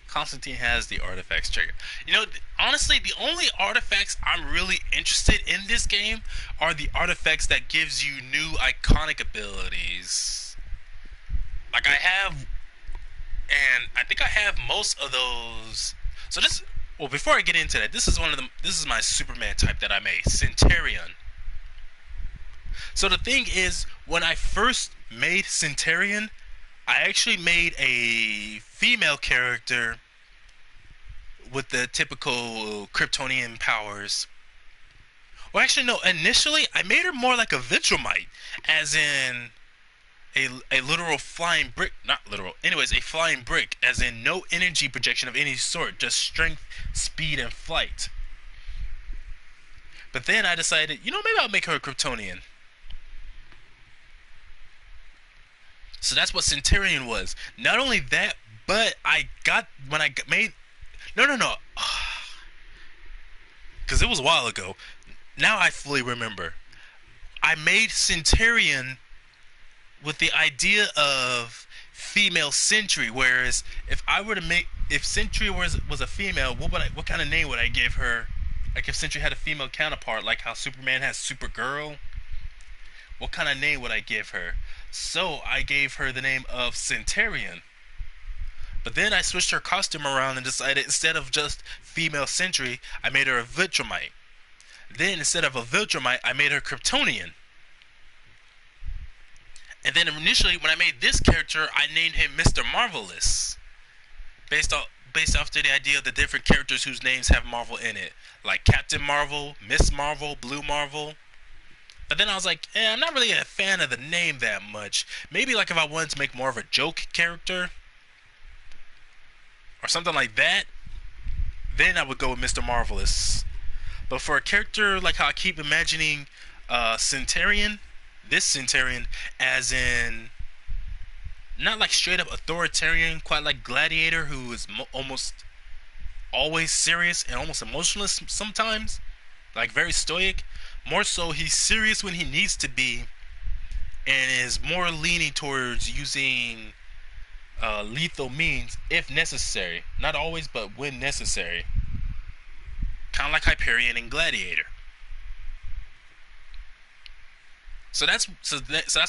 Constantine has the artifacts trigger. You know, honestly, the only artifacts I'm really interested in this game are the artifacts that gives you new iconic abilities. Like I have, and I think I have most of those. So this, well, before I get into that, this is my Superman type that I made, Centurion. So the thing is, when I first made Centurion, I actually made a female character with the typical Kryptonian powers. Well, actually, no. Initially, I made her more like a Viltrumite, as in a literal flying brick. Not literal. Anyways, a flying brick, as in no energy projection of any sort, just strength, speed, and flight. But then I decided, you know, maybe I'll make her a Kryptonian. So that's what Centurion was. Not only that, but No. Because it was a while ago. Now I fully remember. I made Centurion with the idea of female Sentry, whereas if Sentry was a female, what kind of name would I give her? Like if Sentry had a female counterpart, like how Superman has Supergirl, what kind of name would I give her? So I gave her the name of Centurion. But then I switched her costume around and decided instead of just female Sentry, I made her a Viltrumite. Then instead of a Viltrumite, I made her Kryptonian. And then initially when I made this character, I named him Mr. Marvelous. based off to the idea of the different characters whose names have Marvel in it, like Captain Marvel, Miss Marvel, Blue Marvel. But then I was like, I'm not really a fan of the name that much. Maybe like if I wanted to make more of a joke character or something like that, then I would go with Mr. Marvelous. But for a character like how I keep imagining Centurion, this Centurion, as in not like straight up authoritarian, quite like Gladiator, who is almost always serious and almost emotionless sometimes, like very stoic. More so, he's serious when he needs to be, and is more leaning towards using lethal means if necessary. Not always, but when necessary. Kind of like Hyperion and Gladiator. So that's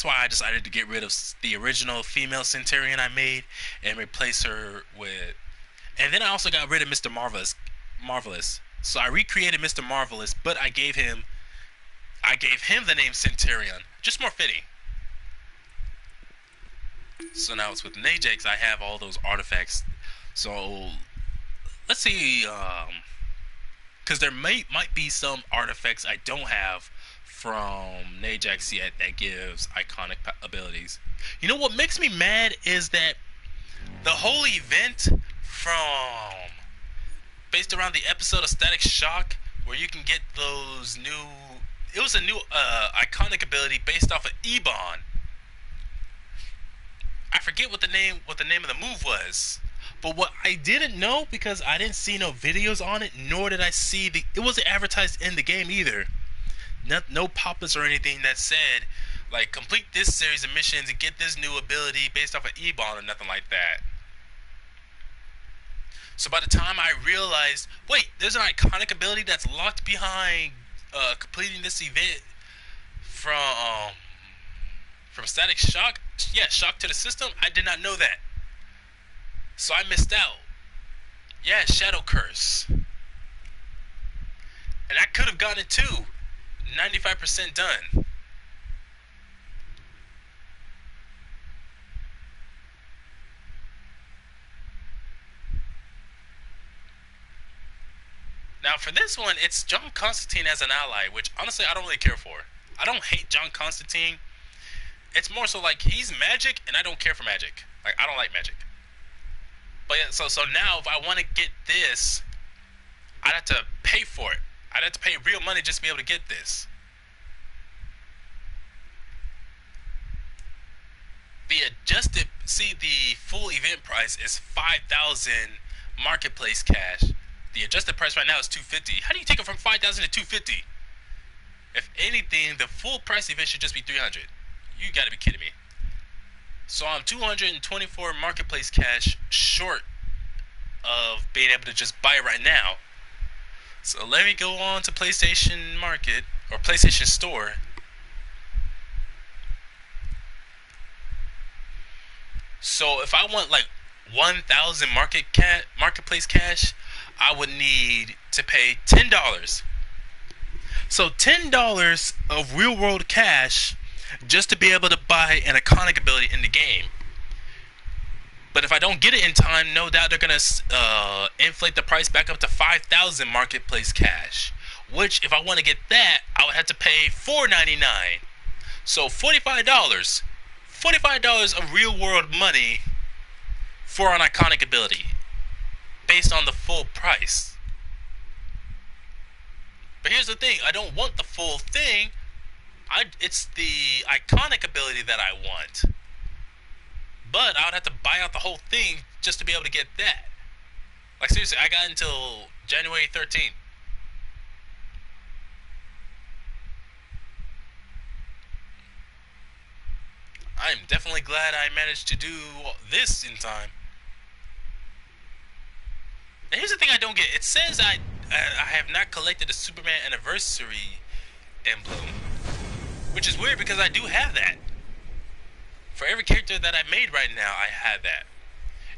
why I decided to get rid of the original female Centurion I made and replace her with. And then I also got rid of Mr. Marvelous. So I recreated Mr. Marvelous, but I gave him the name Centurion, just more fitting. So now it's with Najax, I have all those artifacts. So let's see, because there might be some artifacts I don't have from Najax yet that gives iconic abilities. You know what makes me mad is that the whole event from based around the episode of Static Shock, where you can get those new. It was a new iconic ability based off of Ebon. I forget what the name of the move was. But what I didn't know, because I didn't see no videos on it, nor did I see it wasn't advertised in the game either. No pop-ups or anything that said, like, complete this series of missions and get this new ability based off of Ebon or nothing like that. So by the time I realized, wait, there's an iconic ability that's locked behind completing this event from Static Shock. Yeah, shock to the system. I did not know that. So I missed out. Yeah, Shadow Curse. And I could have gotten it too. 95% done. Now for this one, it's John Constantine as an ally, which honestly I don't really care for. I don't hate John Constantine. It's more so like he's magic and I don't care for magic. Like, I don't like magic. But yeah, so now if I want to get this, I'd have to pay for it. I'd have to pay real money just to be able to get this. The full event price is 5,000 marketplace cash. The adjusted price right now is 250. How do you take it from 5,000 to 250? If anything, the full price event should just be 300. You gotta be kidding me. So I'm 224 marketplace cash short of being able to just buy it right now. So let me go on to PlayStation Market or PlayStation Store. So if I want like 1,000 marketplace cash, I would need to pay $10. So $10 of real world cash just to be able to buy an iconic ability in the game. But if I don't get it in time, no doubt they're gonna inflate the price back up to 5,000 marketplace cash. Which, if I want to get that, I would have to pay $4.99. So $45. $45 of real world money for an iconic ability, based on the full price. But here's the thing: I don't want the full thing. It's the iconic ability that I want. But I would have to buy out the whole thing just to be able to get that. Like, seriously, I got until January 13th. I'm definitely glad I managed to do this in time. And here's the thing I don't get. It says I have not collected a Superman anniversary emblem, which is weird because I do have that. For every character that I made right now, I have that.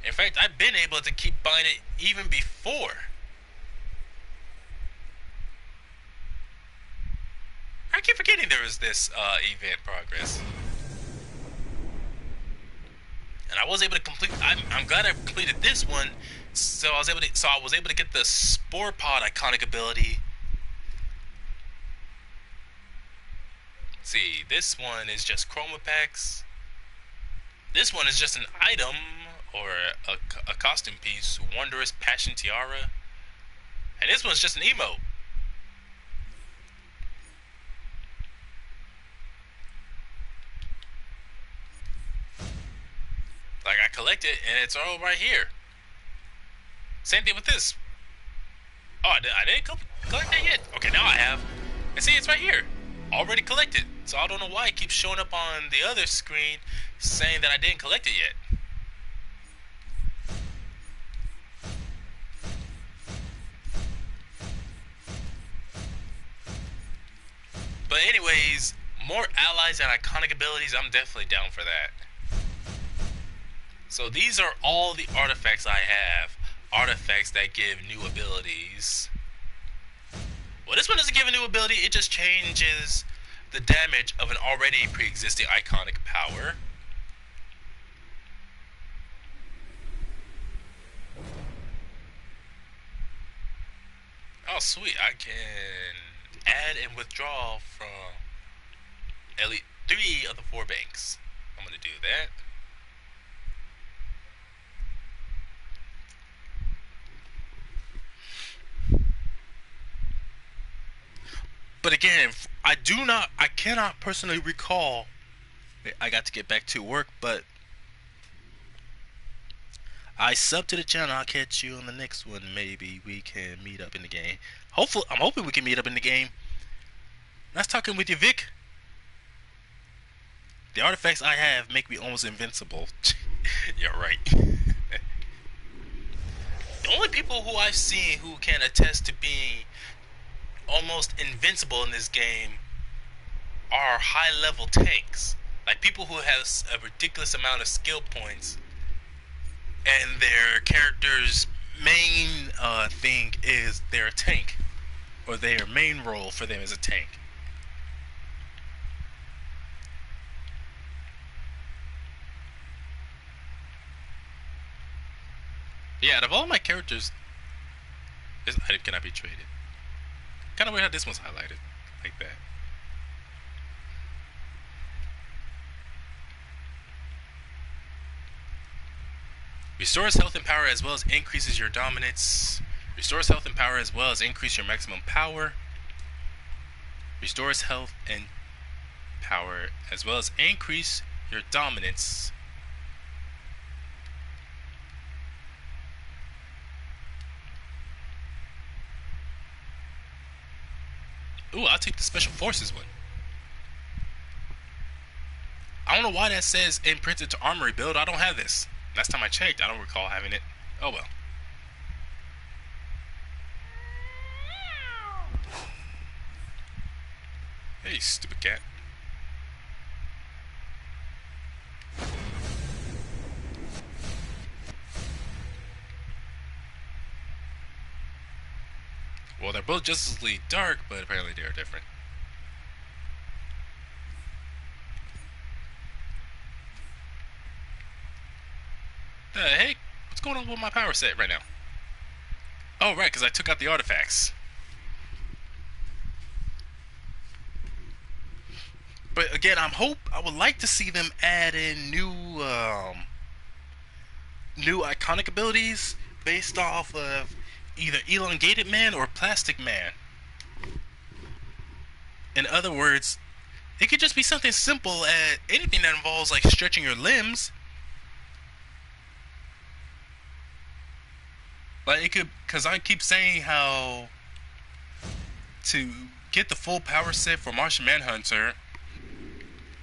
In fact, I've been able to keep buying it even before. I keep forgetting there was this event progress. and I was able to complete. I'm glad I completed this one. So I was able to get the Spore Pod iconic ability. See, this one is just chroma packs. This one is just an item or a costume piece, Wondrous Passion Tiara. And this one's just an emote. Like, I collect it and it's all right here. Same thing with this. Oh, I didn't collect that yet. Okay, now I have. And see, it's right here. Already collected. So I don't know why it keeps showing up on the other screen saying that I didn't collect it yet. But anyways, more allies and iconic abilities, I'm definitely down for that. So these are all the artifacts I have. Artifacts that give new abilities. Well, this one doesn't give a new ability, it just changes the damage of an already pre-existing iconic power. Oh sweet, I can add and withdraw from at least 3 of the 4 banks. I'm gonna do that. But again, I cannot personally recall. I got to get back to work, but I sub to the channel. I'll catch you on the next one. Maybe we can meet up in the game. Hopefully, I'm hoping we can meet up in the game. Nice talking with you, Vic. The artifacts I have make me almost invincible. You're right. The only people who I've seen who can attest to being almost invincible in this game are high-level tanks. Like people who have a ridiculous amount of skill points, and their character's main thing is they're a tank, or their main role for them is a tank. Yeah, out of all my characters, this item cannot be traded. Kind of weird how this one's highlighted like that. Restores health and power as well as increases your dominance. Restores health and power as well as increase your maximum power. Restores health and power as well as increase your dominance. Ooh, I'll take the Special Forces one. I don't know why that says imprinted to armory build. I don't have this. Last time I checked, I don't recall having it. Oh well. Hey, stupid cat. Well, they're both just as dark, but apparently they are different. The heck? What's going on with my power set right now? Oh, right, because I took out the artifacts. But again, I would like to see them add in new iconic abilities based off of either Elongated Man or Plastic Man. In other words, it could just be something simple as anything that involves like stretching your limbs. Like it could, because I keep saying how to get the full power set for Martian Manhunter,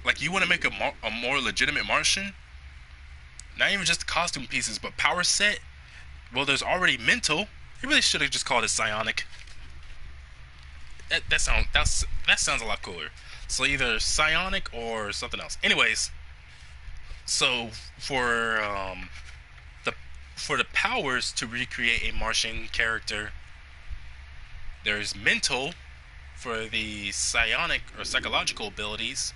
like you want to make a more legitimate Martian, not even just costume pieces, but power set. Well, there's already mental. You really should have just called it psionic. That sounds a lot cooler. So either psionic or something else. Anyways, so for the powers to recreate a Martian character, there's mental for the psionic or psychological abilities.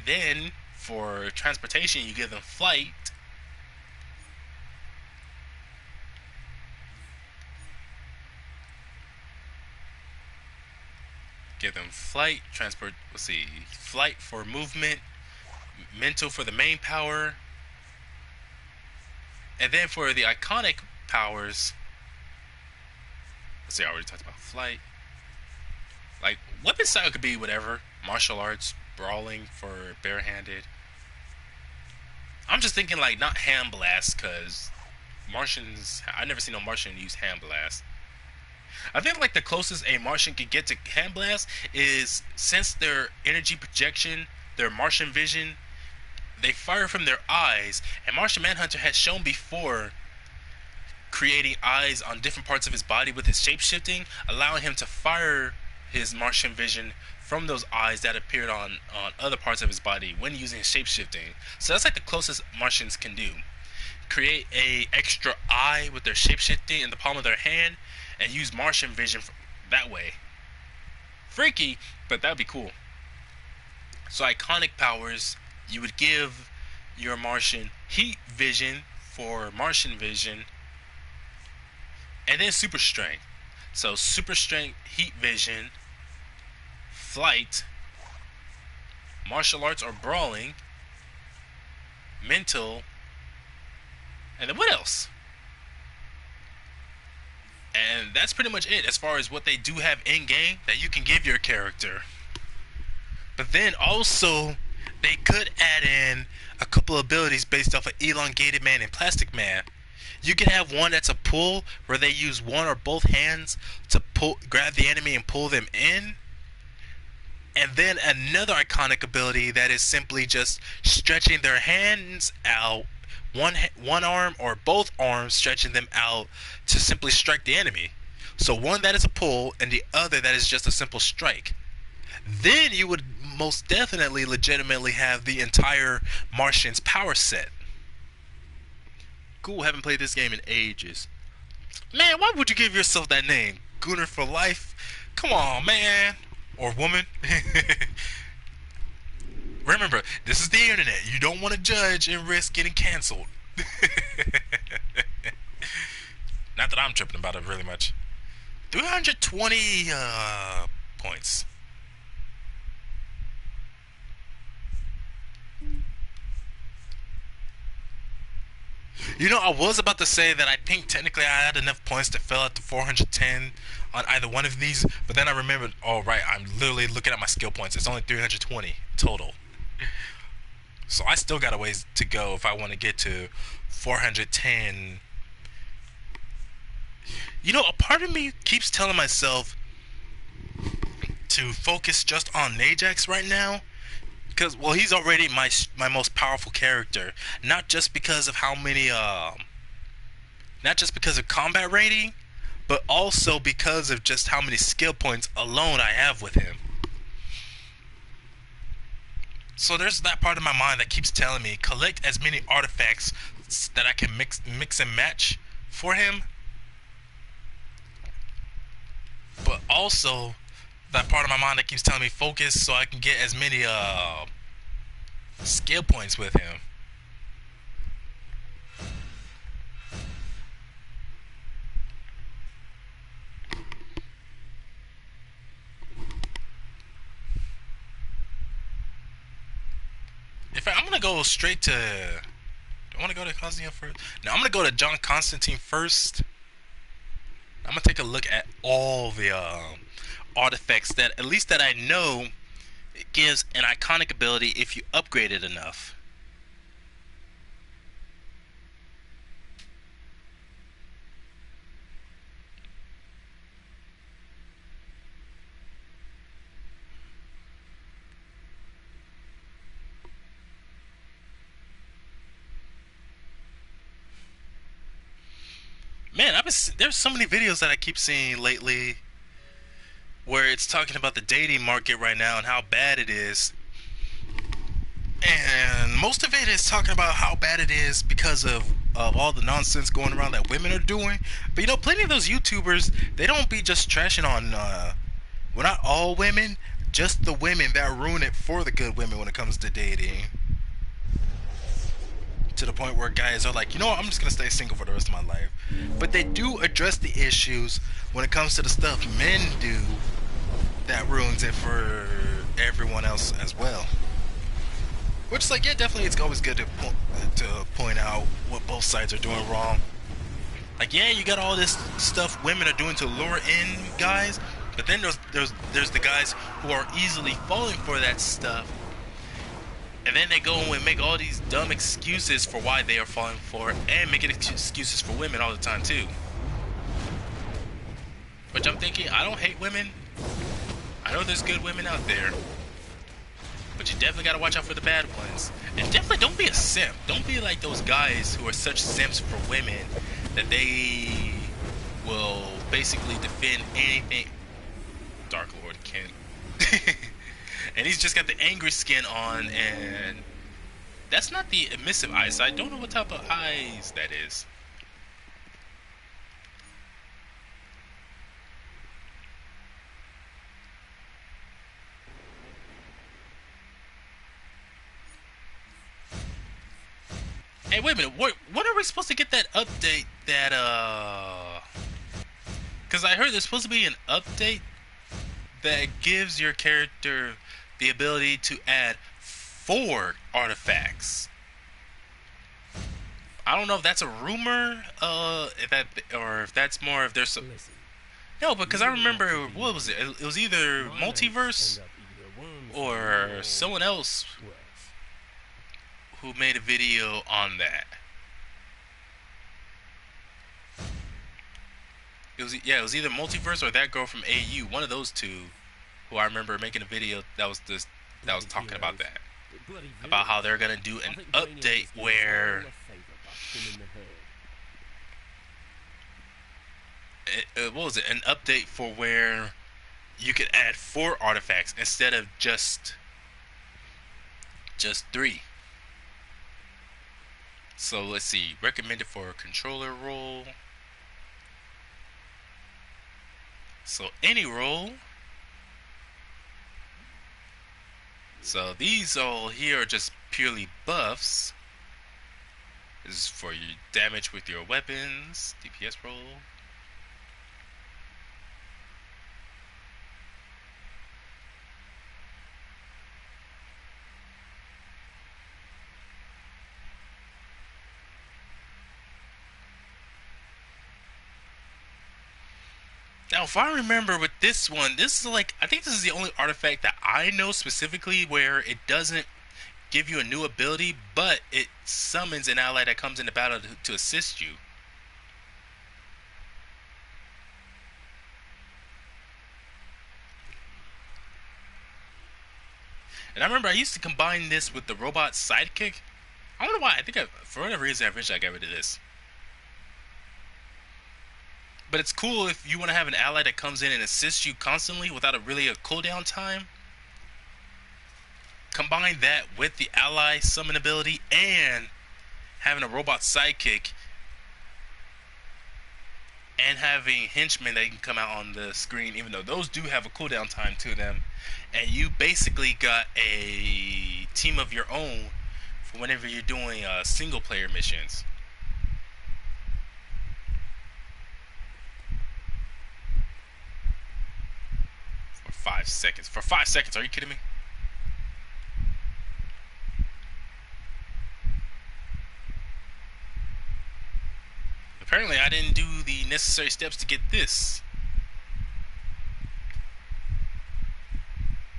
Then For transportation, you give them flight. Give them flight, transport, let's see, flight for movement, mental for the main power, and then for the iconic powers, let's see, I already talked about flight. Like, weapon style could be whatever. Martial arts, brawling for barehanded. I'm just thinking like not hand blast, because Martians, I've never seen no Martian use hand blast. I think like the closest a Martian could get to hand blast is, since their energy projection, their Martian vision, they fire from their eyes, and Martian Manhunter has shown before creating eyes on different parts of his body with his shapeshifting, allowing him to fire his Martian vision from those eyes that appeared on other parts of his body when using his shapeshifting. So that's like the closest Martians can do. Create a extra eye with their shapeshifting in the palm of their hand and use Martian vision that way. Freaky, but that'd be cool. So iconic powers, you would give your Martian heat vision for Martian vision, and then super strength. So super strength, heat vision, flight, martial arts or brawling, mental, and then what else? And that's pretty much it as far as what they do have in game that you can give your character. But then also, they could add in a couple of abilities based off of Elongated Man and Plastic Man. You can have one that's a pull, where they use one or both hands to grab the enemy and pull them in. And then another iconic ability that is simply just stretching their hands out, one arm or both arms, stretching them out to simply strike the enemy. So one that is a pull and the other that is just a simple strike. Then you would most definitely legitimately have the entire Martian's power set. Cool, haven't played this game in ages. Man, why would you give yourself that name? Gunner for life? Come on, man. Or woman. Remember, this is the internet. You don't want to judge and risk getting canceled. Not that I'm tripping about it really much. 320 points. You know, I was about to say that I think technically I had enough points to fill out the 410 on either one of these, but then I remembered, oh right, I'm literally looking at my skill points. It's only 320 total. So I still got a ways to go if I want to get to 410. You know, a part of me keeps telling myself to focus just on Najax right now. Because, well, he's already my most powerful character. Not just because of how many, not just because of combat rating, but also because of just how many skill points alone I have with him. So there's that part of my mind that keeps telling me, collect as many artifacts that I can mix and match for him. But also that part of my mind that keeps telling me focus so I can get as many skill points with him. In fact, I'm gonna go straight to. Do I want to go to Constantine first? No, I'm gonna go to John Constantine first. I'm gonna take a look at all the artifacts that, at least that I know, it gives an iconic ability if you upgrade it enough. Man, there's so many videos that I keep seeing lately where it's talking about the dating market right now and how bad it is. And most of it is talking about how bad it is because of all the nonsense going around that women are doing. But you know, plenty of those YouTubers, they don't be just trashing on, well, not all women, just the women that ruin it for the good women when it comes to dating. to the point where guys are like, you know what, I'm just gonna stay single for the rest of my life. But they do address the issues when it comes to the stuff men do that ruins it for everyone else as well. Which is like, yeah, definitely it's always good to point out what both sides are doing wrong. Like, yeah, you got all this stuff women are doing to lure in guys, but then there's the guys who are easily falling for that stuff, and then they go and make all these dumb excuses for why they are falling for it, and making excuses for women all the time too. Which I'm thinking, I don't hate women. I know there's good women out there, but you definitely gotta watch out for the bad ones. And definitely don't be a simp. Don't be like those guys who are such simps for women that they will basically defend anything. Dark Lord Kent. And he's just got the angry skin on, and that's not the emissive eyes. I don't know what type of eyes that is. Hey, wait a minute. When are we supposed to get that update that, because I heard there's supposed to be an update that gives your character the ability to add 4 artifacts. I don't know if that's a rumor, if that's more if there's some... No, because I remember, what was it? It was either Multiverse or someone else who made a video on that. It was either Multiverse or that girl from AU, one of those two, who I remember making a video that was talking about that, about how they're gonna do an update where what was it? An update for where you could add 4 artifacts instead of just 3. So let's see, recommended for a controller role. So any role. So these all here are just purely buffs. This is for your damage with your weapons, DPS roll. Now, if I remember with this one, this is like, I think this is the only artifact that I know specifically where it doesn't give you a new ability, but it summons an ally that comes into battle to assist you. And I remember I used to combine this with the robot sidekick. I don't know why, for whatever reason, eventually I got rid of this. But it's cool if you want to have an ally that comes in and assists you constantly without a cooldown time. Combine that with the ally summon ability and having a robot sidekick and having henchmen that can come out on the screen, even though those do have a cooldown time to them. And you basically got a team of your own for whenever you're doing single player missions. For 5 seconds, are you kidding me? Apparently I didn't do the necessary steps to get this.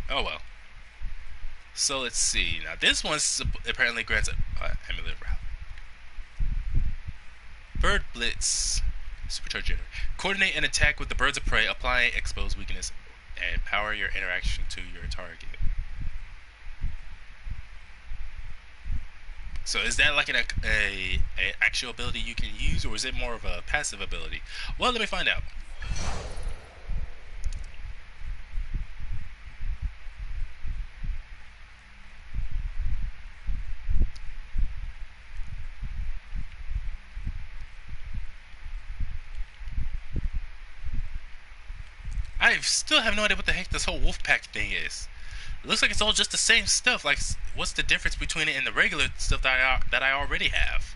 Oh well. So let's see. Now this one apparently grants amulet route. Bird Blitz. Supercharge jitter. Coordinate an attack with the birds of prey, apply exposed weakness, and power your interaction to your target. So is that like an actual ability you can use, or is it more of a passive ability? Well, let me find out. I still have no idea what the heck this whole wolf pack thing is. It looks like it's all just the same stuff. Like, what's the difference between it and the regular stuff that I already have?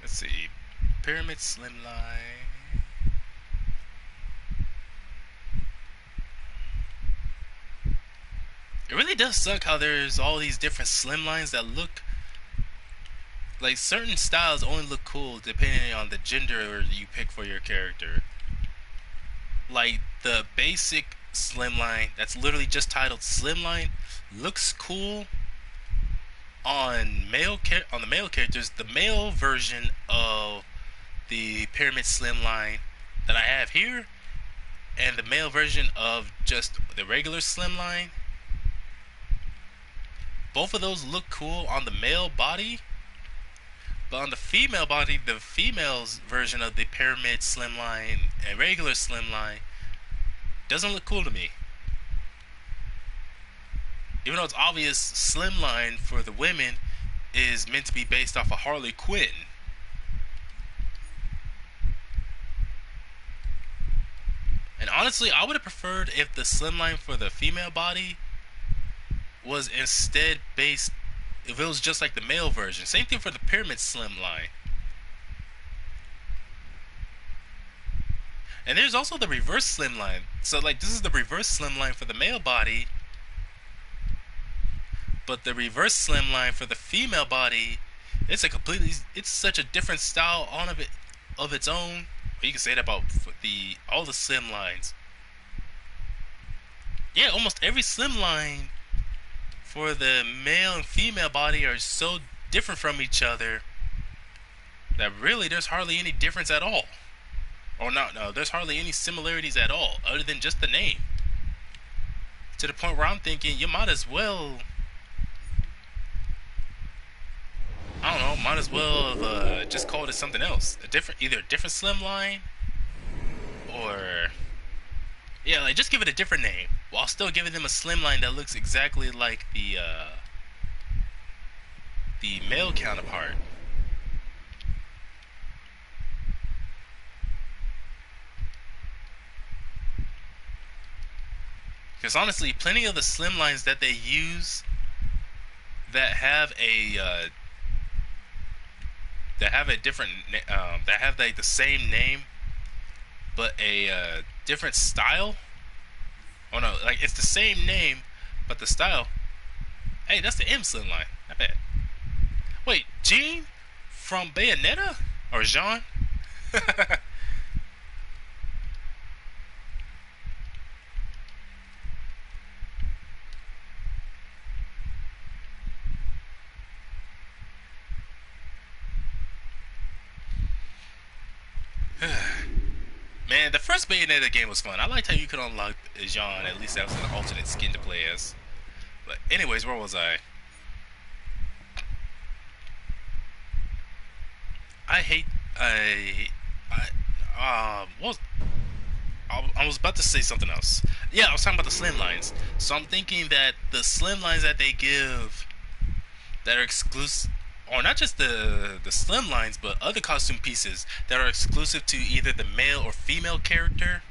Let's see. Pyramid Slimline. It really does suck how there's all these different slimlines that look like certain styles only look cool depending on the gender you pick for your character. Like the basic slimline that's literally just titled Slimline looks cool on on the male characters. The male version of the Pyramid Slimline that I have here and the male version of just the regular Slimline, both of those look cool on the male body, but on the female body, the female's version of the Pyramid Slimline and regular Slimline doesn't look cool to me. Even though it's obvious Slimline for the women is meant to be based off of Harley Quinn. And honestly, I would have preferred if the Slimline for the female body was instead based, if it was just like the male version. Same thing for the Pyramid Slimline. And there's also the reverse Slimline. So like this is the reverse Slimline for the male body, but the reverse Slimline for the female body, it's such a different style of its own. You can say that about all the Slimlines. Yeah, almost every Slimline for the male and female body are so different from each other that really there's hardly any difference at all. Or no, there's hardly any similarities at all, other than just the name. To the point where I'm thinking, you might as well, I don't know, might as well have just called it something else. Either a different Slimline, or yeah, like just give it a different name, while still giving them a Slimline that looks exactly like the male counterpart. Because honestly, plenty of the Slimlines that they use that have a different that have like the same name but a different style. Oh no, like it's the same name but the style. Hey, that's the M Slimline. Not bad. Wait, Jean from Bayonetta or Jean? Man, the first Bayonetta game was fun. I liked how you could unlock Jean. At least that was an alternate skin to play as. But anyways, where was I? I was about to say something else. Yeah, I was talking about the slim lines. So I'm thinking that the slim lines that they give that are exclusive, or not just the slim lines, but other costume pieces that are exclusive to either the male or female character.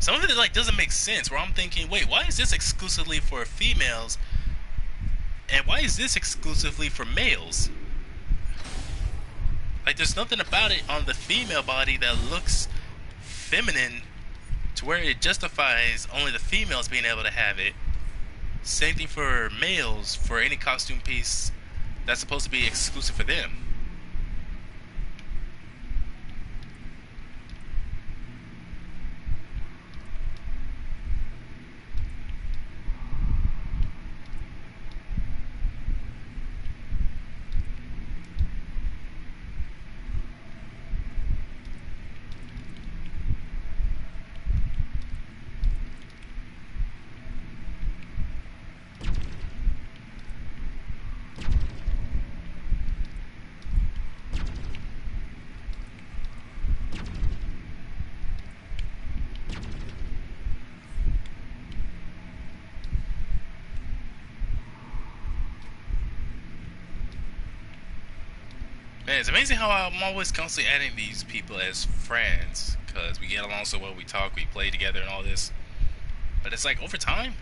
Some of it like doesn't make sense. Where I'm thinking, wait, why is this exclusively for females, and why is this exclusively for males? Like, there's nothing about it on the female body that looks feminine to where it justifies only the females being able to have it. Same thing for males, for any costume piece that's supposed to be exclusive for them. Man, it's amazing how I'm always constantly adding these people as friends because we get along so well, we talk, we play together, and all this. But it's like over time,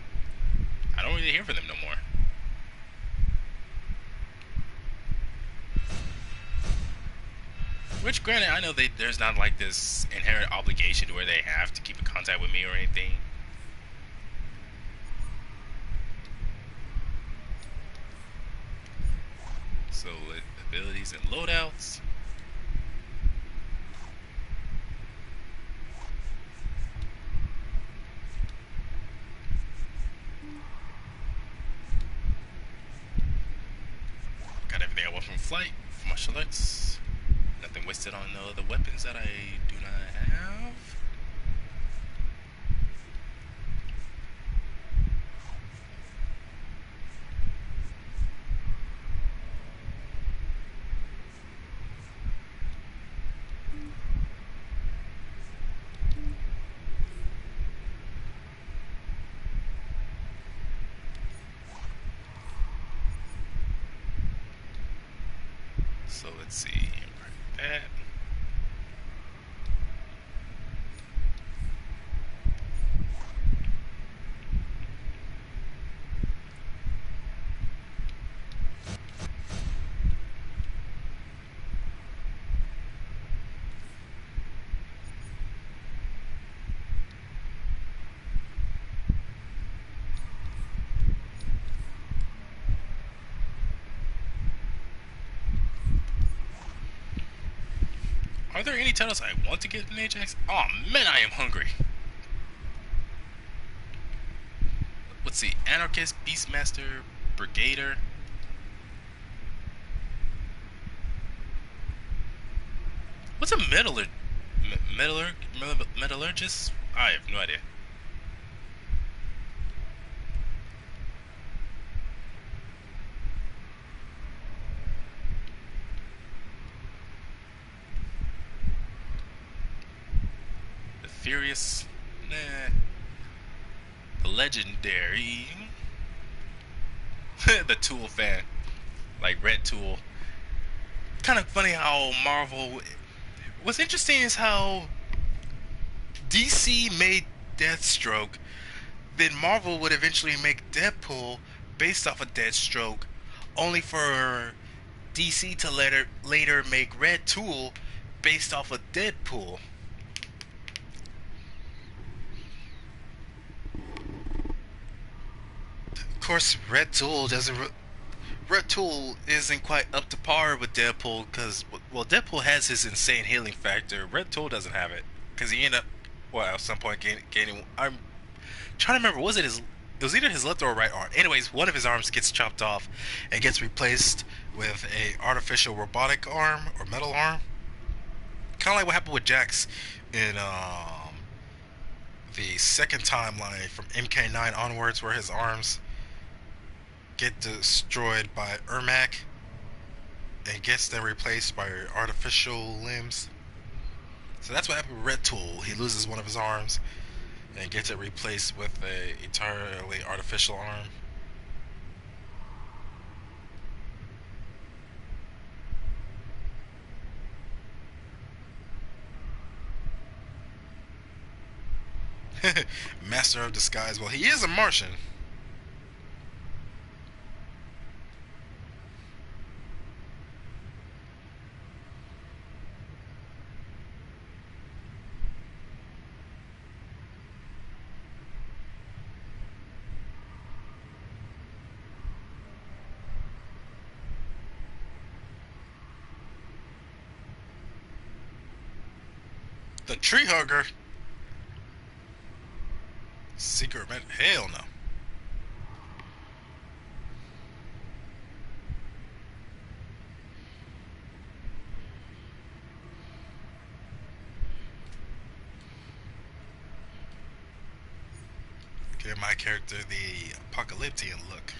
I don't really hear from them no more. Which, granted, I know there's not like this inherent obligation to where they have to keep in contact with me or anything. So, abilities and loadouts. Got everything I want from flight, from my selects. Nothing wasted on the weapons that I do not have. So let's see. That. Are there any titles I want to get in Ajax? Oh man, I am hungry. Let's see. Anarchist, Beastmaster, Brigader. What's a metallurgist? I have no idea. The Furious. Nah. The Legendary. The Tool fan. Like Red Tool. Kind of funny how Marvel. What's interesting is how DC made Deathstroke, then Marvel would eventually make Deadpool based off of Deathstroke, only for DC to later make Red Tool based off of Deadpool. Of course, Red Tool isn't quite up to par with Deadpool because, well, Deadpool has his insane healing factor. Red Tool doesn't have it because he ended up, well, at some point gaining. I'm trying to remember, it was either his left or right arm. Anyways, one of his arms gets chopped off and gets replaced with a artificial robotic arm or metal arm. Kind of like what happened with Jax in the second timeline from MK9 onwards, where his arms get destroyed by Ermac and gets then replaced by artificial limbs. So that's what happened with Red Tool. He loses one of his arms and gets it replaced with a entirely artificial arm. Master of Disguise. Well, he is a Martian. The Tree Hugger. Secret man? Hell no. Give my character the apocalyptic look.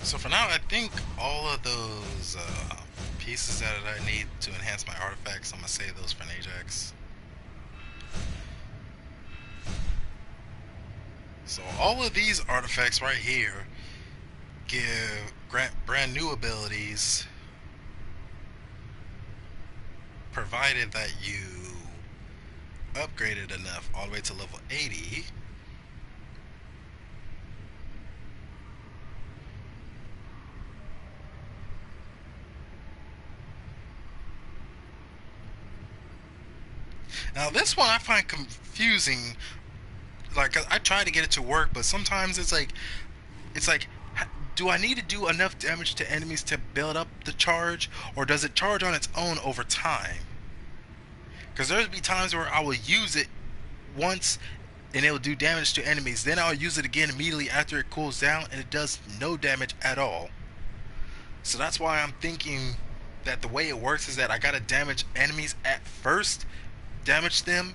So for now, I think all of those pieces that I need to enhance my artifacts. I'm gonna save those for an Ajax. So all of these artifacts right here grant brand new abilities, provided that you upgraded enough all the way to level 80. Now this one I find confusing. Like, I try to get it to work, but sometimes it's like, do I need to do enough damage to enemies to build up the charge, or does it charge on its own over time? Because there'll be times where I will use it once and it will do damage to enemies, then I'll use it again immediately after it cools down and it does no damage at all. So that's why I'm thinking that the way it works is that I gotta damage enemies at first, damage them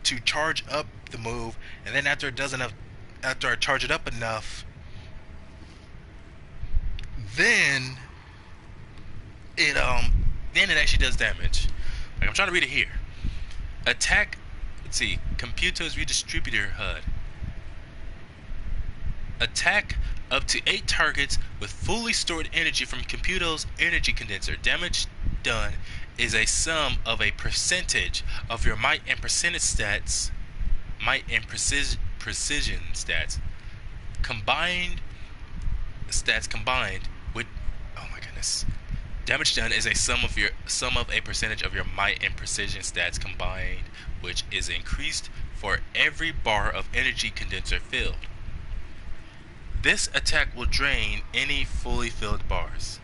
to charge up the move, and then after I charge it up enough, then it actually does damage. Like, I'm trying to read it here. Attack, let's see, Computo's redistributor HUD. Attack up to 8 targets with fully stored energy from Computo's energy condenser. Damage done is a sum of a percentage of your might and percentage stats, might and precision stats combined with, oh my goodness. Damage done is a sum of a percentage of your might and precision stats combined, which is increased for every bar of energy condenser filled. This attack will drain any fully filled bars.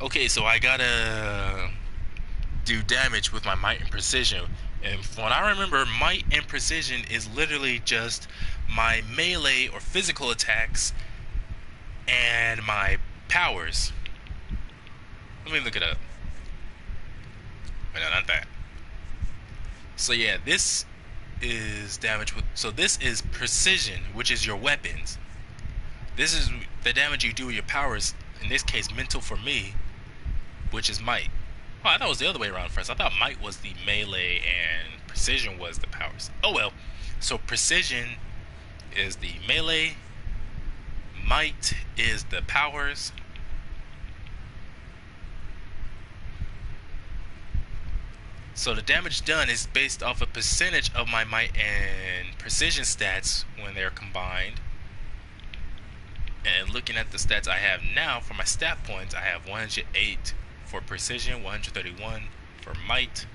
Okay, so I gotta do damage with my might and precision. And from what I remember, might and precision is literally just my melee or physical attacks and my powers. Let me look it up. Wait, no, not that. So yeah, this is damage with, so this is precision, which is your weapons. This is the damage you do with your powers, in this case mental for me, which is might. Oh, I thought it was the other way around first. I thought might was the melee and precision was the powers. Oh well. So precision is the melee, might is the powers. So the damage done is based off a percentage of my might and precision stats when they're combined. And looking at the stats I have now for my stat points, I have 108 for precision, 131 for might.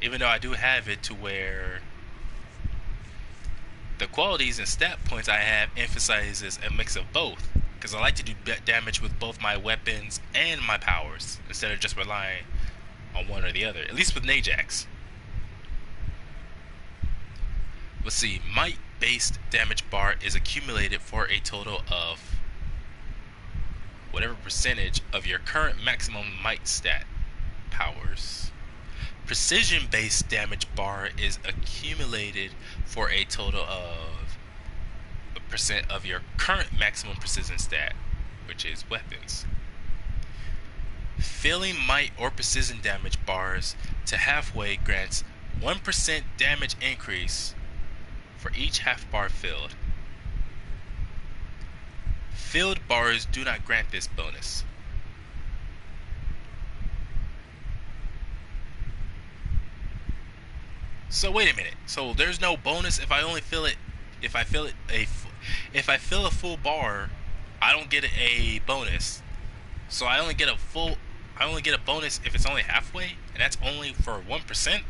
Even though I do have it to where the qualities and stat points I have emphasizes a mix of both, because I like to do damage with both my weapons and my powers instead of just relying on one or the other, at least with an Ajax. Let's see, might based damage bar is accumulated for a total of whatever percentage of your current maximum might stat powers. Precision based damage bar is accumulated for a total of a percent of your current maximum precision stat, which is weapons. Filling might or precision damage bars to halfway grants 1% damage increase for each half bar filled. Filled bars do not grant this bonus. So wait a minute. So there's no bonus if I only fill it. If I fill a full bar, I don't get a bonus. So I only get a bonus if it's only halfway, and that's only for 1%.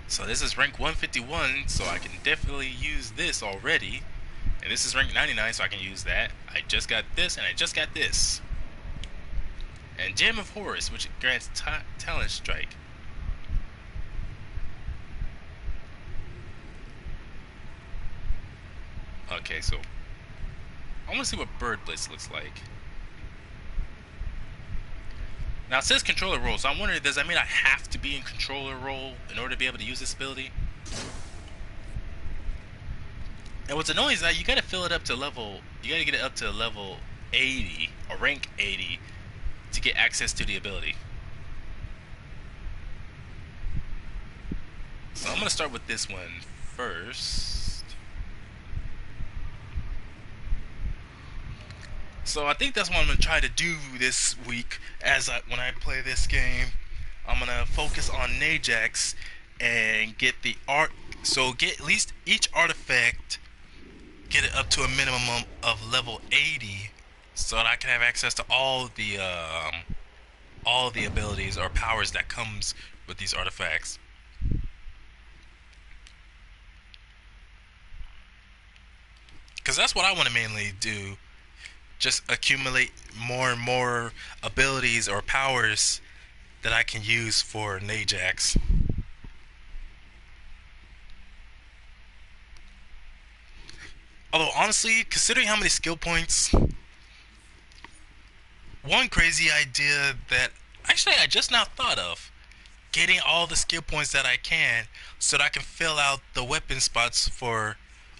So this is rank 151, so I can definitely use this already. And this is rank 99, so I can use that. I just got this, and I just got this. And Gem of Horus, which grants Talent Strike. Okay, so I want to see what Bird Blitz looks like. Now it says controller role, so I'm wondering, does that mean I have to be in controller role in order to be able to use this ability? And what's annoying is that you gotta fill it up to level, you gotta get it up to level 80, or rank 80, to get access to the ability. So I'm gonna start with this one first. So I think that's what I'm gonna try to do this week when I play this game. I'm gonna focus on Najax and get the art. So get at least each artifact, get it up to a minimum of level 80, so that I can have access to all the abilities or powers that comes with these artifacts. Because that's what I want to mainly do. Just accumulate more and more abilities or powers that I can use for Najax. Although honestly, considering how many skill points, one crazy idea that actually I just now thought of, getting all the skill points that I can so that I can fill out the weapon spots for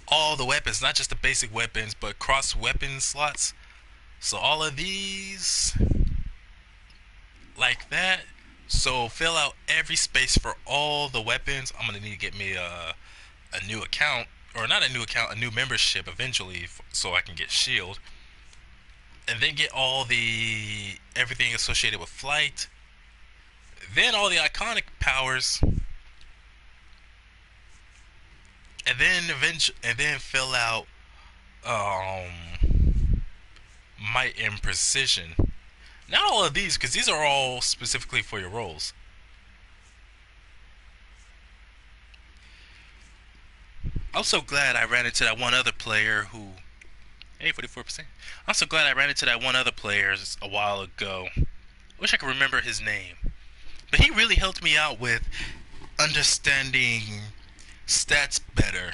all the weapons, not just the basic weapons, but cross weapon slots. So all of these, like that. So fill out every space for all the weapons. I'm gonna need to get me a new account, or not a new account, a new membership eventually, so I can get shield, and then get all the everything associated with flight, then all the iconic powers, and then fill out might and precision. Not all of these, because these are all specifically for your roles. I'm so glad I ran into that one other player who, hey, 44%. I'm so glad I ran into that one other player a while ago. I wish I could remember his name, but he really helped me out with understanding stats better,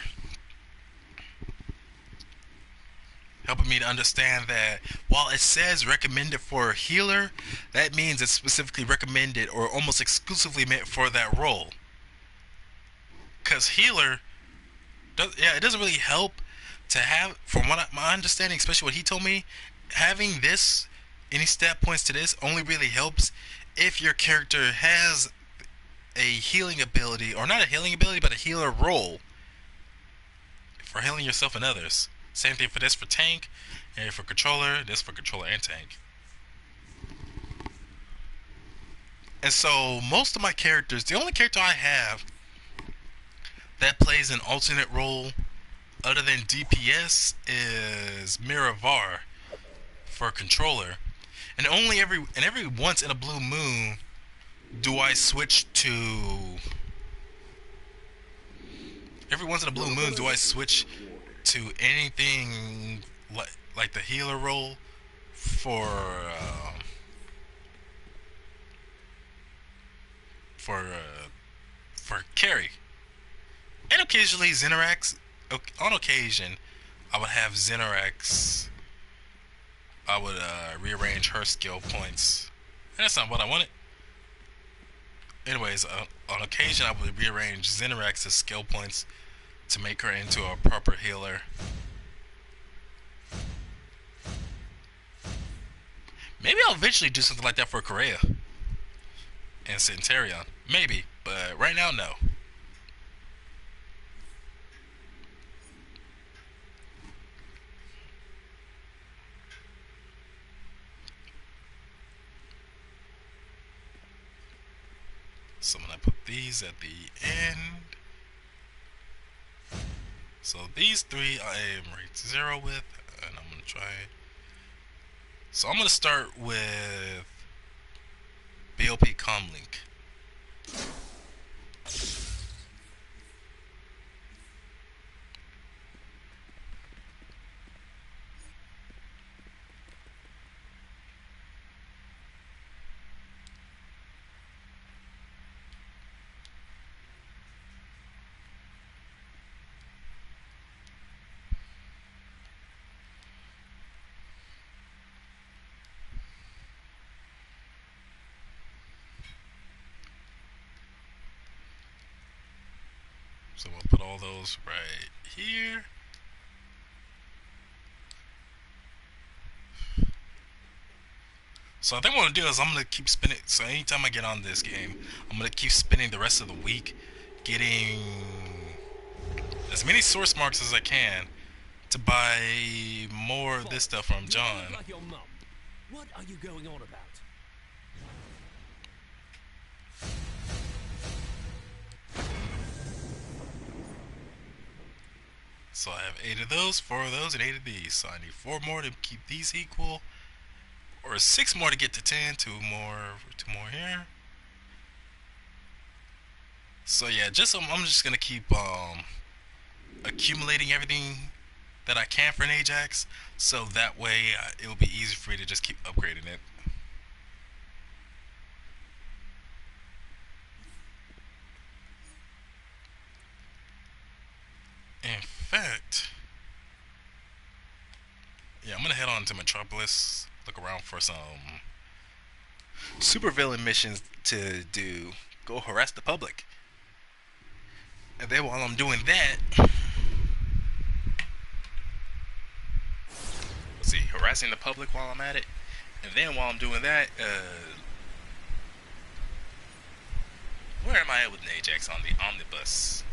helping me to understand that while it says recommended for a healer, that means it's specifically recommended or almost exclusively meant for that role. Because healer, it doesn't really help to have, from my understanding, especially what he told me, having this, any stat points to this, only really helps if your character has a healing ability, or not a healing ability, but a healer role for healing yourself and others. Same thing for this for tank, and for controller, this for controller and tank. And so most of my characters, the only character I have that plays an alternate role other than DPS is Miravar for controller. And every once in a blue moon do I switch to anything like the healer role for for uh, for carry. And occasionally Xenorax. On occasion, I would have Xenorax. I would rearrange her skill points. And that's not what I wanted. Anyways, on occasion, I would rearrange Xenorax's skill points to make her into a proper healer. Maybe I'll eventually do something like that for Correa and Centurion. Maybe, but right now, no. So I'm going to put these at the end. So these three I am ranked 0 with, and I'm going to try. So I'm going to start with BOP Comlink. So we'll put all those right here. So I think what I'm gonna do is I'm gonna keep spinning. So anytime I get on this game, I'm gonna keep spinning the rest of the week, getting as many source marks as I can to buy more of this stuff from John. Like your mum. What are you going on about? So I have 8 of those, 4 of those, and 8 of these. So I need 4 more to keep these equal, or 6 more to get to 10. 2 more here. So yeah, I'm just gonna keep accumulating everything that I can for an Ajax, so that way it will be easy for me to just keep upgrading it. In fact, yeah, I'm gonna head on to Metropolis, look around for some supervillain missions to do. Go harass the public. And then while I'm doing that, let's see, harassing the public while I'm at it. And then while I'm doing that, where am I at with an Ajax on the omnibus?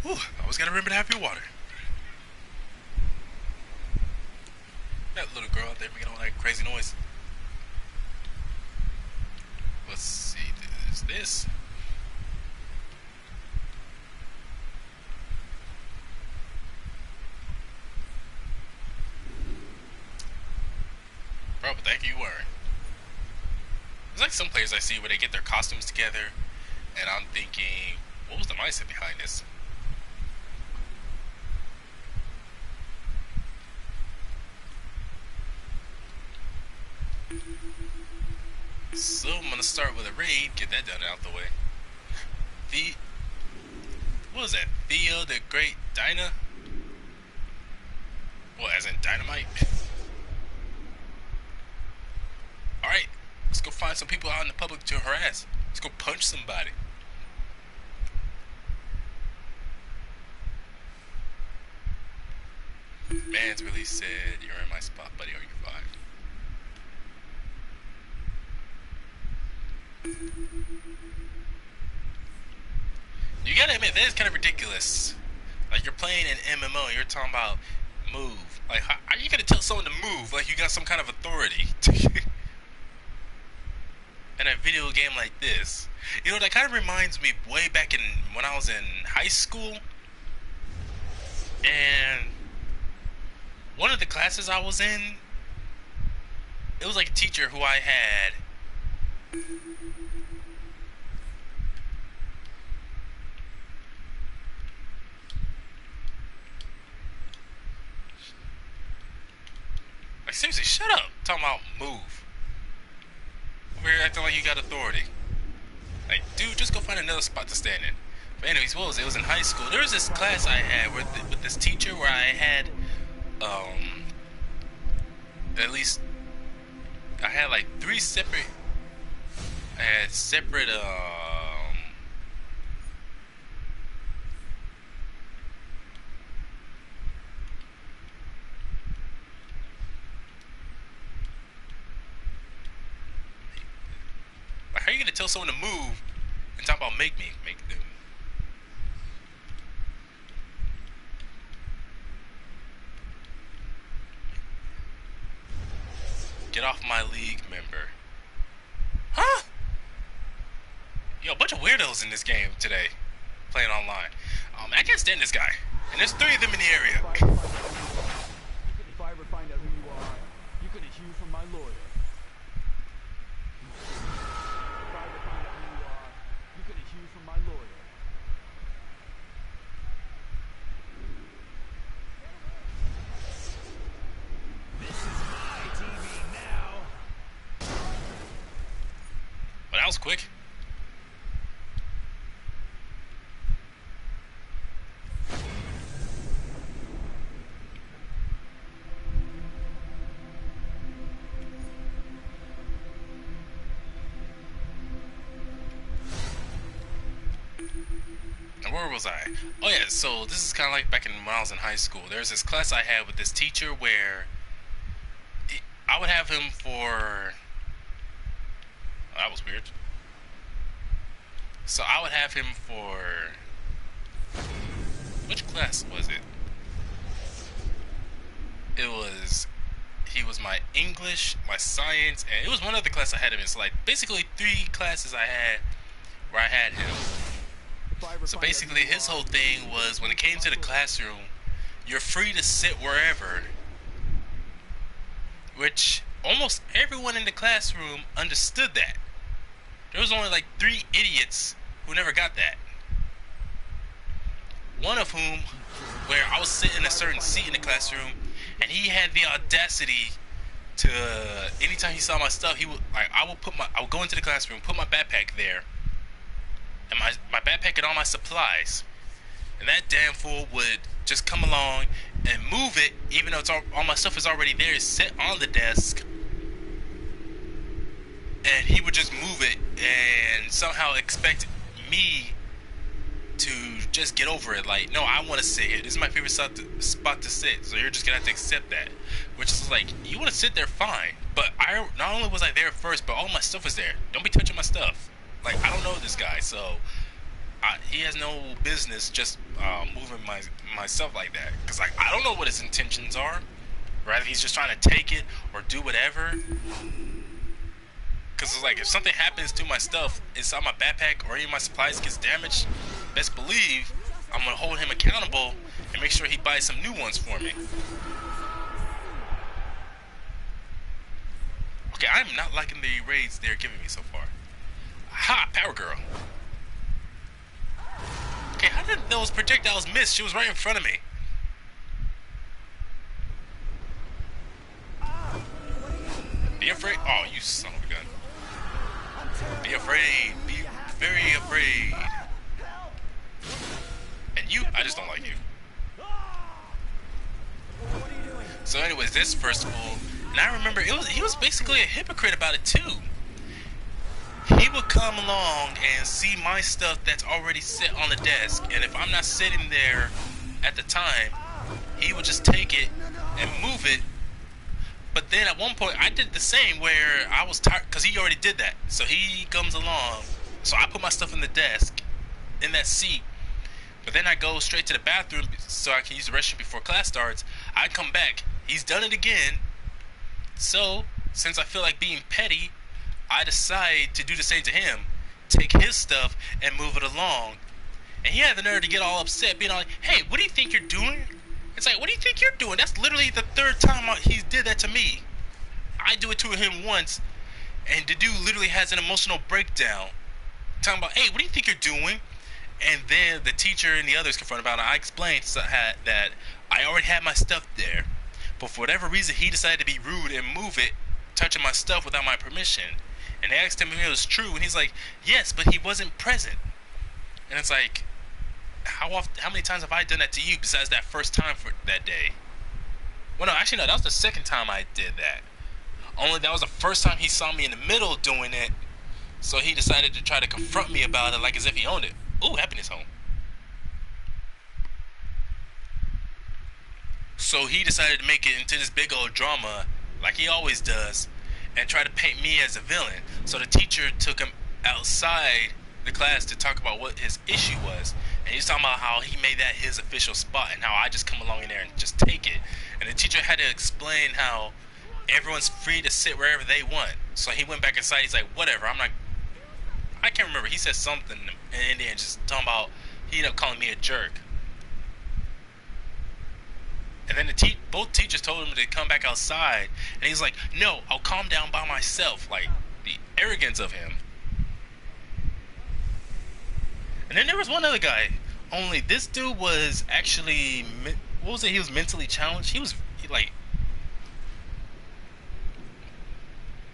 Whew, always gotta remember to have your water. That little girl out there making all that crazy noise. Let's see, there's this. Bro, what the heck are you wearing? There's like some players I see where they get their costumes together, and I'm thinking, what was the mindset behind this? So I'm gonna start with a raid, get that done out the way. What was that? Theo the Great Dyna? Well, as in dynamite. Alright, let's go find some people out in the public to harass. Let's go punch somebody. Man's really said, you're in my spot, buddy, are you 5? You gotta admit, that is kind of ridiculous. Like, you're playing an MMO and you're talking about move. Like, how are you gonna tell someone to move like you got some kind of authority? In a video game like this. You know, that kind of reminds me way back in when I was in high school. And one of the classes I was in, it was like a teacher who I had. Like, seriously, shut up. Talking about move. Over here acting like you got authority. Like, dude, just go find another spot to stand in. But anyways, what was it? It was in high school. There was this class I had with this teacher where I had, at least, I had like 3 separate, I had separate, like, how are you gonna tell someone to move and talk about make them? Get off my league, member. Huh? Yo, a bunch of weirdos in this game today, playing online. I can't stand this guy. And there's 3 of them in the area. If I ever find out who you are, you're gonna hear from my lawyer. If I ever find out who you are, you're gonna hear from my lawyer. This is my TV now. But that was quick. where was I? Oh yeah, so this is kind of like back when I was in high school. There's this class I had with this teacher where I would have him for... Oh, that was weird. So I would have him for... Which class was it? It was... He was my English, my science, and it was one other class I had him in. So like basically 3 classes I had where I had him. So basically his whole thing was when it came to the classroom, you're free to sit wherever. Which almost everyone in the classroom understood that. There was only like 3 idiots who never got that. One of whom, where I was sitting in a certain seat in the classroom, and he had the audacity to, anytime he saw my stuff, he would, like, I would go into the classroom, put my backpack there, and my backpack and all my supplies, and that damn fool would just come along and move it, even though it's all my stuff is already there, sit on the desk, and he would just move it and somehow expect me to just get over it. Like, no, I want to sit here. This is my favorite spot to sit, so you're just gonna have to accept that. Which is like, you want to sit there, fine, but not only was I there first, but all my stuff was there. Don't be touching my stuff. Like, I don't know this guy, so he has no business just moving my stuff like that. Because like, I don't know what his intentions are. Rather, he's just trying to take it or do whatever. Because it's like, if something happens to my stuff inside my backpack or any of my supplies gets damaged, best believe I'm going to hold him accountable and make sure he buys some new ones for me. Okay, I'm not liking the raids they're giving me so far. Ha! Power Girl. Okay, how did those projectiles miss? She was right in front of me. Be afraid. Oh, you son of a gun. Be afraid. Be very afraid. And you, I just don't like you. So anyways, this first of all, and I remember he was basically a hypocrite about it too. He would come along and see my stuff that's already sit on the desk, and if I'm not sitting there at the time, he would just take it and move it. But then at one point, I did the same where I was tired, because he already did that. So he comes along, so I put my stuff in the desk, in that seat, but then I go straight to the bathroom so I can use the restroom before class starts. I come back, he's done it again, so since I feel like being petty, I decide to do the same to him, take his stuff and move it along. And he had the nerve to get all upset, being like, hey, what do you think you're doing? It's like, what do you think you're doing? That's literally the 3rd time he did that to me. I do it to him once, and the dude literally has an emotional breakdown, talking about, hey, what do you think you're doing? And then the teacher and the others confront about it. I explained that I already had my stuff there, but for whatever reason, he decided to be rude and move it, touching my stuff without my permission. And they asked him if it was true, and he's like, yes, but he wasn't present. And it's like, how many times have I done that to you besides that first time for that day? Well, no, actually, no, that was the 2nd time I did that. Only that was the first time he saw me in the middle doing it, so he decided to try to confront me about it like as if he owned it. Ooh, happiness home. So he decided to make it into this big old drama, like he always does, and try to paint me as a villain. So the teacher took him outside the class to talk about what his issue was, and he was talking about how he made that his official spot and how I just come along in there and just take it. And the teacher had to explain how everyone's free to sit wherever they want. So he went back inside. He's like, whatever, I can't remember. He said something in Indian, just talking about, he ended up calling me a jerk. And then both teachers told him to come back outside, and he's like, no, I'll calm down by myself. Like, the arrogance of him. And then there was one other guy, only this dude was actually, what was it, he was mentally challenged. He like,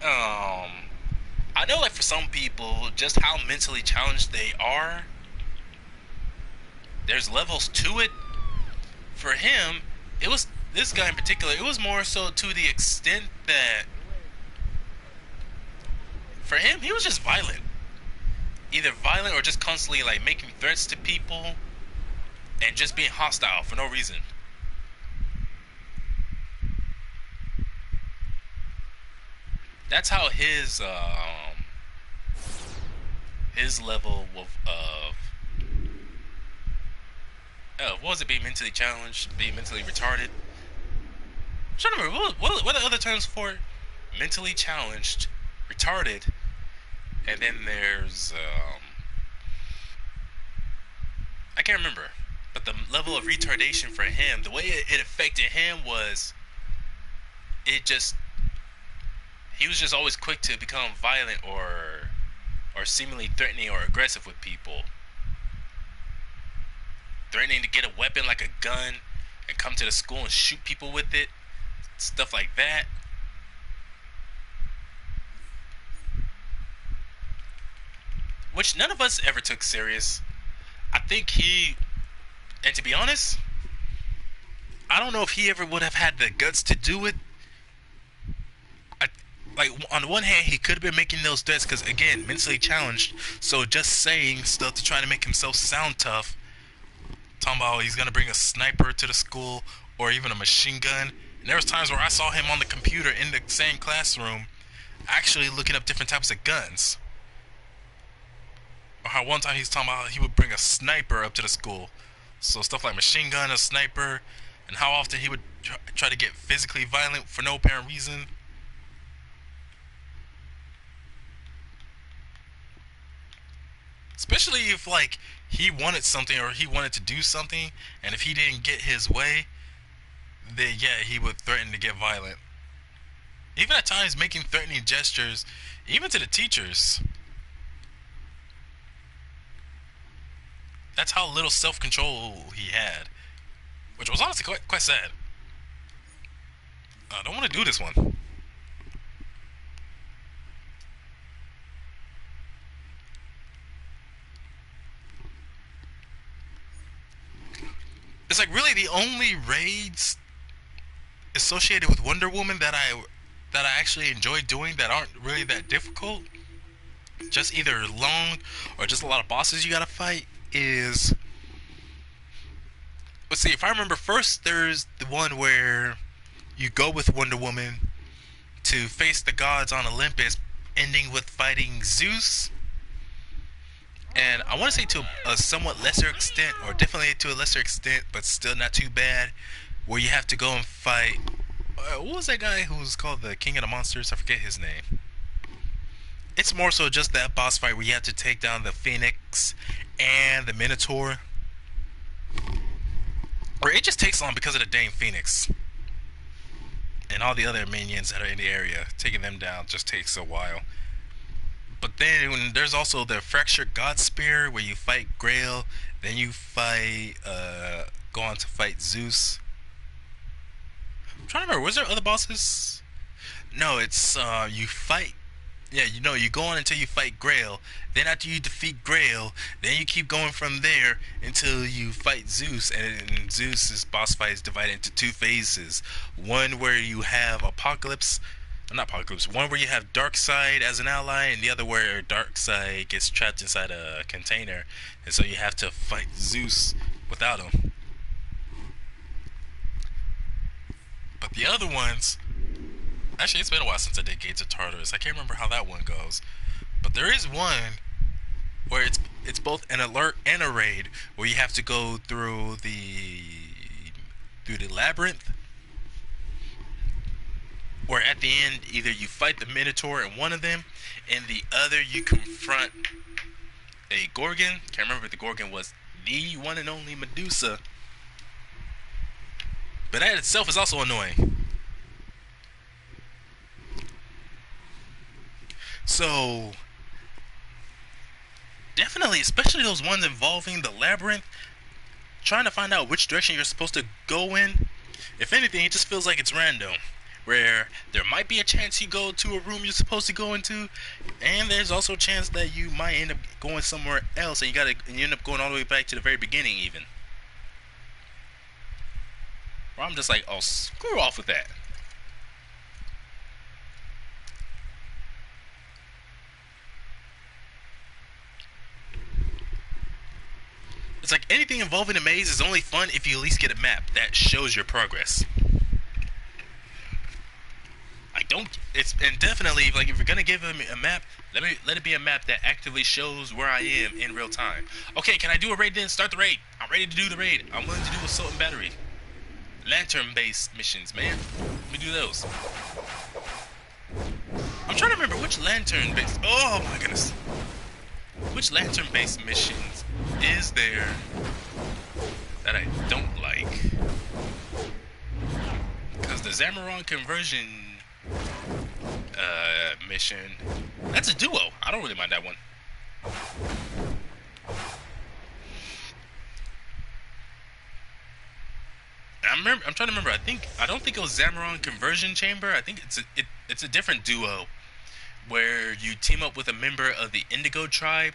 I know, like, for some people, just how mentally challenged they are, there's levels to it. For him, it was, this guy in particular, it was more so to the extent that, for him, he was just violent. Either violent or just constantly, like, making threats to people. and just being hostile for no reason. That's how his level of what was it? Being mentally challenged, being mentally retarded. I'm trying to remember what are the other terms for it? Mentally challenged, retarded, and then there's I can't remember. But the level of retardation for him, the way it affected him was, he was just always quick to become violent or seemingly threatening or aggressive with people. Threatening to get a weapon like a gun and come to the school and shoot people with it. Stuff like that. Which none of us ever took serious. I think and to be honest, I don't know if he ever would have had the guts to do it. Like, on the one hand, he could have been making those threats because, again, mentally challenged. So just saying stuff to try to make himself sound tough. Talking about he's going to bring a sniper to the school or even a machine gun. And there was times where I saw him on the computer in the same classroom actually looking up different types of guns. Or how one time he's talking about he would bring a sniper up to the school. So stuff like machine gun, a sniper, and how often he would try to get physically violent for no apparent reason. Especially if, like, he wanted something or he wanted to do something, and if he didn't get his way, then yeah, he would threaten to get violent. Even at times making threatening gestures, even to the teachers. That's how little self-control he had. Which was honestly quite sad. I don't want to do this one. It's like really the only raids associated with Wonder Woman that I actually enjoy doing that aren't really that difficult, just either long or just a lot of bosses you gotta fight, is, let's see, if I remember, first there's the one where you go with Wonder Woman to face the gods on Olympus, ending with fighting Zeus. And I want to say to a somewhat lesser extent, or definitely to a lesser extent, but still not too bad, where you have to go and fight, what was that guy who was called the King of the Monsters? I forget his name. It's more so just that boss fight where you have to take down the Phoenix and the Minotaur. Or it just takes long because of the dang Phoenix. And all the other minions that are in the area. Taking them down just takes a while. But then there's also the Fractured God Spear where you fight Grail. Then you go on to fight Zeus. I'm trying to remember, was there other bosses? No, it's you fight. Yeah, you go on until you fight Grail. Then after you defeat Grail, then you keep going from there until you fight Zeus. And Zeus's boss fight is divided into two phases. One where you have not Apocalypse. One where you have Darkseid as an ally, and the other where Darkseid gets trapped inside a container, and so you have to fight Zeus without him. But the other ones, actually, it's been a while since I did Gates of Tartarus. I can't remember how that one goes. But there is one where it's both an alert and a raid, where you have to go through the labyrinth. Where at the end, either you fight the Minotaur in one of them, and the other you confront a Gorgon. Can't remember if the Gorgon was the one and only Medusa. But that itself is also annoying. So, definitely, especially those ones involving the labyrinth, trying to find out which direction you're supposed to go in, if anything, it just feels like it's random. Where there might be a chance you go to a room you're supposed to go into, and there's also a chance that you might end up going somewhere else, and you end up going all the way back to the very beginning even. Where I'm just like, oh, screw off with that. It's like anything involving a maze is only fun if you at least get a map that shows your progress. I don't. It's and definitely like if you're gonna give him a map, let it be a map that actively shows where I am in real time. Okay, can I do a raid then? Start the raid. I'm ready to do the raid. I'm willing to do assault and battery, lantern-based missions, man. Let me do those. I'm trying to remember which lantern-based. Oh my goodness. Which lantern-based missions is there that I don't like? Because the Zamaron conversion mission, that's a duo. I don't really mind that one. I'm trying to remember. I don't think it was Zamaron conversion chamber. I think it's a different duo where you team up with a member of the Indigo tribe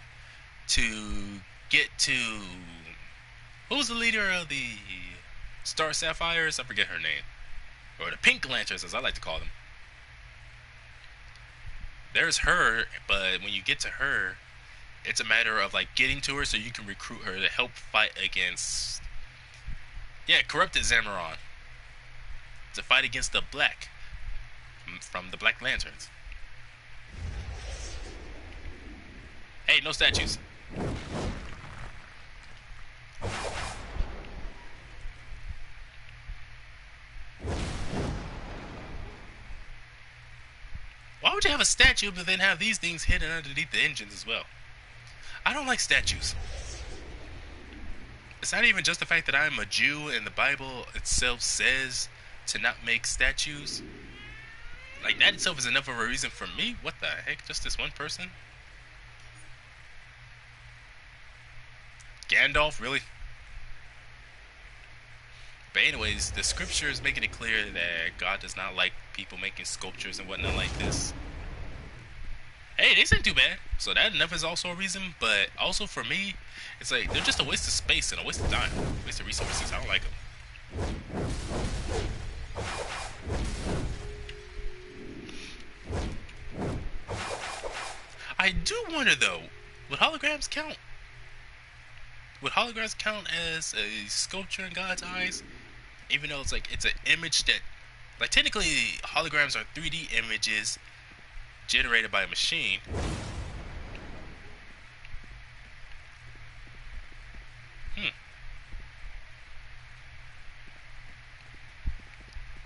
to get to, what was the leader of the Star Sapphires? I forget her name. Or the Pink Lanterns, as I like to call them. There's her, but when you get to her, it's a matter of like getting to her so you can recruit her to help fight against, yeah, corrupted Zamaron. To fight against the Black from the Black Lanterns. Hey, no statues. Why would you have a statue but then have these things hidden underneath the engines as well? I don't like statues. It's not even just the fact that I'm a Jew and the Bible itself says to not make statues. Like, that itself is enough of a reason for me. What the heck? Just this one person? Gandalf? Really? But anyways, the scripture is making it clear that God does not like people making sculptures and whatnot like this. Hey, they said too bad. So that enough is also a reason. But also for me, it's like they're just a waste of space and a waste of time. Waste of resources. I don't like them. I do wonder though, would holograms count? Would holograms count as a sculpture in God's eyes? Even though it's like it's an image that, like, technically holograms are 3D images generated by a machine.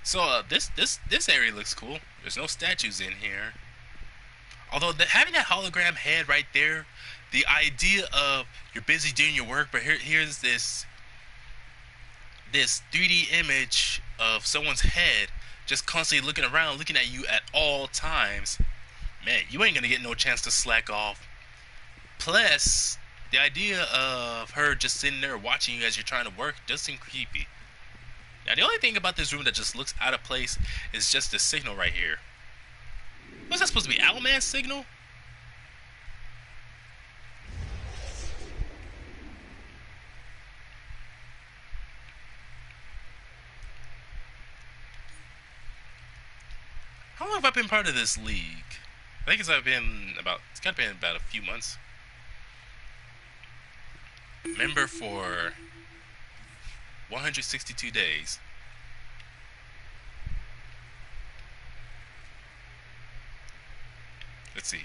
So this area looks cool. There's no statues in here. Although having that hologram head right there, the idea of you're busy doing your work, but here's this 3D image of someone's head just constantly looking around, looking at you at all times. Man, you ain't gonna get no chance to slack off. Plus, the idea of her just sitting there watching you as you're trying to work does seem creepy. Now, the only thing about this room that just looks out of place is just the signal right here. What's that supposed to be? Owlman's signal? How long have I been part of this league? I think it's gotta be about a few months. Member for 162 days. Let's see.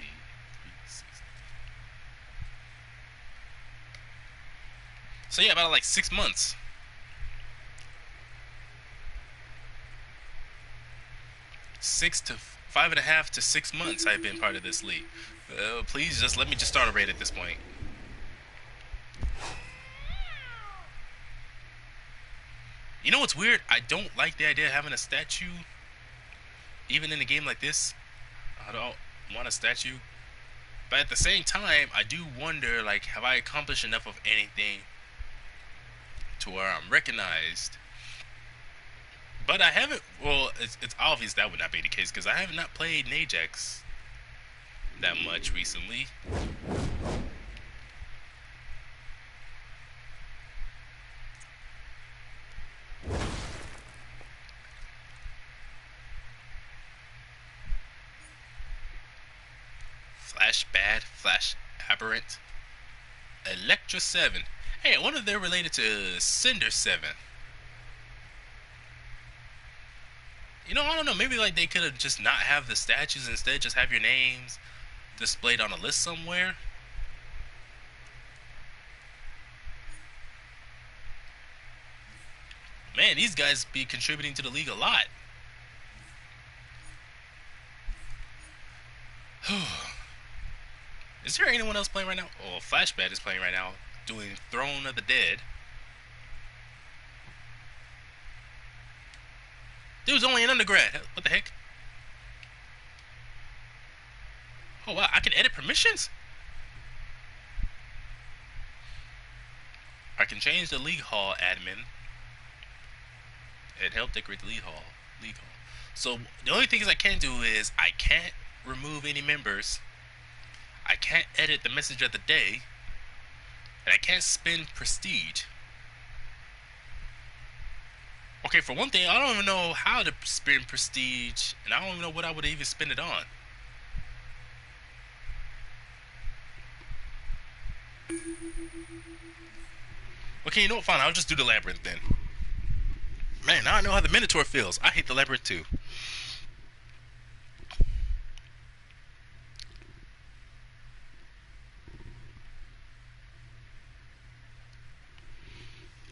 So yeah, about like 6 months. 5.5 to 6 months I've been part of this league. Please just let me just start a raid at this point. You know what's weird? I don't like the idea of having a statue. Even in a game like this, I don't want a statue. But at the same time, I do wonder, like, have I accomplished enough of anything to where I'm recognized? But I haven't, well, it's obvious that would not be the case, because I have not played Najax that much recently. Flash Bad, Flash Aberrant, Electra 7. Hey, I wonder if they're related to Cinder 7. You know, I don't know. Maybe like they could have just not have the statues, instead just have your names displayed on a list somewhere. Man, these guys be contributing to the league a lot. Is there anyone else playing right now? Oh, Flashback is playing right now, doing Throne of the Dead. Dude's only an undergrad. What the heck? Oh wow, I can edit permissions? I can change the League Hall admin and help decorate the League Hall. So the only things I can do is I can't remove any members. I can't edit the message of the day. And I can't spend prestige. Okay, for one thing, I don't even know how to spend prestige, and I don't even know what I would even spend it on. Okay, you know what? Fine, I'll just do the labyrinth then. Man, now I know how the Minotaur feels. I hate the labyrinth too.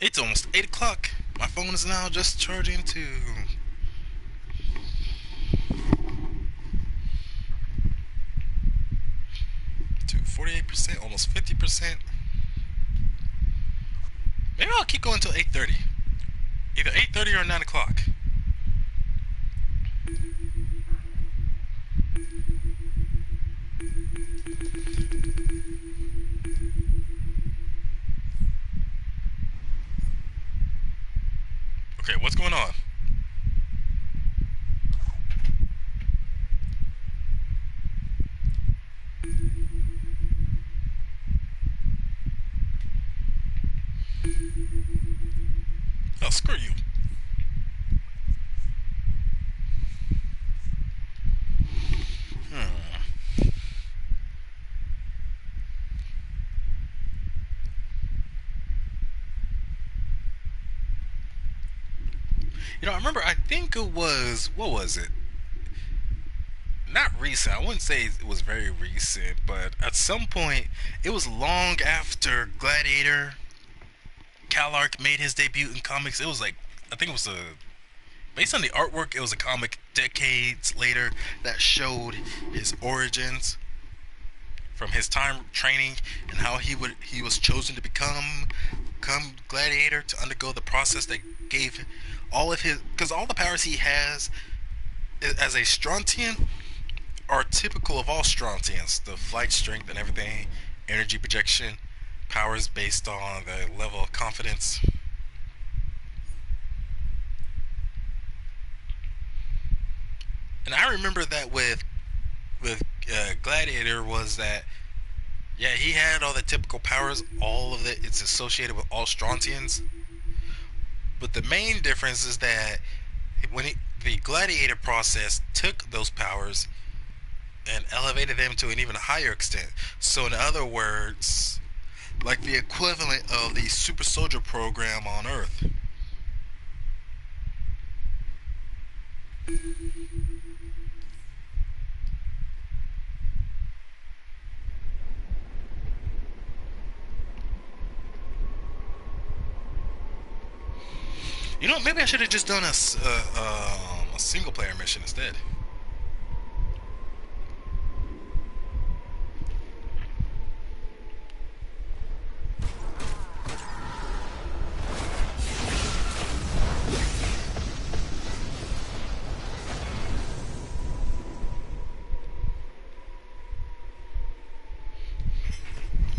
It's almost 8 o'clock. My phone is now just charging to 48%, almost 50%. Maybe I'll keep going until 8:30. Either 8:30 or 9 o'clock. Okay, what's going on? Oh, screw you. You know, I remember, I think it was, what was it? Not recent, I wouldn't say it was very recent, but at some point, it was long after Gladiator, CalArc made his debut in comics. It was like, I think it was based on the artwork, it was a comic decades later that showed his origins from his time training and how he was chosen to become Gladiator, to undergo the process that gave all of his, because all the powers he has as a Strontian are typical of all Strontians. The flight strength and everything, energy projection, powers based on the level of confidence. And I remember that with Gladiator was that, yeah, he had all the typical powers, all of it, it's associated with all Strontians. But the main difference is that when the Gladiator process took those powers and elevated them to an even higher extent. So in other words, like the equivalent of the super soldier program on Earth. You know, maybe I should have just done a single player mission instead.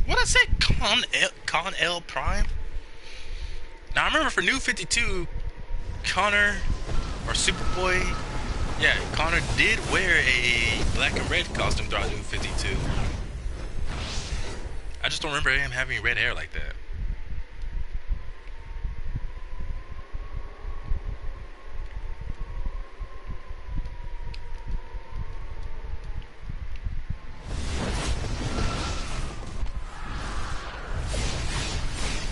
What I say, Con L Prime? Now I remember for New 52, Connor or Superboy, yeah, Connor did wear a black and red costume throughout New 52. I just don't remember him having red hair like that.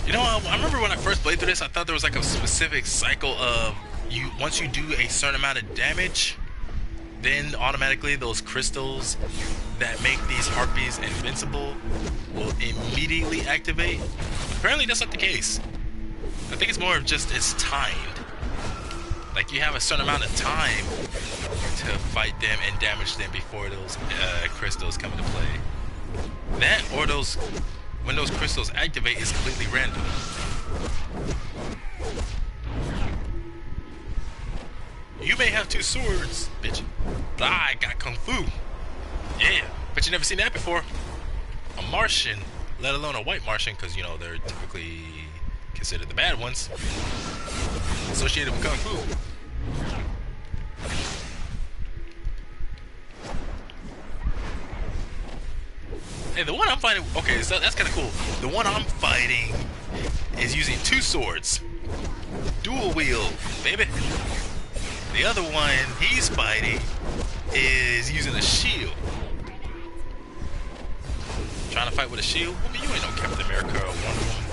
You I remember when I first played through this, I thought there was like a specific cycle of you once you do a certain amount of damage, then automatically those crystals that make these harpies invincible will immediately activate. Apparently that's not the case. I think it's more of just it's timed. Like you have a certain amount of time to fight them and damage them before those crystals come into play. That or those when those crystals activate is completely random. You may have two swords, bitch. But I got kung fu. Yeah, but you never seen that before. A Martian, let alone a white Martian, because you know they're typically considered the bad ones, associated with kung fu. Hey, the one I'm fighting, okay, so that's kind of cool. The one I'm fighting is using two swords. Dual wield, baby. The other one he's fighting is using a shield. Trying to fight with a shield? I mean, you ain't no Captain America or Wonder Woman.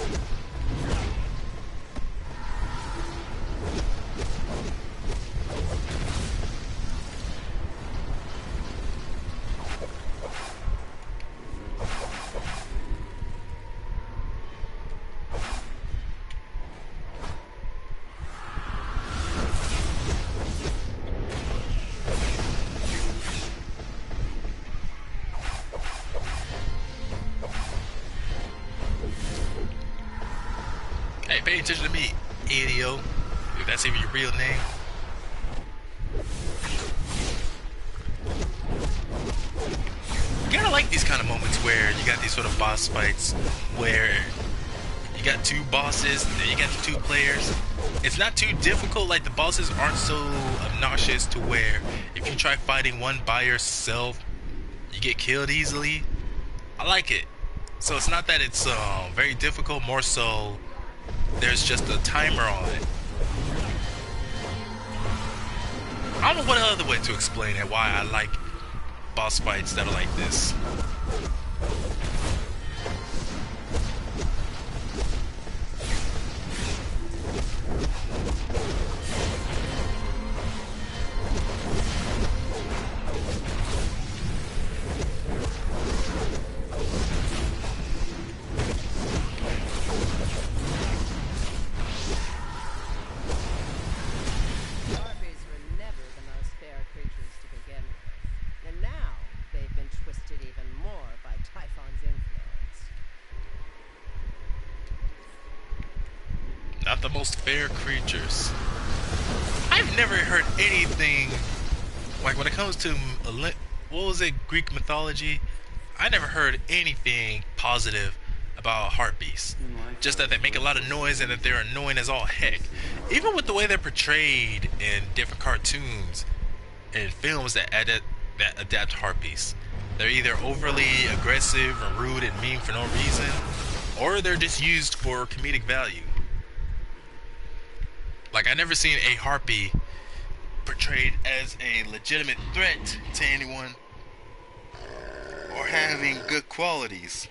Hey, pay attention to me, idiot. If that's even your real name. You gotta like these kind of moments where you got these sort of boss fights where you got two bosses, then you got the two players. It's not too difficult, like the bosses aren't so obnoxious to where if you try fighting one by yourself, you get killed easily. I like it. So it's not that it's very difficult, more so there's just a timer on it. I don't know what other way to explain it, why I like boss fights that are like this. Not the most fair creatures. I've never heard anything like when it comes to what was it, Greek mythology. I never heard anything positive about harpies. Just that they make a lot of noise and that they're annoying as all heck. Even with the way they're portrayed in different cartoons and films that adapt harpies, they're either overly aggressive or rude and mean for no reason, or they're just used for comedic value. Like, I never seen a harpy portrayed as a legitimate threat to anyone or having good qualities.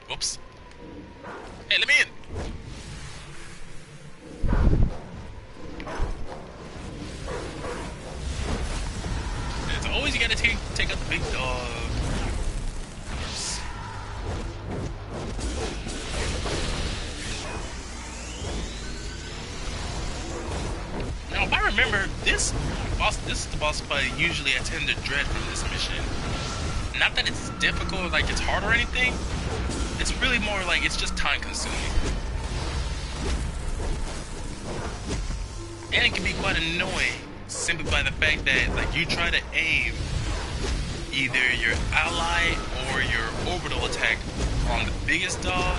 Whoops. Hey, let me in. It's always you gotta take out the big dog. Now, if I remember, this is the boss fight usually I tend to dread from this mission. Not that it's difficult, like it's hard or anything. It's really more like it's just time consuming. And it can be quite annoying simply by the fact that like you try to aim either your ally or your orbital attack on the biggest dog,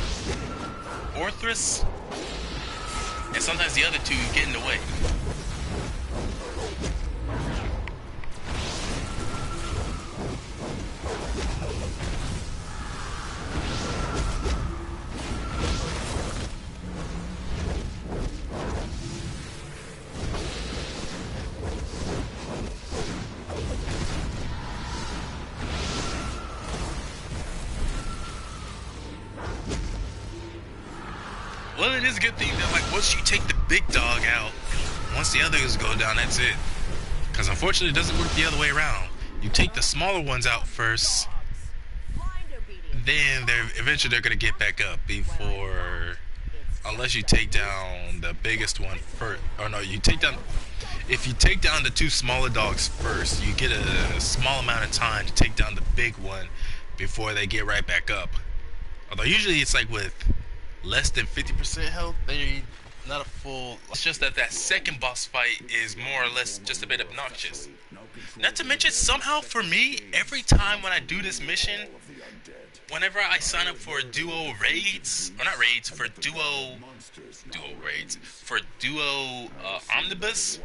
Orthrus, and sometimes the other two get in the way. Well, it is a good thing that like once you take the big dog out, once the others go down, that's it. Because unfortunately, it doesn't work the other way around. You take the smaller ones out first, then eventually they're gonna get back up before, unless you take down the biggest one first. Or no, you take down. If you take down the two smaller dogs first, you get a small amount of time to take down the big one before they get right back up. Although usually it's like with less than 50% health, they're not a full. It's just that that second boss fight is more or less just a bit obnoxious. Not to mention, somehow for me, every time when I do this mission, whenever I sign up for duo raids, or not raids, for duo raids, for duo omnibus,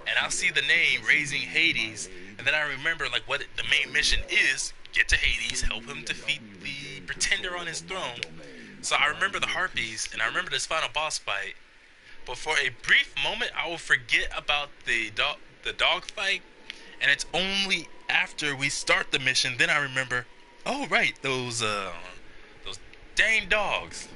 and I'll see the name Raising Hades, and then I remember like what the main mission is: get to Hades, help him defeat the pretender on his throne. So I remember the harpies, and I remember this final boss fight. But for a brief moment, I will forget about the dog fight, and it's only after we start the mission then I remember. Oh right, those dang dogs.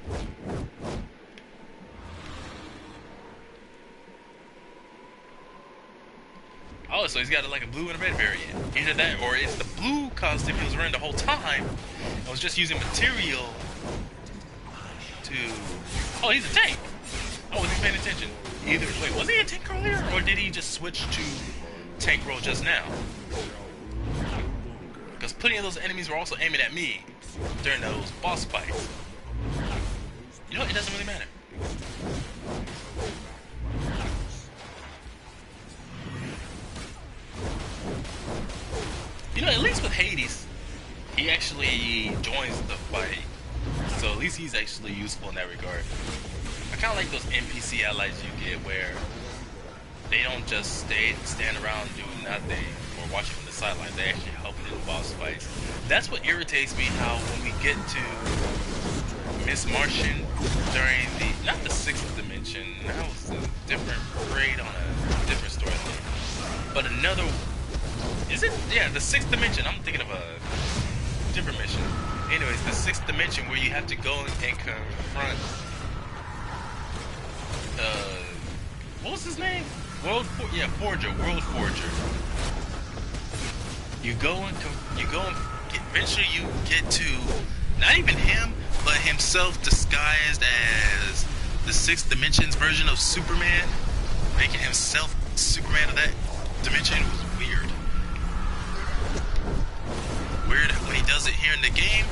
Oh, so he's got like a blue and a red variant. Either that, or it's the blue costume he was wearing the whole time. I was just using material to. Oh, he's a tank. I wasn't paying attention. Either wait, was he a tank earlier, or did he just switch to tank role just now? Because plenty of those enemies were also aiming at me during those boss fights. You know what? It doesn't really matter. You know, at least with Hades, he actually joins the fight. So at least he's actually useful in that regard. I kind of like those NPC allies you get where they don't just stand around doing nothing or watching from the sidelines. They actually help in the boss fights. That's what irritates me, how when we get to Miss Martian during not the 6th dimension, that was a different raid on a different storyline. But another, is it? Yeah, the 6th dimension. I'm thinking of a different mission. Anyways, the 6th dimension where you have to go and confront, what was his name? Forger, World Forger. You go and eventually you get to not even him, but himself disguised as the 6th dimension's version of Superman, making himself Superman of that dimension. Was weird. Weird when he does it here in the game,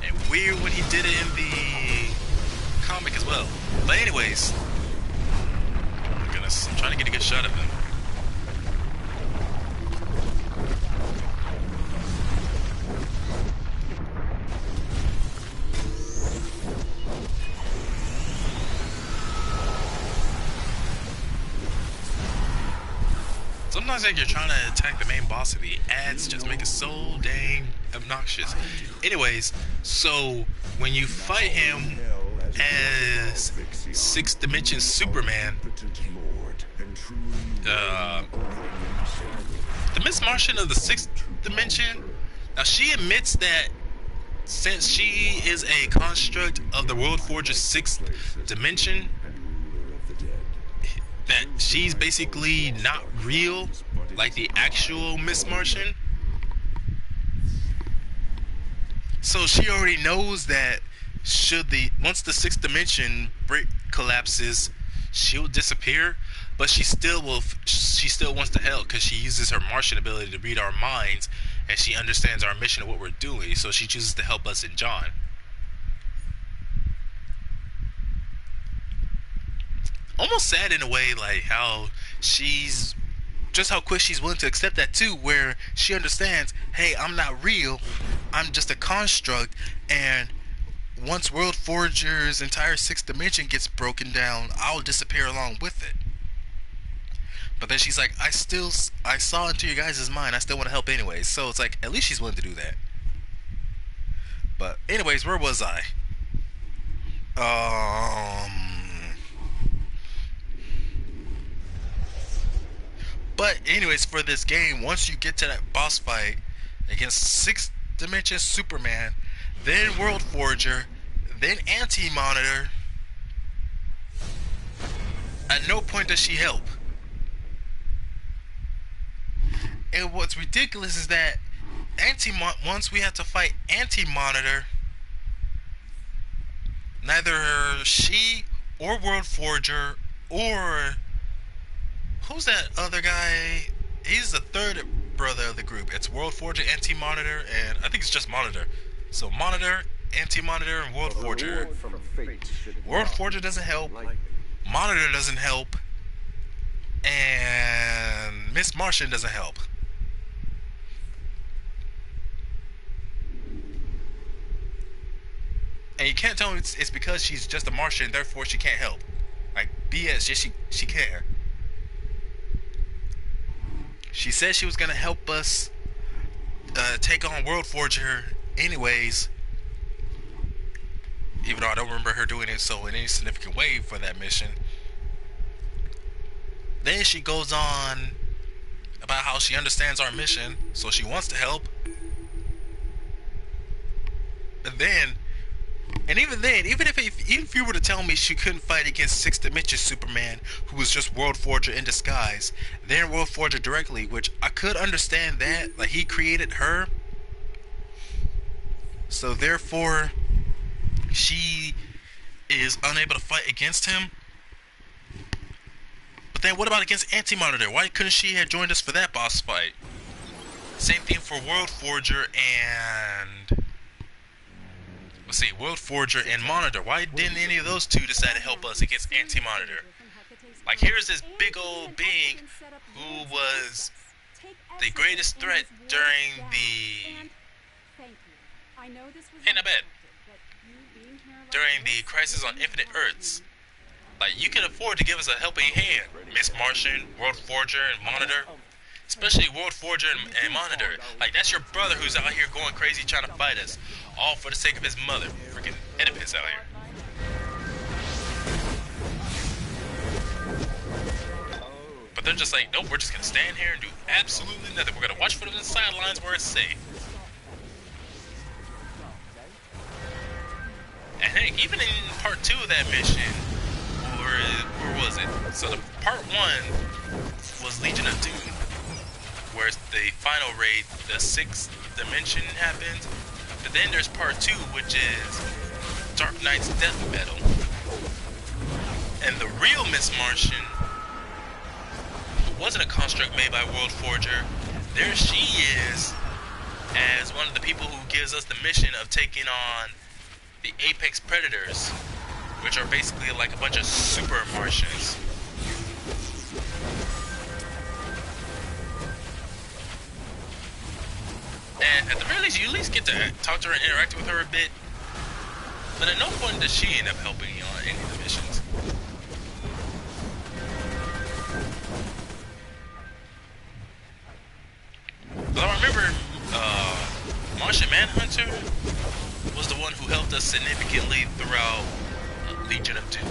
and weird when he did it in the comic as well. But anyways, I'm trying to get a good shot of him. Sometimes like you're trying to attack the main boss and the ads just make it so dang obnoxious. Anyways, so when you fight him as 6th dimension Superman, the Miss Martian of the 6th dimension, now she admits that since she is a construct of the World Forger's 6th dimension, that she's basically not real like the actual Miss Martian. So she already knows that once the 6th dimension collapses, she'll disappear, but she still wants to help because she uses her Martian ability to read our minds, and she understands our mission and what we're doing, so she chooses to help us and John. Almost sad in a way, like how how quick she's willing to accept that too, where she understands, hey, I'm not real, I'm just a construct, and once World Forger's entire 6th dimension gets broken down, I'll disappear along with it. But then she's like, I saw into your guys' mind, I still want to help anyways. So it's like, at least she's willing to do that. But anyways, where was I? But anyways, for this game, once you get to that boss fight against 6th dimension Superman, then World Forger, then Anti-Monitor, At no point does she help. And what's ridiculous is that once we have to fight Anti-Monitor, neither she or World Forger or who's that other guy? He's the third brother of the group. It's World Forger, Anti-Monitor, and I think it's just Monitor. So Monitor, Anti-Monitor, and World Forger. World Forger doesn't help. Monitor doesn't help. And Miss Martian doesn't help. And you can't tell me it's because she's just a Martian, therefore she can't help. Like, BS, just she can't. She said she was gonna help us take on World Forger anyways. Even though I don't remember her doing it so in any significant way for that mission. Then she goes on about how she understands our mission, so she wants to help. And even then, even if you were to tell me she couldn't fight against 6th Dimension Superman, who was just World Forger in disguise, then World Forger directly, which I could understand that, like he created her, so therefore she is unable to fight against him. But then what about against Anti-Monitor? Why couldn't she have joined us for that boss fight? Same thing for World Forger and... let's see, World Forger and Monitor. Why didn't any of those two decide to help us against Anti-Monitor? Like, here's this big old being who was the greatest threat during the... hey, not bad. During the Crisis on Infinite Earths. Like, you can afford to give us a helping hand, Miss Martian, World Forger, and Monitor. Especially World Forger and Monitor. Like, that's your brother who's out here going crazy trying to fight us. All for the sake of his mother. Freaking Oedipus out here. But they're just like, nope, we're just gonna stand here and do absolutely nothing. We're gonna watch from the sidelines where it's safe. And heck, even in part 2 of that mission, where was it? So the part 1 was Legion of Doom, where the final raid, the 6th dimension happens. But then there's part 2, which is Dark Knight's Death Metal. And the real Miss Martian, who wasn't a construct made by World Forger, there she is as one of the people who gives us the mission of taking on the Apex Predators, which are basically like a bunch of super Martians. And at the very least, you at least get to talk to her and interact with her a bit. But at no point does she end up helping you on any of the missions. But I remember Martian Manhunter was the one who helped us significantly throughout Legion of Doom.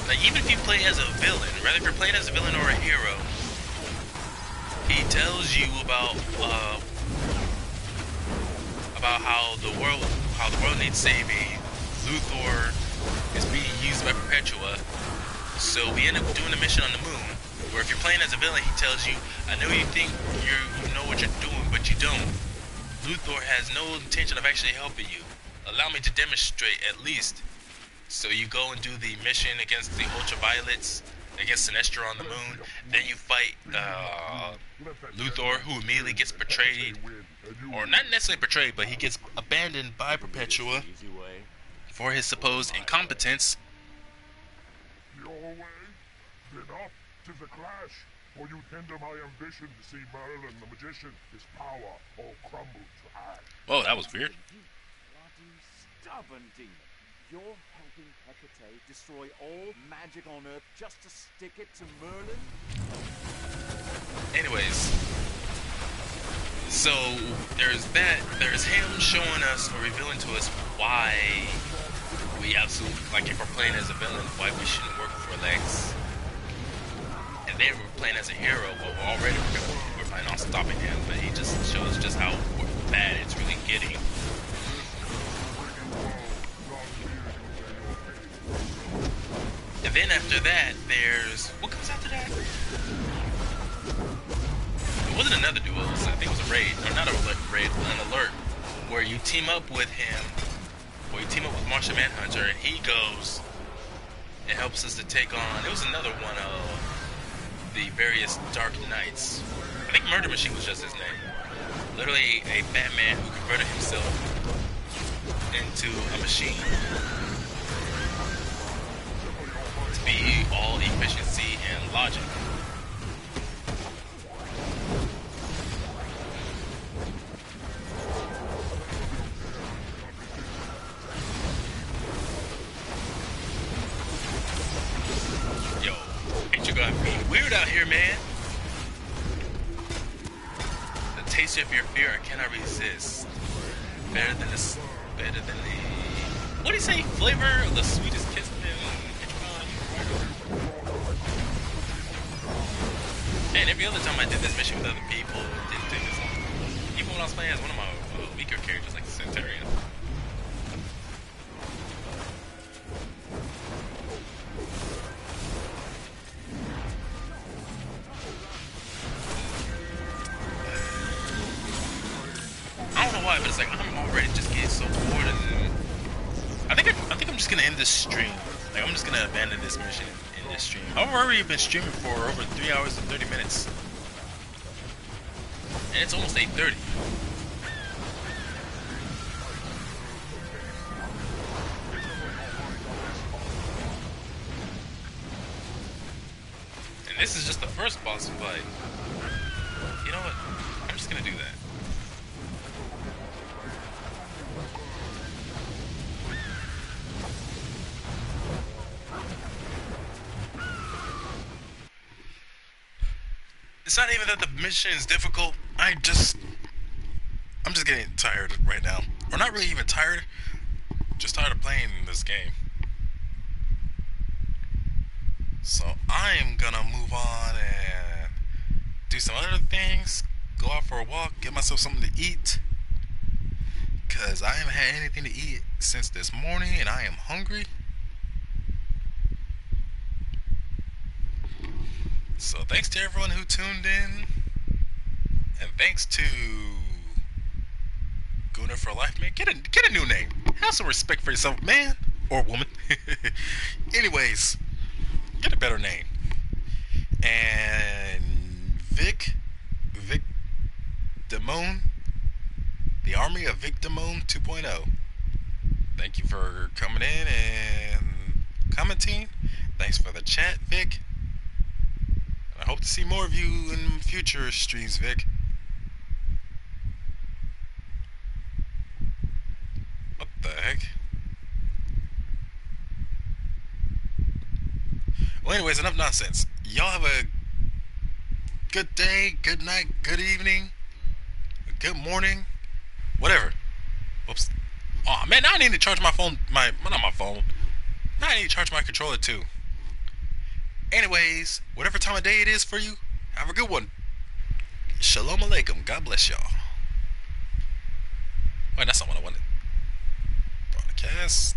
Like, even if you play as a villain, rather if you're playing as a villain or a hero, he tells you about how the world needs saving. Luthor is being used by Perpetua, so we end up doing a mission on the moon. Where if you're playing as a villain, he tells you, "I know you think you know what you're doing, but you don't. Luthor has no intention of actually helping you. Allow me to demonstrate at least." So you go and do the mission against the Ultraviolets, against Sinestro on the moon. Then you fight Luthor, who immediately gets betrayed, or not necessarily betrayed, but he gets abandoned by Perpetua for his supposed incompetence. Your way? Then up to the clash, or you hinder my ambition to see Merlin the Magician, his power, all crumble to ash. Whoa, that was weird. Bloody stubborn demon. You're helping Hecate destroy all magic on Earth just to stick it to Merlin? Anyways, so there's that. There's him showing us or revealing to us why we absolutely, like, if we're playing as a villain, why we shouldn't work for Lex. And then we're playing as a hero, but we're planning on stopping him. But he just shows just how bad it's really getting. then after that, there's what comes after that? It wasn't another duel. I think it was a raid, or not a raid, an alert, where you team up with him, where you team up with Martian Manhunter, and he goes and helps us to take on. It was another one of the various Dark Knights. I think Murder Machine was just his name. Literally a Batman who converted himself into a machine to be all efficiency and logic. Yo, ain't you gonna be weird out here, man? The taste of your fear I cannot resist. Better than the what do you say? Flavor of the sweetest kiss. And every other time I did this mission with other people, didn't do this. Even when I was playing as one of my weaker characters, like the Centurion. I don't know why, but it's like I'm already just getting so bored of it. I think I'm just gonna end this stream. Like I'm just gonna abandon this mission in this stream. I've already been streaming for over 3 hours and 30 minutes. And it's almost 8:30. And this is just the first boss fight. You know what? I'm just gonna do that. It's not even that the mission is difficult. I'm just getting tired right now. Or not really even tired. Just tired of playing this game. So I'm gonna move on and do some other things. Go out for a walk, get myself something to eat. Cause I haven't had anything to eat since this morning and I am hungry. So thanks to everyone who tuned in, and thanks to Gooner for Life, man. Get a new name. Have some respect for yourself, man or woman. Anyways, get a better name. And Vic Damone, the Army of Vic Damone 2.0. Thank you for coming in and commenting. Thanks for the chat, Vic. I hope to see more of you in future streams, Vic. What the heck? Well, anyways, enough nonsense. Y'all have a good day, good night, good evening, good morning, whatever. Whoops. Oh man, now I need to charge my phone. Not my phone. Now I need to charge my controller too. Anyways, whatever time of day it is for you, have a good one. Shalom alaikum. God bless y'all. Wait, that's not what I wanted. Broadcast.